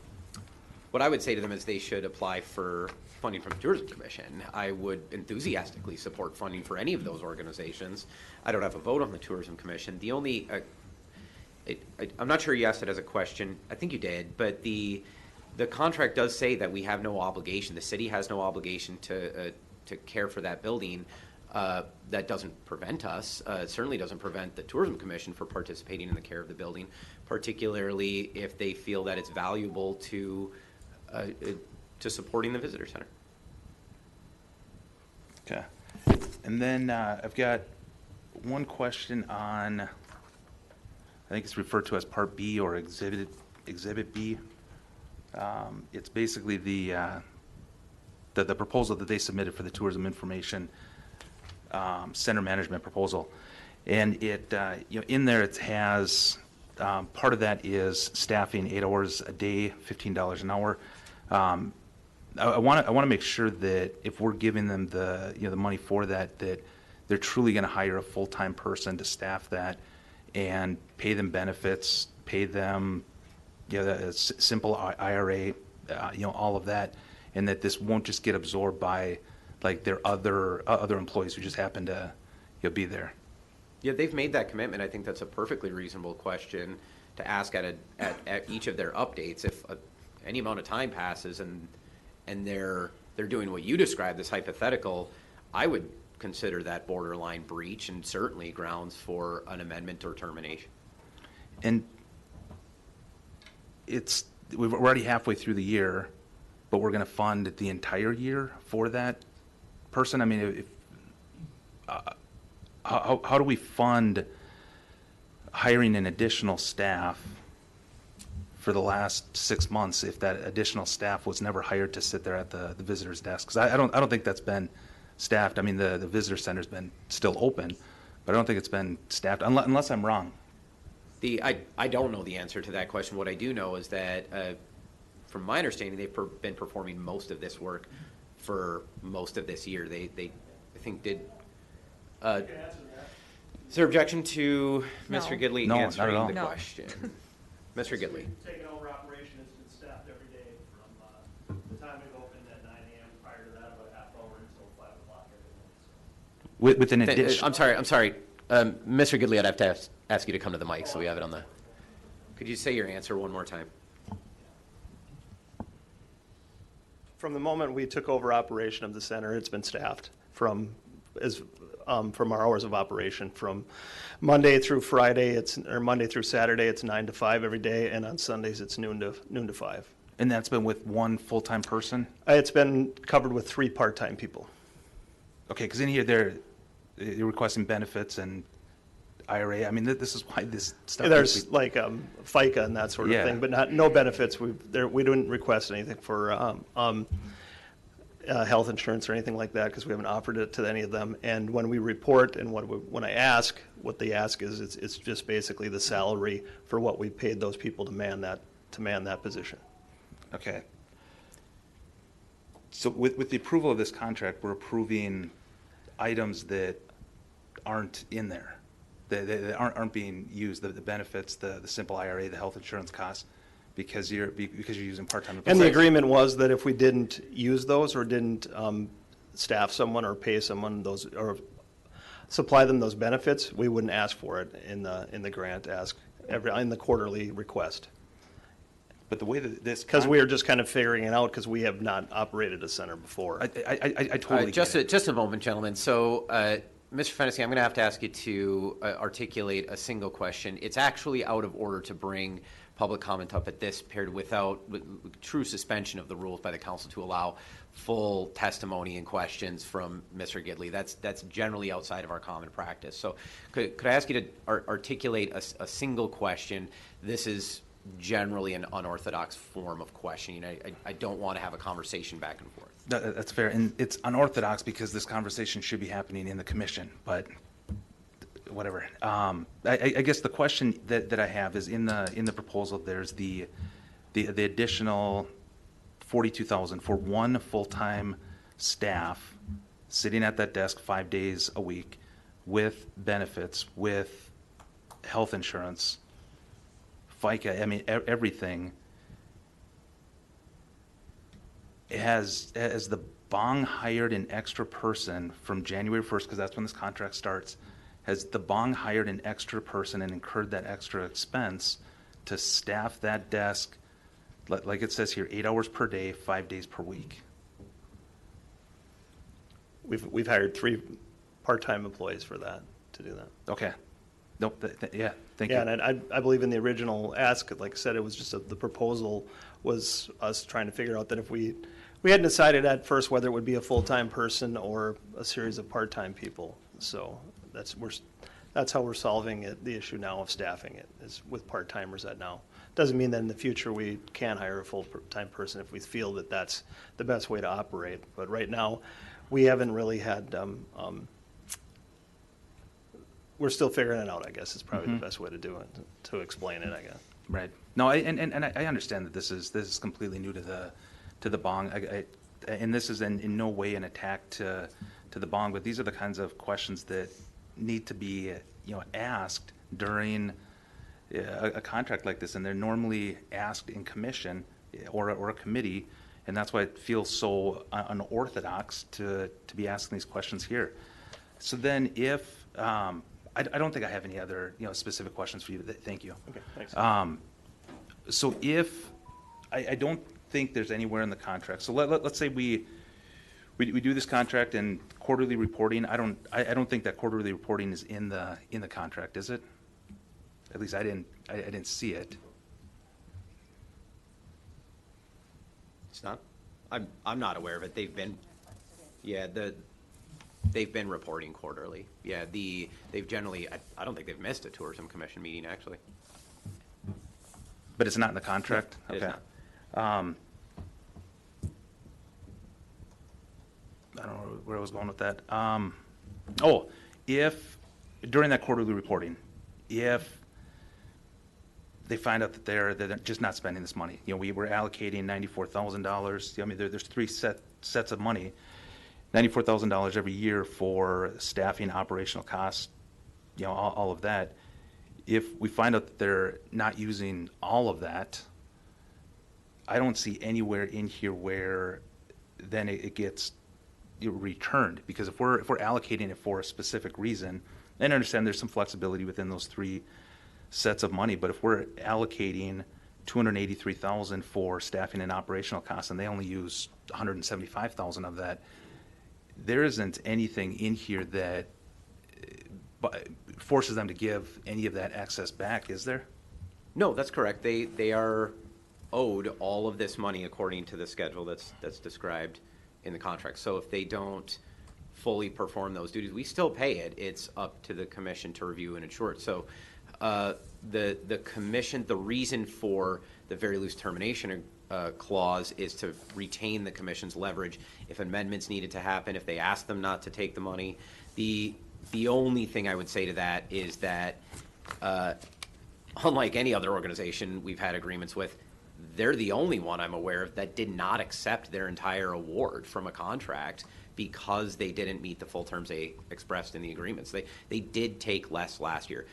Speaker 6: What I would say to them is they should apply for funding from the Tourism Commission. I would enthusiastically support funding for any of those organizations. I don't have a vote on the Tourism Commission. The only, I'm not sure you asked it as a question. I think you did, but the contract does say that we have no obligation. The city has no obligation to care for that building. That doesn't prevent us. It certainly doesn't prevent the Tourism Commission from participating in the care of the building, particularly if they feel that it's valuable to to supporting the visitor center.
Speaker 15: Okay. And then I've got one question on, I think it's referred to as Part B or Exhibit B. It's basically the proposal that they submitted for the tourism information center management proposal. And it, in there it has, part of that is staffing 8 hours a day, $15 an hour. I want to make sure that if we're giving them the money for that, that they're truly going to hire a full-time person to staff that and pay them benefits, pay them the simple IRA, all of that, and that this won't just get absorbed by like their other employees who just happen to be there.
Speaker 6: Yeah, they've made that commitment. I think that's a perfectly reasonable question to ask at each of their updates. If any amount of time passes and they're doing what you described, this hypothetical, I would consider that borderline breach and certainly grounds for an amendment or termination.
Speaker 15: And we're already halfway through the year, but we're going to fund the entire year for that person. I mean, how do we fund hiring an additional staff for the last 6 months if that additional staff was never hired to sit there at the visitor's desk? Because I don't think that's been staffed. I mean, the visitor center's been still open, but I don't think it's been staffed, unless I'm wrong.
Speaker 6: I don't know the answer to that question. What I do know is that, from my understanding, they've been performing most of this work for most of this year. They I think, did. Is there objection to Mr. Gidley answering
Speaker 15: not at all.
Speaker 6: the question? Mr. Gidley.
Speaker 1: Taking over operation, it's been staffed every day from the time we opened at 9 a.m. Prior to that, about a half hour until 5 o'clock every day.
Speaker 15: With an addition.
Speaker 6: I'm sorry. Mr. Gidley, I'd have to ask you to come to the mic so we have it on the. Could you say your answer one more time?
Speaker 12: From the moment we took over operation of the center, it's been staffed from our hours of operation. From Monday through Friday, or Monday through Saturday, it's 9 to 5 every day, and on Sundays it's noon to 5.
Speaker 15: And that's been with one full-time person?
Speaker 12: It's been covered with 3 part-time people.
Speaker 15: Okay, because in here they're requesting benefits and IRA. I mean, this is why this stuff.
Speaker 12: There's like FICA and that sort of thing, but no benefits. We didn't request anything for health insurance or anything like that because we haven't offered it to any of them. And when we report and when I ask, what they ask is it's just basically the salary for what we paid those people to man that position.
Speaker 15: Okay. So with the approval of this contract, we're approving items that aren't in there. That aren't being used, the benefits, the simple IRA, the health insurance costs, because you're using part-time employees.
Speaker 12: And the agreement was that if we didn't use those or didn't staff someone or pay someone those or supply them those benefits, we wouldn't ask for it in the grant, in the quarterly request.
Speaker 15: But the way that this
Speaker 12: because we are just kind of figuring it out because we have not operated a center before.
Speaker 15: I totally
Speaker 6: just a moment, gentlemen. So. Mr. Fennessy, I'm going to have to ask you to articulate a single question. It's actually out of order to bring public comment up at this period without true suspension of the rules by the council to allow full testimony and questions from Mr. Gidley. That's generally outside of our common practice. So could I ask you to articulate a single question? This is generally an unorthodox form of questioning. I don't want to have a conversation back and forth.
Speaker 15: That's fair, and it's unorthodox because this conversation should be happening in the commission, but whatever. I guess the question that I have is in the proposal. There's the additional $42,000 for one full-time staff sitting at that desk 5 days a week with benefits, with health insurance, FICA. I mean everything. Has the Bong hired an extra person from January 1st, because that's when this contract starts, has the Bong hired an extra person and incurred that extra expense to staff that desk, like it says here, 8 hours per day, 5 days per week?
Speaker 12: We've hired 3 part-time employees for that, to do that.
Speaker 15: Okay. Nope. Thank you.
Speaker 12: Yeah, and I believe in the original ask, like I said, it was just the proposal was us trying to figure out that if we we hadn't decided at first whether it would be a full-time person or a series of part-time people. So that's how we're solving it, the issue now of staffing it, is with part-timers at now. Doesn't mean that in the future we can hire a full-time person if we feel that that's the best way to operate. But right now, we haven't really had, we're still figuring it out, I guess, is probably the best way to do it, to explain it, I guess.
Speaker 15: Right. No, and I understand that this is completely new to the bong. And this is in no way an attack to the bong, but these are the kinds of questions that need to be asked during a contract like this, and they're normally asked in commission or a committee, and that's why it feels so unorthodox to be asking these questions here. So then, if I don't think I have any other specific questions for you. Thank you.
Speaker 12: Okay, thanks.
Speaker 15: So if I don't think there's anywhere in the contract. So let's say we do this contract and quarterly reporting. I don't think that quarterly reporting is in the contract, is it? At least I didn't see it.
Speaker 6: It's not. I'm not aware of it. They've been reporting quarterly. Yeah, they've generally. I don't think they've missed a tourism commission meeting actually.
Speaker 15: But it's not in the contract.
Speaker 6: It is
Speaker 15: Okay.
Speaker 6: not.
Speaker 15: I don't know where I was going with that. If during that quarterly reporting, if they find out that they're just not spending this money, we were allocating $94,000. I mean, there's three sets of money, $94,000 every year for staffing, operational costs, all of that. If we find out that they're not using all of that, I don't see anywhere in here where then it gets returned, because if we're allocating it for a specific reason, and I understand there's some flexibility within those three sets of money, but if we're allocating $283,000 for staffing and operational costs, and they only use $175,000 of that, there isn't anything in here that forces them to give any of that excess back, is there?
Speaker 6: No, that's correct. They are owed all of this money according to the schedule that's described in the contract. So if they don't fully perform those duties, we still pay it. It's up to the commission to review and ensure it. So the commission, the reason for the very loose termination clause is to retain the commission's leverage if amendments needed to happen, if they ask them not to take the money. The only thing I would say to that is that unlike any other organization we've had agreements with, they're the only one I'm aware of that did not accept their entire award from a contract because they didn't meet the full terms they expressed in the agreements. They did take less last year.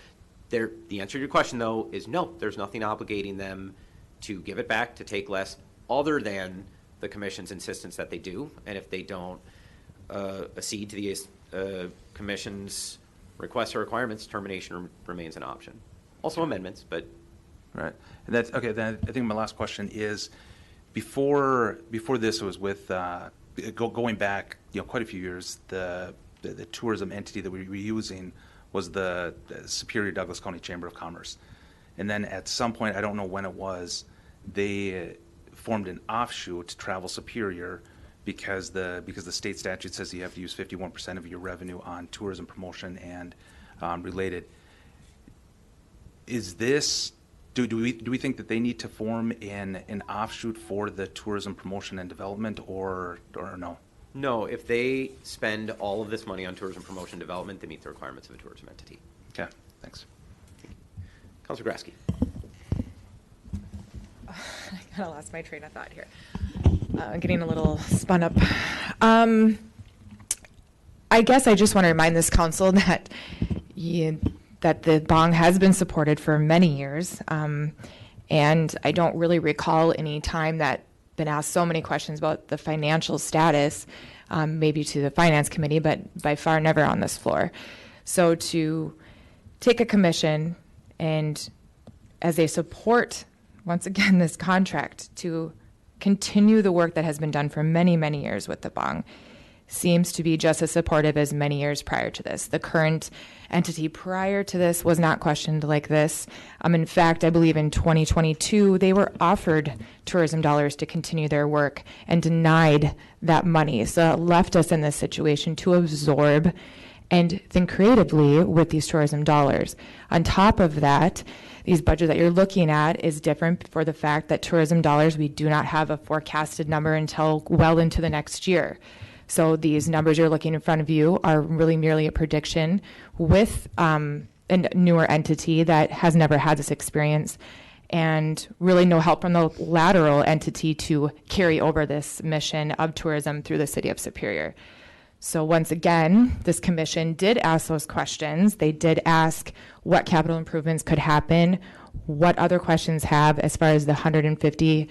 Speaker 6: The answer to your question, though, is no. There's nothing obligating them to give it back, to take less, other than the commission's insistence that they do. And if they don't accede to the commission's requests or requirements, termination remains an option. Also amendments, but...
Speaker 15: Right. And that's okay. Then I think my last question is, before this, it was with going back, quite a few years. The tourism entity that we were using was the Superior Douglas County Chamber of Commerce, and then at some point, I don't know when it was, they formed an offshoot, Travel Superior, because the state statute says you have to use 51% of your revenue on tourism promotion and related. Is this? Do we think that they need to form an offshoot for the tourism promotion and development, or no?
Speaker 6: No, if they spend all of this money on tourism promotion and development, they meet the requirements of a tourism entity.
Speaker 15: Okay, thanks.
Speaker 6: Councilor Grasky.
Speaker 11: I kind of lost my train of thought here. Getting a little spun up. I guess I just want to remind this council that that the bong has been supported for many years, and I don't really recall any time that been asked so many questions about the financial status, maybe to the finance committee, but by far never on this floor. So to take a commission and, as they support, once again, this contract, to continue the work that has been done for many, many years with the bong, seems to be just as supportive as many years prior to this. The current entity prior to this was not questioned like this. In fact, I believe in 2022, they were offered tourism dollars to continue their work and denied that money. So it left us in this situation to absorb and think creatively with these tourism dollars. On top of that, these budgets that you're looking at is different for the fact that tourism dollars, we do not have a forecasted number until well into the next year. So these numbers you're looking in front of you are really merely a prediction with a newer entity that has never had this experience, and really no help from the lateral entity to carry over this mission of tourism through the city of Superior. So once again, this commission did ask those questions. They did ask what capital improvements could happen, what other questions have as far as the 150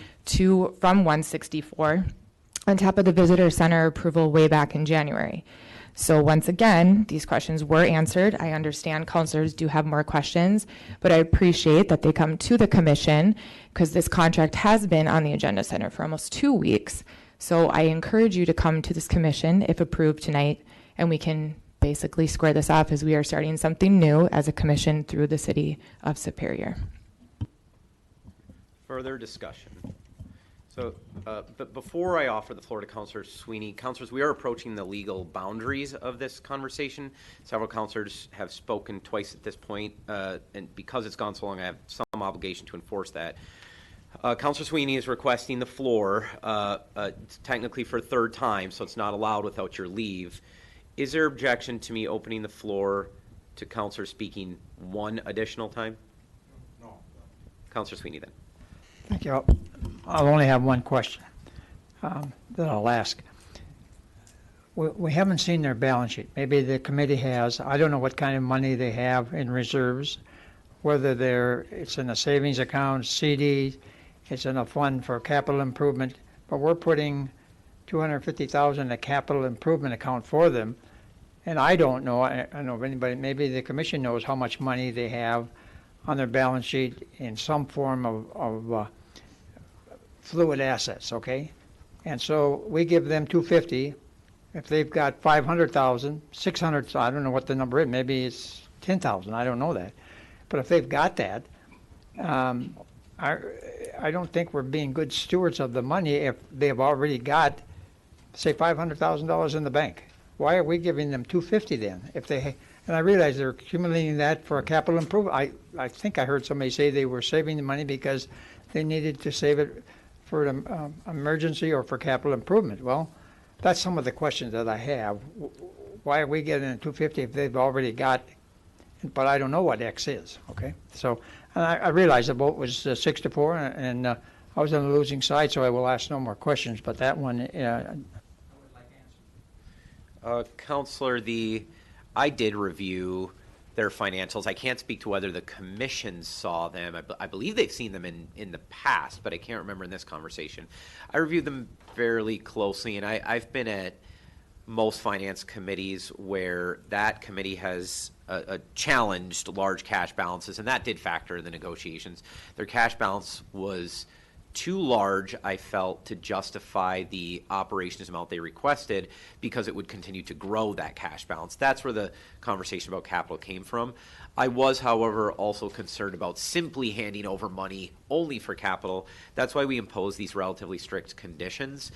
Speaker 11: from 164, on top of the visitor center approval way back in January. So once again, these questions were answered. I understand councilors do have more questions, but I appreciate that they come to the commission because this contract has been on the agenda center for almost 2 weeks. So I encourage you to come to this commission if approved tonight, and we can basically square this off as we are starting something new as a commission through the city of Superior.
Speaker 6: Further discussion. So, but before I offer the floor to Councilor Sweeney, councilors, we are approaching the legal boundaries of this conversation. Several councilors have spoken twice at this point, and because it's gone so long, I have some obligation to enforce that. Councilor Sweeney is requesting the floor, technically for a third time, so it's not allowed without your leave. Is there objection to me opening the floor to councilor speaking one additional time?
Speaker 2: No.
Speaker 6: Councilor Sweeney, then.
Speaker 7: Thank you. I'll only have one question that I'll ask. We haven't seen their balance sheet. Maybe the committee has. I don't know what kind of money they have in reserves, whether it's in a savings account, CD, it's in a fund for capital improvement, but we're putting $250,000 in a capital improvement account for them. And I don't know, I don't know if anybody, maybe the commission knows how much money they have on their balance sheet in some form of fluid assets, okay? And so we give them $250. If they've got $500,000, $600, I don't know what the number is, maybe it's $10,000, I don't know that. But if they've got that, I don't think we're being good stewards of the money if they've already got, say, $500,000 in the bank. Why are we giving them $250 then? If they, and I realize they're accumulating that for a capital improvement. I think I heard somebody say they were saving the money because they needed to save it for an emergency or for capital improvement. Well, that's some of the questions that I have. Why are we getting $250 if they've already got, but I don't know what X is, okay? So, and I realize the vote was 6-4, and I was on the losing side, so I will ask no more questions, but that one,
Speaker 6: Councilor, I did review their financials. I can't speak to whether the commission saw them. I believe they've seen them in the past, but I can't remember in this conversation. I reviewed them fairly closely, and I've been at most finance committees where that committee has challenged large cash balances, and that did factor in the negotiations. Their cash balance was too large, I felt, to justify the operations amount they requested because it would continue to grow that cash balance. That's where the conversation about capital came from. I was, however, also concerned about simply handing over money only for capital. That's why we impose these relatively strict conditions,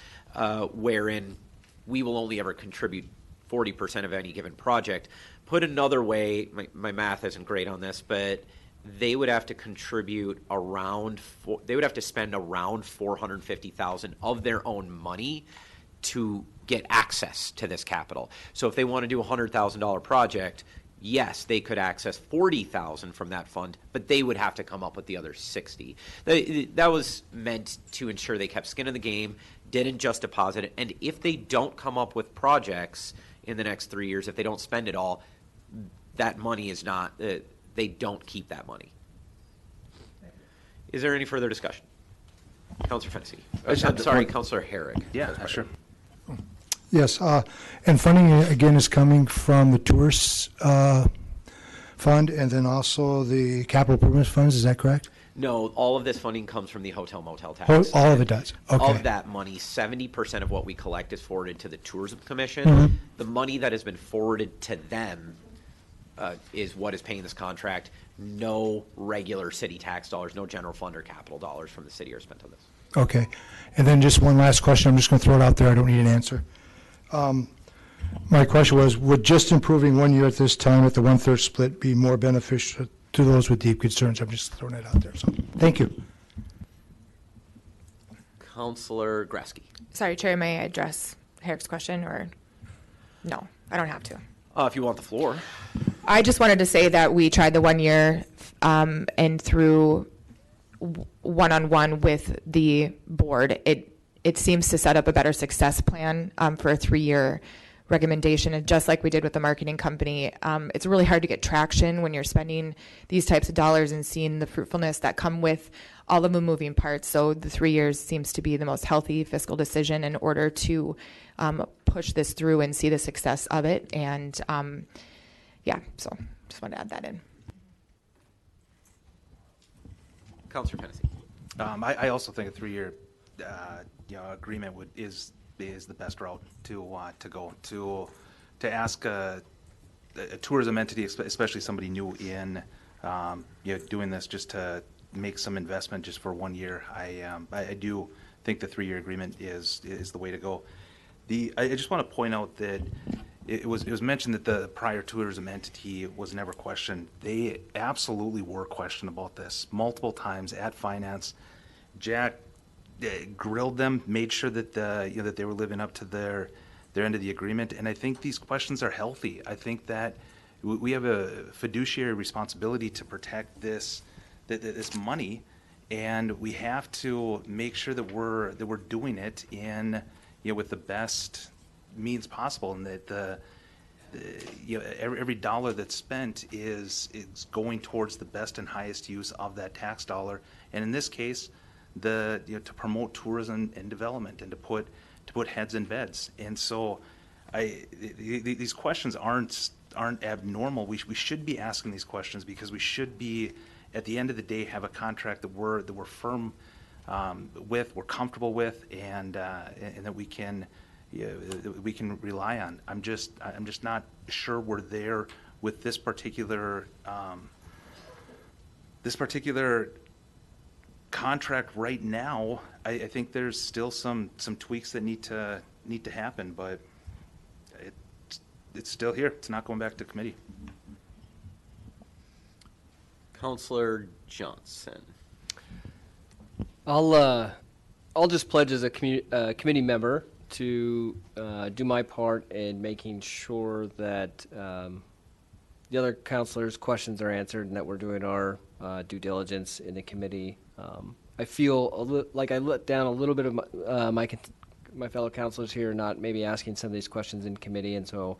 Speaker 6: wherein we will only ever contribute 40% of any given project. Put another way, my math isn't great on this, but they would have to contribute they would have to spend around $450,000 of their own money to get access to this capital. So if they want to do a $100,000 project, yes, they could access $40,000 from that fund, but they would have to come up with the other $60,000. That was meant to ensure they kept skin in the game, didn't just deposit it, and if they don't come up with projects in the next 3 years, if they don't spend it all, that money is not, they don't keep that money. Is there any further discussion? Councilor Fennessy. I'm sorry, Councilor Herrick.
Speaker 15: Yeah, sure.
Speaker 5: Yes, and funding again is coming from the tourist fund and then also the capital improvement funds. Is that correct?
Speaker 6: No, all of this funding comes from the hotel motel tax.
Speaker 5: All of it does? Okay.
Speaker 6: Of that money, 70% of what we collect is forwarded to the Tourism Commission.
Speaker 5: Mhm.
Speaker 6: The money that has been forwarded to them is what is paying this contract. No regular city tax dollars, no general fund or capital dollars from the city are spent on this.
Speaker 5: Okay. And then just one last question. I'm just going to throw it out there. I don't need an answer. My question was, would just improving 1 year at this time with the 1/3 split be more beneficial to those with deep concerns? I'm just throwing it out there. So, thank you.
Speaker 6: Councillor Grasky.
Speaker 11: Sorry, Chair, may I address Herrick's question, or no? I don't have to.
Speaker 6: If you want the floor.
Speaker 11: I just wanted to say that we tried the 1 year and through one-on-one with the board, it seems to set up a better success plan for a 3-year recommendation. And just like we did with the marketing company, it's really hard to get traction when you're spending these types of dollars and seeing the fruitfulness that come with all of the moving parts. So the 3 years seems to be the most healthy fiscal decision in order to push this through and see the success of it. And yeah, so just wanted to add that in.
Speaker 6: Councillor Tennessee.
Speaker 15: I also think a 3-year agreement is the best route to go to ask a tourism entity, especially somebody new in doing this, just to make some investment just for 1 year. I do think the 3-year agreement is the way to go. I just want to point out that it was mentioned that the prior tourism entity was never questioned. They absolutely were questioned about this multiple times at finance. Jack grilled them, made sure that that they were living up to their end of the agreement, and I think these questions are healthy. I think that we have a fiduciary responsibility to protect this money, and we have to make sure that we're doing it in with the best means possible, and that every dollar that's spent is going towards the best and highest use of that tax dollar, and in this case, to promote tourism and development, and to put heads in beds. And so these questions aren't abnormal. We should be asking these questions because we should be, at the end of the day, have a contract that we're firm with, we're comfortable with, and that we can rely on. I'm just not sure we're there with this particular contract right now. I think there's still some tweaks that need to happen, but it's still here. It's not going back to committee.
Speaker 6: Councillor Johnson.
Speaker 3: I'll just pledge as a committee member to do my part in making sure that the other councilors' questions are answered and that we're doing our due diligence in the committee. I feel like I let down a little bit of my fellow councilors here, not maybe asking some of these questions in committee, and so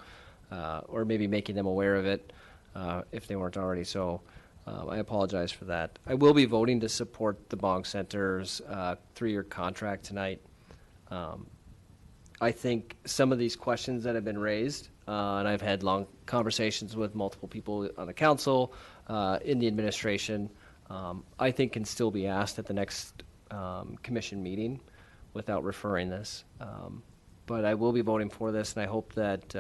Speaker 3: or maybe making them aware of it if they weren't already. So I apologize for that. I will be voting to support the Bong Center's 3-year contract tonight. I think some of these questions that have been raised, and I've had long conversations with multiple people on the council, in the administration, I think can still be asked at the next commission meeting without referring this. But I will be voting for this, and I hope that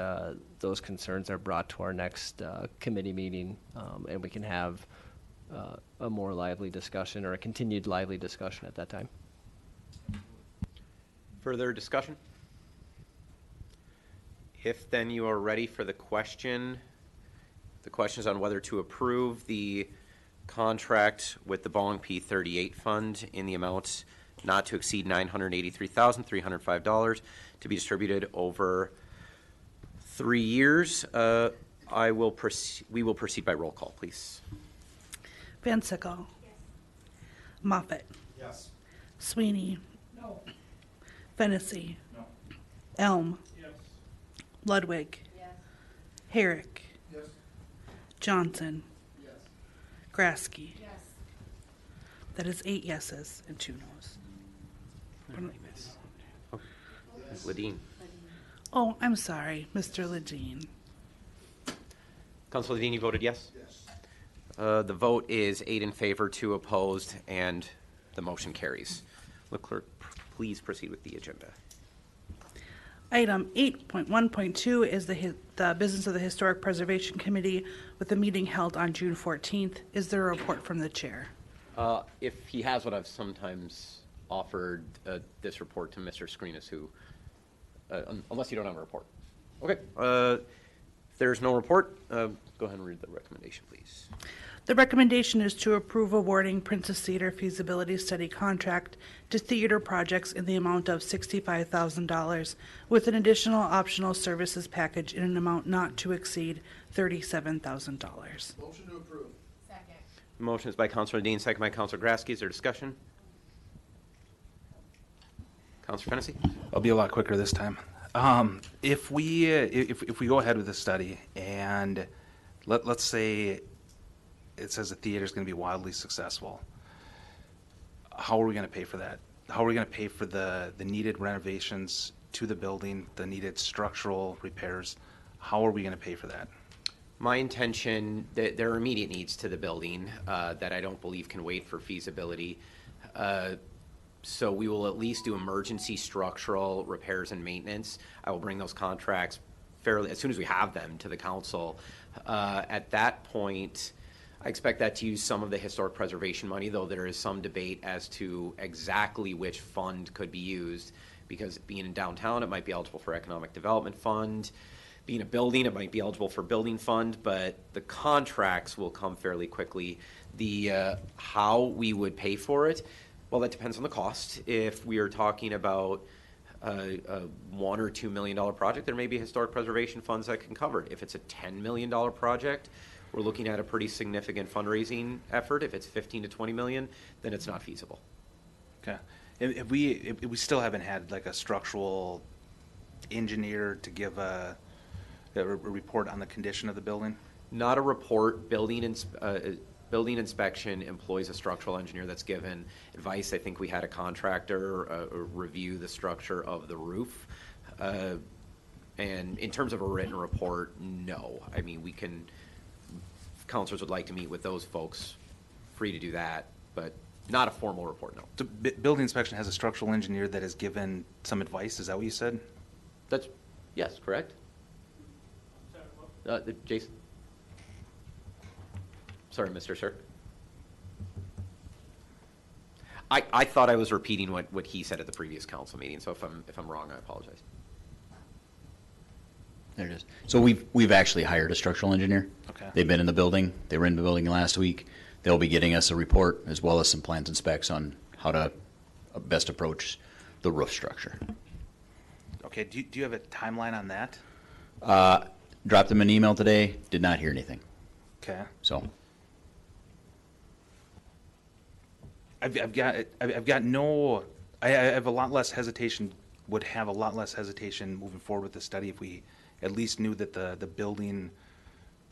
Speaker 3: those concerns are brought to our next committee meeting, and we can have a more lively discussion, or a continued lively discussion at that time.
Speaker 6: Further discussion? If then you are ready for the question is on whether to approve the contract with the Bong P38 fund in the amount not to exceed $983,305 to be distributed over 3 years. We will proceed by roll call, please.
Speaker 8: Van Sickle. Yes. Moffett.
Speaker 2: Yes.
Speaker 8: Sweeney.
Speaker 2: No.
Speaker 8: Fennessy.
Speaker 2: No.
Speaker 8: Elm.
Speaker 2: Yes.
Speaker 8: Ludwig.
Speaker 4: Yes.
Speaker 8: Herrick.
Speaker 2: Yes.
Speaker 8: Johnson.
Speaker 2: Yes.
Speaker 8: Grasky.
Speaker 4: Yes.
Speaker 8: That is 8 yeses and 2 noes.
Speaker 6: Ledeen.
Speaker 8: Oh, I'm sorry, Mr. Ledeen.
Speaker 6: Councilor Ledeen, you voted yes?
Speaker 2: Yes.
Speaker 6: The vote is 8 in favor, 2 opposed, and the motion carries. Will clerk please proceed with the agenda?
Speaker 8: Item 8.1.2 is the business of the Historic Preservation Committee with the meeting held on June 14th. Is there a report from the chair?
Speaker 6: If he has what I've sometimes offered this report to Mr. Screenis, who, unless you don't have a report. Okay. If there's no report, go ahead and read the recommendation, please.
Speaker 8: The recommendation is to approve awarding Princess Theater feasibility study contract to theater projects in the amount of $65,000 with an additional optional services package in an amount not to exceed $37,000.
Speaker 1: Motion to approve.
Speaker 11: Second.
Speaker 6: Motion is by Councilor Dean, second by Councilor Grasky. Is there discussion? Councilor Fennessy?
Speaker 15: I'll be a lot quicker this time. If we go ahead with this study and let's say it says the theater is going to be wildly successful, how are we going to pay for that? How are we going to pay for the needed renovations to the building, the needed structural repairs? How are we going to pay for that?
Speaker 6: My intention, there are immediate needs to the building that I don't believe can wait for feasibility. So we will at least do emergency structural repairs and maintenance. I will bring those contracts fairly, as soon as we have them, to the council. At that point, I expect that to use some of the historic preservation money, though there is some debate as to exactly which fund could be used, because being in downtown, it might be eligible for economic development fund. Being a building, it might be eligible for building fund, but the contracts will come fairly quickly. The how we would pay for it, well, that depends on the cost. If we are talking about a $1 or $2 million project, there may be historic preservation funds that can cover it. If it's a $10 million project, we're looking at a pretty significant fundraising effort. If it's 15 to 20 million, then it's not feasible.
Speaker 15: Okay. If we still haven't had like a structural engineer to give a report on the condition of the building?
Speaker 6: Not a report. Building inspection employs a structural engineer that's given advice. I think we had a contractor review the structure of the roof. And in terms of a written report, no. I mean, we can, if councilors would like to meet with those folks, free to do that, but not a formal report, no.
Speaker 15: So building inspection has a structural engineer that has given some advice, is that what you said?
Speaker 6: That's, yes, correct. Jason? Sorry, Mr. Sir. I thought I was repeating what he said at the previous council meeting, so if I'm wrong, I apologize.
Speaker 16: There it is. So we've actually hired a structural engineer.
Speaker 15: Okay.
Speaker 16: They've been in the building. They were in the building last week. They'll be getting us a report as well as some plans and specs on how to best approach the roof structure.
Speaker 15: Okay. Do you have a timeline on that?
Speaker 16: Dropped them an email today. Did not hear anything.
Speaker 15: Okay.
Speaker 16: So.
Speaker 15: I have a lot less hesitation, would have a lot less hesitation moving forward with the study if we at least knew that the building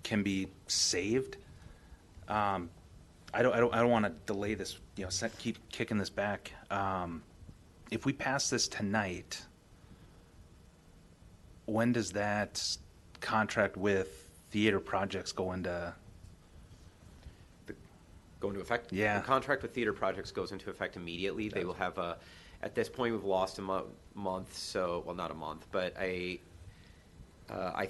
Speaker 15: can be saved. I don't want to delay this, keep kicking this back. If we pass this tonight, when does that contract with theater projects go into
Speaker 6: effect?
Speaker 15: Yeah.
Speaker 6: The contract with theater projects goes into effect immediately. They will have at this point we've lost a month, so, well, not a month, but I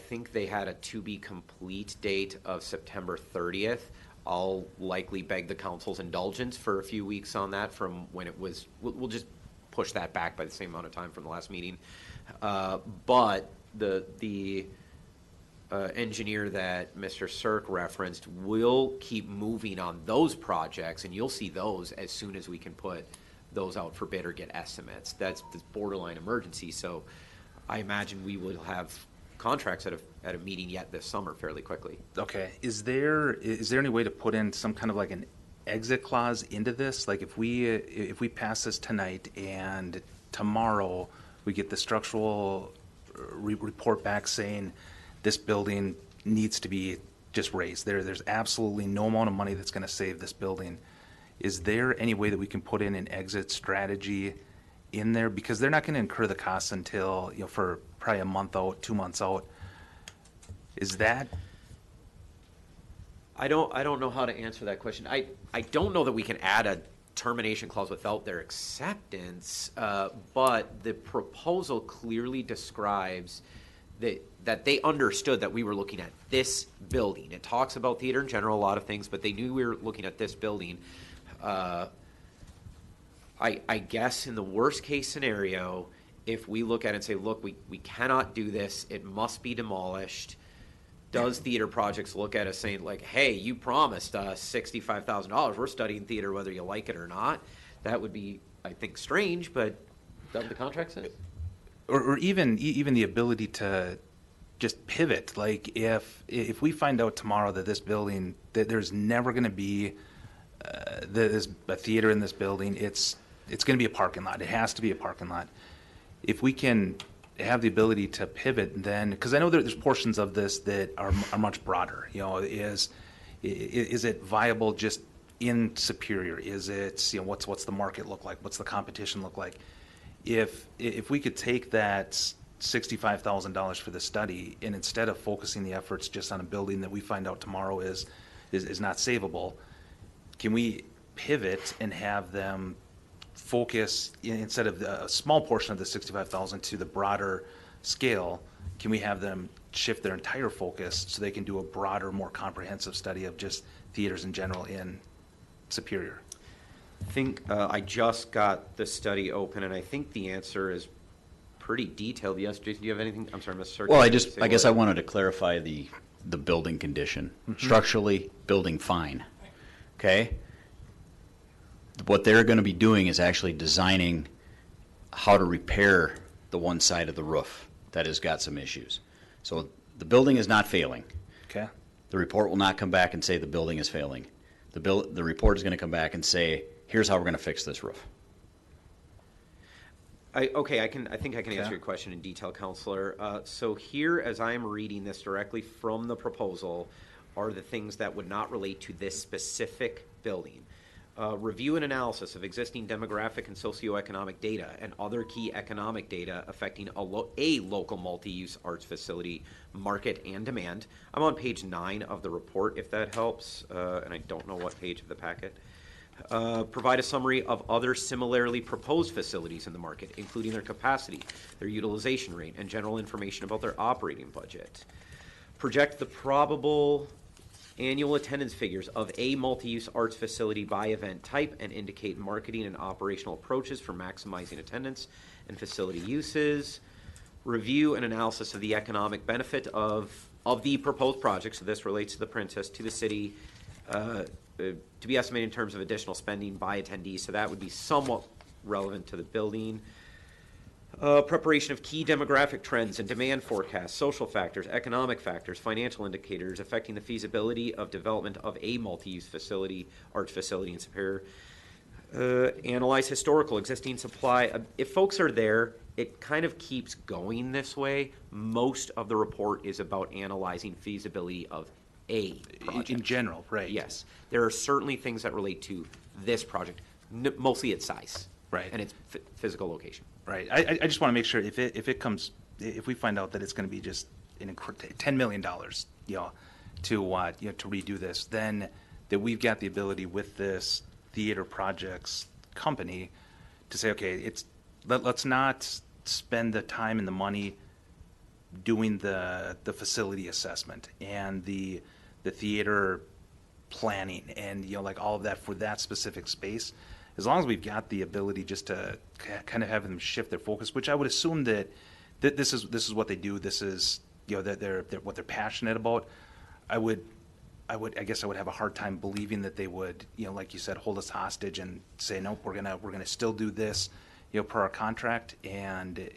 Speaker 6: think they had a to be complete date of September 30th. I'll likely beg the council's indulgence for a few weeks on that from when it was, we'll just push that back by the same amount of time from the last meeting. But the engineer that Mr. Cirque referenced will keep moving on those projects, and you'll see those as soon as we can put those out for bid or get estimates. That's borderline emergency, so I imagine we will have contracts at a meeting yet this summer fairly quickly.
Speaker 15: Okay. Is there any way to put in some kind of like an exit clause into this? Like if we pass this tonight and tomorrow we get the structural report back saying this building needs to be just raised. There's absolutely no amount of money that's going to save this building. Is there any way that we can put in an exit strategy in there? Because they're not going to incur the costs until, for probably a month out, 2 months out. Is that
Speaker 6: I don't know how to answer that question. I don't know that we can add a termination clause without their acceptance, but the proposal clearly describes that they understood that we were looking at this building. It talks about theater in general, a lot of things, but they knew we were looking at this building. I guess in the worst case scenario, if we look at it and say, look, we cannot do this, it must be demolished, does theater projects look at us saying, like, hey, you promised us $65,000, we're studying theater whether you like it or not? That would be, I think, strange, but that the contract says?
Speaker 15: Or even the ability to just pivot. Like, if we find out tomorrow that this building, that there's never going to be there's a theater in this building, it's going to be a parking lot. It has to be a parking lot. If we can have the ability to pivot, then, because I know there's portions of this that are much broader. You know, is it viable just in Superior? Is it, you know, what's the market look like? What's the competition look like? If we could take that $65,000 for the study, and instead of focusing the efforts just on a building that we find out tomorrow is not savable, can we pivot and have them focus, instead of a small portion of the $65,000 to the broader scale? Can we have them shift their entire focus so they can do a broader, more comprehensive study of just theaters in general in Superior?
Speaker 6: I think I just got the study open, and I think the answer is pretty detailed. Yes, Jason, do you have anything? I'm sorry, Mr. Cirque.
Speaker 16: Well, I guess I wanted to clarify the building condition. Structurally, building fine. Okay? What they're going to be doing is actually designing how to repair the one side of the roof that has got some issues. So the building is not failing.
Speaker 15: Okay.
Speaker 16: The report will not come back and say the building is failing. The report is going to come back and say, here's how we're going to fix this roof.
Speaker 6: I think I can answer your question in detail, Counselor. So here, as I am reading this directly from the proposal, are the things that would not relate to this specific building. Review and analysis of existing demographic and socioeconomic data and other key economic data affecting a local multi-use arts facility market and demand. I'm on page 9 of the report, if that helps, and I don't know what page of the packet. Provide a summary of other similarly proposed facilities in the market, including their capacity, their utilization rate, and general information about their operating budget. Project the probable annual attendance figures of a multi-use arts facility by event type and indicate marketing and operational approaches for maximizing attendance and facility uses. Review and analysis of the economic benefit of the proposed project, so this relates to the Princess, to the city, to be estimated in terms of additional spending by attendees, so that would be somewhat relevant to the building. Preparation of key demographic trends and demand forecasts, social factors, economic factors, financial indicators affecting the feasibility of development of a multi-use facility, arts facility in Superior. Analyze historical existing supply. If folks are there, it kind of keeps going this way. Most of the report is about analyzing feasibility of a project.
Speaker 15: In general, right.
Speaker 6: Yes. There are certainly things that relate to this project, mostly its size.
Speaker 15: Right.
Speaker 6: And its physical location.
Speaker 15: Right. I just want to make sure if we find out that it's going to be just $10 million, you know, to redo this, then that we've got the ability with this theater projects company to say, okay, let's not spend the time and the money doing the facility assessment and the theater planning and, you know, like all of that for that specific space. As long as we've got the ability just to kind of have them shift their focus, which I would assume that this is what they do. This is, you know, that they're what they're passionate about. I guess I would have a hard time believing that they would, you know, like you said, hold us hostage and say, nope, we're gonna still do this, you know, per our contract, and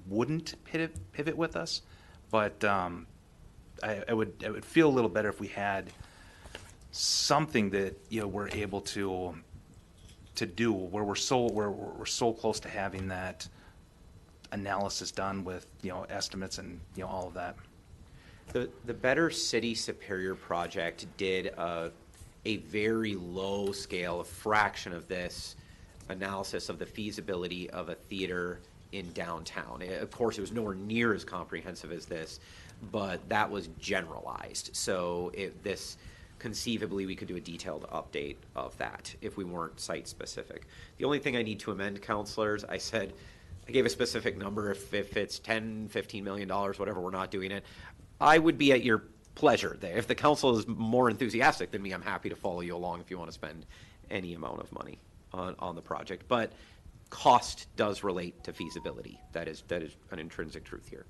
Speaker 15: wouldn't pivot with us. But I would feel a little better if we had something that, you know, we're able to do where we're so close to having that analysis done with, you know, estimates and, you know, all of that.
Speaker 6: The Better City Superior project did a very low scale, a fraction of this analysis of the feasibility of a theater in downtown. Of course, it was nowhere near as comprehensive as this, but that was generalized. So this conceivably we could do a detailed update of that if we weren't site specific. The only thing I need to amend, counselors, I gave a specific number. If it's $10, $15 million, whatever, we're not doing it. I would be at your pleasure there. If the council is more enthusiastic than me, I'm happy to follow you along if you want to spend any amount of money on the project. But cost does relate to feasibility. That is an intrinsic truth here.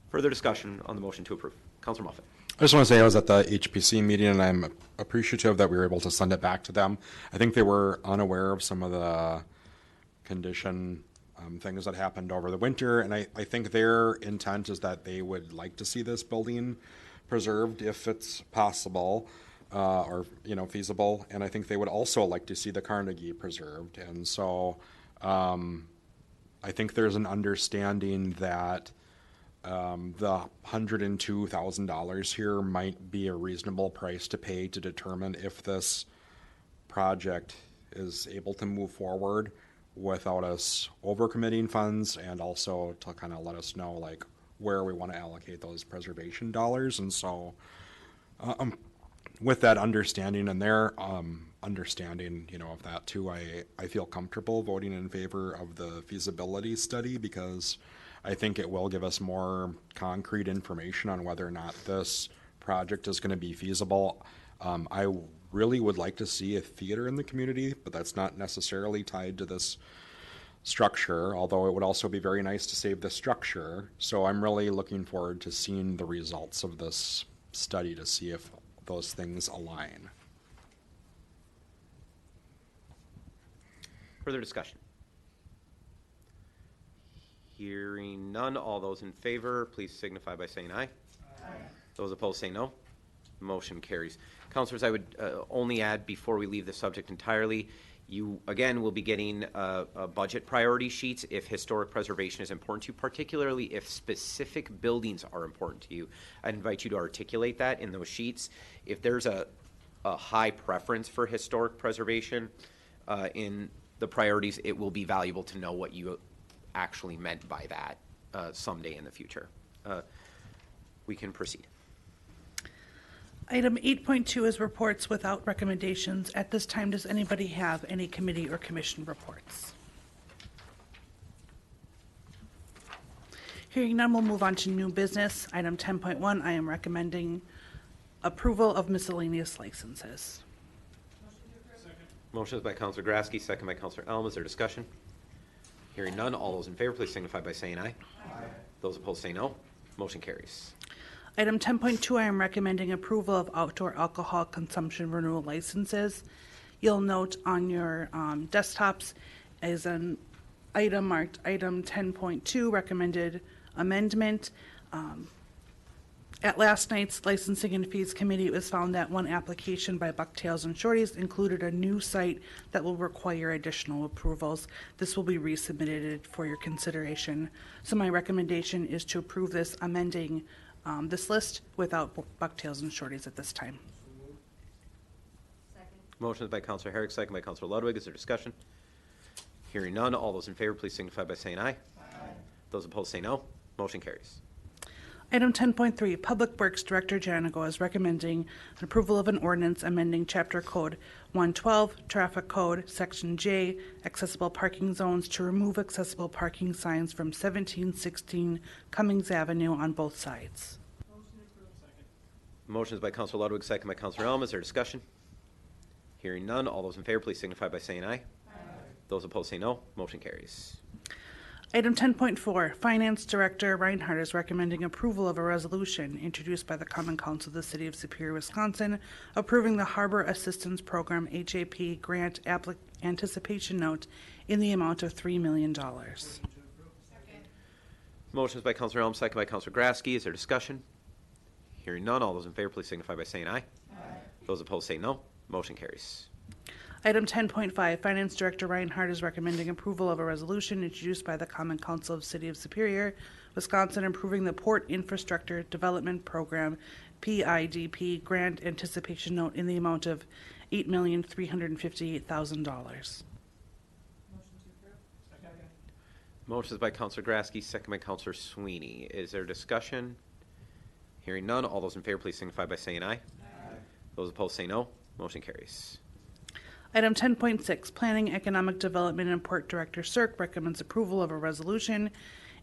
Speaker 6: Further discussion on the motion to approve. Councilor Moffett.
Speaker 17: I just want to say I was at the HPC meeting, and I'm appreciative that we were able to send it back to them. I think they were unaware of some of the condition things that happened over the winter, and I think their intent is that they would like to see this building preserved if it's possible, or feasible, and I think they would also like to see the Carnegie preserved. And so I think there's an understanding that the $102,000 here might be a reasonable price to pay to determine if this project is able to move forward without us overcommitting funds, and also to kind of let us know like where we want to allocate those preservation dollars. And so with that understanding and their understanding of that too, I feel comfortable voting in favor of the feasibility study, because I think it will give us more concrete information on whether or not this project is going to be feasible. I really would like to see a theater in the community, but that's not necessarily tied to this structure, although it would also be very nice to save the structure. So I'm really looking forward to seeing the results of this study to see if those things align.
Speaker 6: Further discussion? Hearing none, all those in favor, please signify by saying aye. Aye. Those opposed say no. Motion carries. Councilors, I would only add before we leave the subject entirely, you again will be getting a budget priority sheets if historic preservation is important to you, particularly if specific buildings are important to you. I'd invite you to articulate that in those sheets. If there's a high preference for historic preservation in the priorities, it will be valuable to know what you actually meant by that someday in the future. We can proceed.
Speaker 8: Item 8.2 is reports without recommendations. At this time, does anybody have any committee or commission reports? Hearing none, we'll move on to new business. Item 10.1, I am recommending approval of miscellaneous licenses.
Speaker 6: Motion is by Councilor Grasky, second by Councilor Elm. Is there discussion? Hearing none, all those in favor, please signify by saying aye. Aye. Those opposed say no. Motion carries.
Speaker 8: Item 10.2, I am recommending approval of outdoor alcohol consumption renewal licenses. You'll note on your desktops is an item marked item 10.2, recommended amendment. At last night's licensing and fees committee, it was found that one application by Bucktails and Shorties included a new site that will require additional approvals. This will be resubmitted for your consideration. So my recommendation is to approve this, amending this list without Bucktails and Shorties at this time.
Speaker 6: Motion is by Councilor Herrick, second by Councilor Ludwig. Is there discussion? Hearing none, all those in favor, please signify by saying aye. Aye. Those opposed say no. Motion carries.
Speaker 8: Item 10.3, Public Works Director Janigo is recommending an approval of an ordinance amending Chapter Code 112, Traffic Code, Section J, Accessible Parking Zones to remove accessible parking signs from 1716 Cummings Avenue on both sides.
Speaker 6: Motion is by Councilor Ludwig, second by Councilor Elm. Is there discussion? Hearing none, all those in favor, please signify by saying aye. Aye. Those opposed say no. Motion carries.
Speaker 8: Item 10.4, Finance Director Reinhardt is recommending approval of a resolution introduced by the Common Council of the City of Superior, Wisconsin, approving the Harbor Assistance Program HAP grant anticipation note in the amount of $3 million.
Speaker 6: Motion is by Councilor Elm, second by Councilor Grasky. Is there discussion? Hearing none, all those in favor, please signify by saying aye. Aye. Those opposed say no. Motion carries.
Speaker 8: Item 10.5, Finance Director Reinhardt is recommending approval of a resolution introduced by the Common Council of the City of Superior, Wisconsin, approving the Port Infrastructure Development Program PIDP grant anticipation note in the amount of $8,358,000.
Speaker 6: Motion is by Councilor Grasky, second by Councilor Sweeney. Is there discussion? Hearing none, all those in favor, please signify by saying aye. Aye. Those opposed say no. Motion carries.
Speaker 8: Item 10.6, Planning, Economic Development, and Port Director Cirque recommends approval of a resolution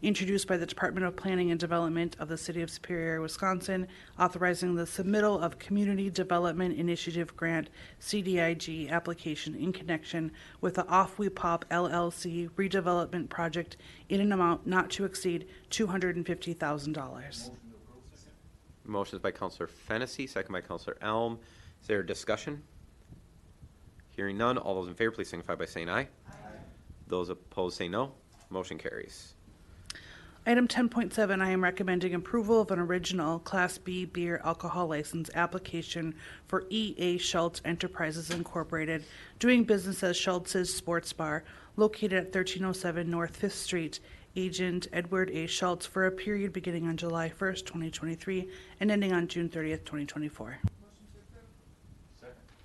Speaker 8: introduced by the Department of Planning and Development of the City of Superior, Wisconsin, authorizing the submittal of Community Development Initiative Grant CDIG application in connection with the Off We Pop LLC redevelopment project in an amount not to exceed $250,000.
Speaker 6: Motion is by Counselor Fennessy, second by Counselor Elm. Is there discussion? Hearing none, all those in favor please signify by saying aye. Aye. Those opposed say no. Motion carries.
Speaker 8: Item 10.7, I am recommending approval of an original Class B beer alcohol license application for E.A. Schultz Enterprises Incorporated, doing business as Schultz's Sports Bar, located at 1307 North 5th Street. Agent Edward A. Schultz, for a period beginning on July 1st, 2023, and ending on June 30th, 2024.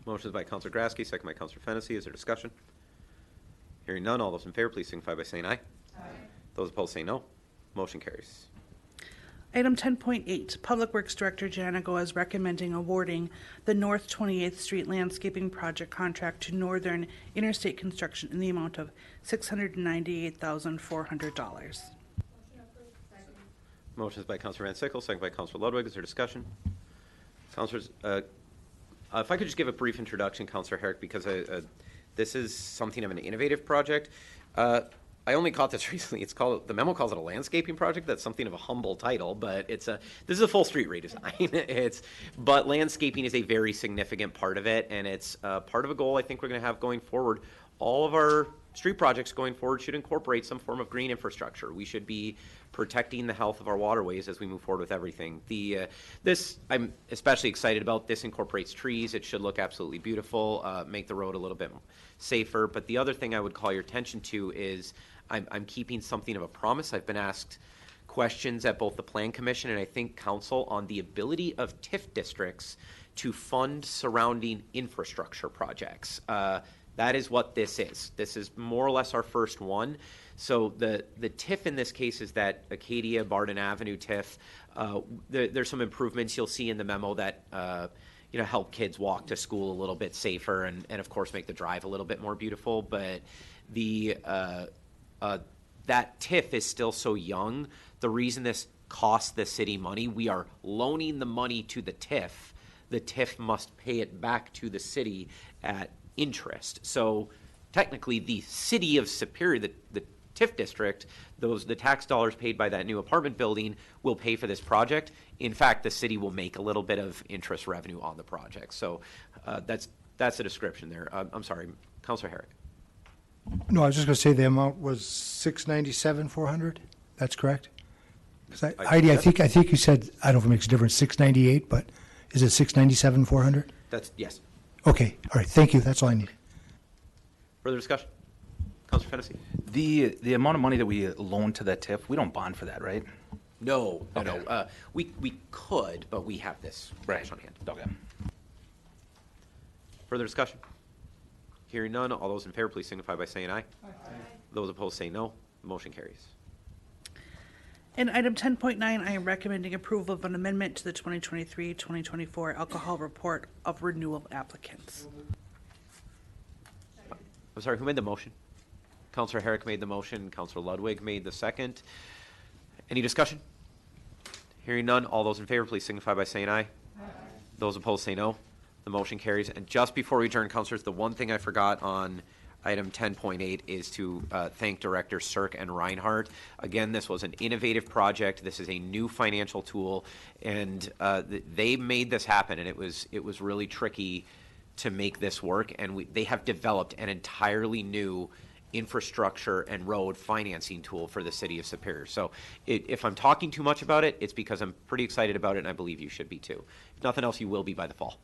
Speaker 6: Motion is by Counselor Grasky, second by Counselor Fennessy. Is there discussion? Hearing none, all those in favor please signify by saying aye. Aye. Those opposed say no. Motion carries.
Speaker 8: Item 10.8, Public Works Director Janigo is recommending awarding the North 28th Street Landscaping Project contract to Northern Interstate Construction in the amount of $698,400.
Speaker 6: Motion is by Counselor Van Sickle, second by Counselor Ludwig. Is there discussion? Counselors, if I could just give a brief introduction, Counselor Herrick, because this is something of an innovative project. I only caught this recently. The memo calls it a landscaping project. That's something of a humble title, but this is a full street redesign. But landscaping is a very significant part of it, and it's part of a goal I think we're going to have going forward. All of our street projects going forward should incorporate some form of green infrastructure. We should be protecting the health of our waterways as we move forward with everything. This I'm especially excited about. This incorporates trees. It should look absolutely beautiful, make the road a little bit safer. But the other thing I would call your attention to is I'm keeping something of a promise. I've been asked questions at both the Plan Commission and I think Council on the ability of TIF districts to fund surrounding infrastructure projects. That is what this is. This is more or less our first one. So the TIF in this case is that Acadia Barden Avenue TIF. There's some improvements you'll see in the memo that help kids walk to school a little bit safer and of course make the drive a little bit more beautiful. But that TIF is still so young. The reason this costs the city money, we are loaning the money to the TIF. The TIF must pay it back to the city at interest. So technically the city of Superior, the TIF district, the tax dollars paid by that new apartment building will pay for this project. In fact, the city will make a little bit of interest revenue on the project. So that's the description there. I'm sorry, Councilor Herrick.
Speaker 5: No, I was just going to say the amount was $697,400. That's correct. Because Heidi, I think you said, I don't know if it makes a difference, $698, but is it $697,400?
Speaker 6: That's yes.
Speaker 5: Okay. All right. Thank you. That's all I need.
Speaker 6: Further discussion, Councilor Fennessy.
Speaker 15: The amount of money that we loan to that TIF, we don't bond for that, right?
Speaker 6: No. We could, but we have this cash on hand.
Speaker 15: Okay.
Speaker 6: Further discussion. Hearing none, all those in favor please signify by saying aye. Aye. Those opposed say no. The motion carries.
Speaker 8: In item 10.9, I am recommending approval of an amendment to the 2023-2024 alcohol report of renewal applicants.
Speaker 6: I'm sorry, who made the motion? Councilor Herrick made the motion. Councilor Ludwig made the second. Any discussion? Hearing none, all those in favor please signify by saying aye. Aye. Those opposed say no. The motion carries. And just before we adjourn, councilors, the one thing I forgot on item 10.8 is to thank Director Cirque and Reinhardt. Again, this was an innovative project. This is a new financial tool, and they made this happen, and it was really tricky to make this work, and they have developed an entirely new infrastructure and road financing tool for the city of Superior. So if I'm talking too much about it, it's because I'm pretty excited about it, and I believe you should be too. If nothing else, you will be by the fall.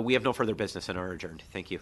Speaker 6: We have no further business and are adjourned. Thank you.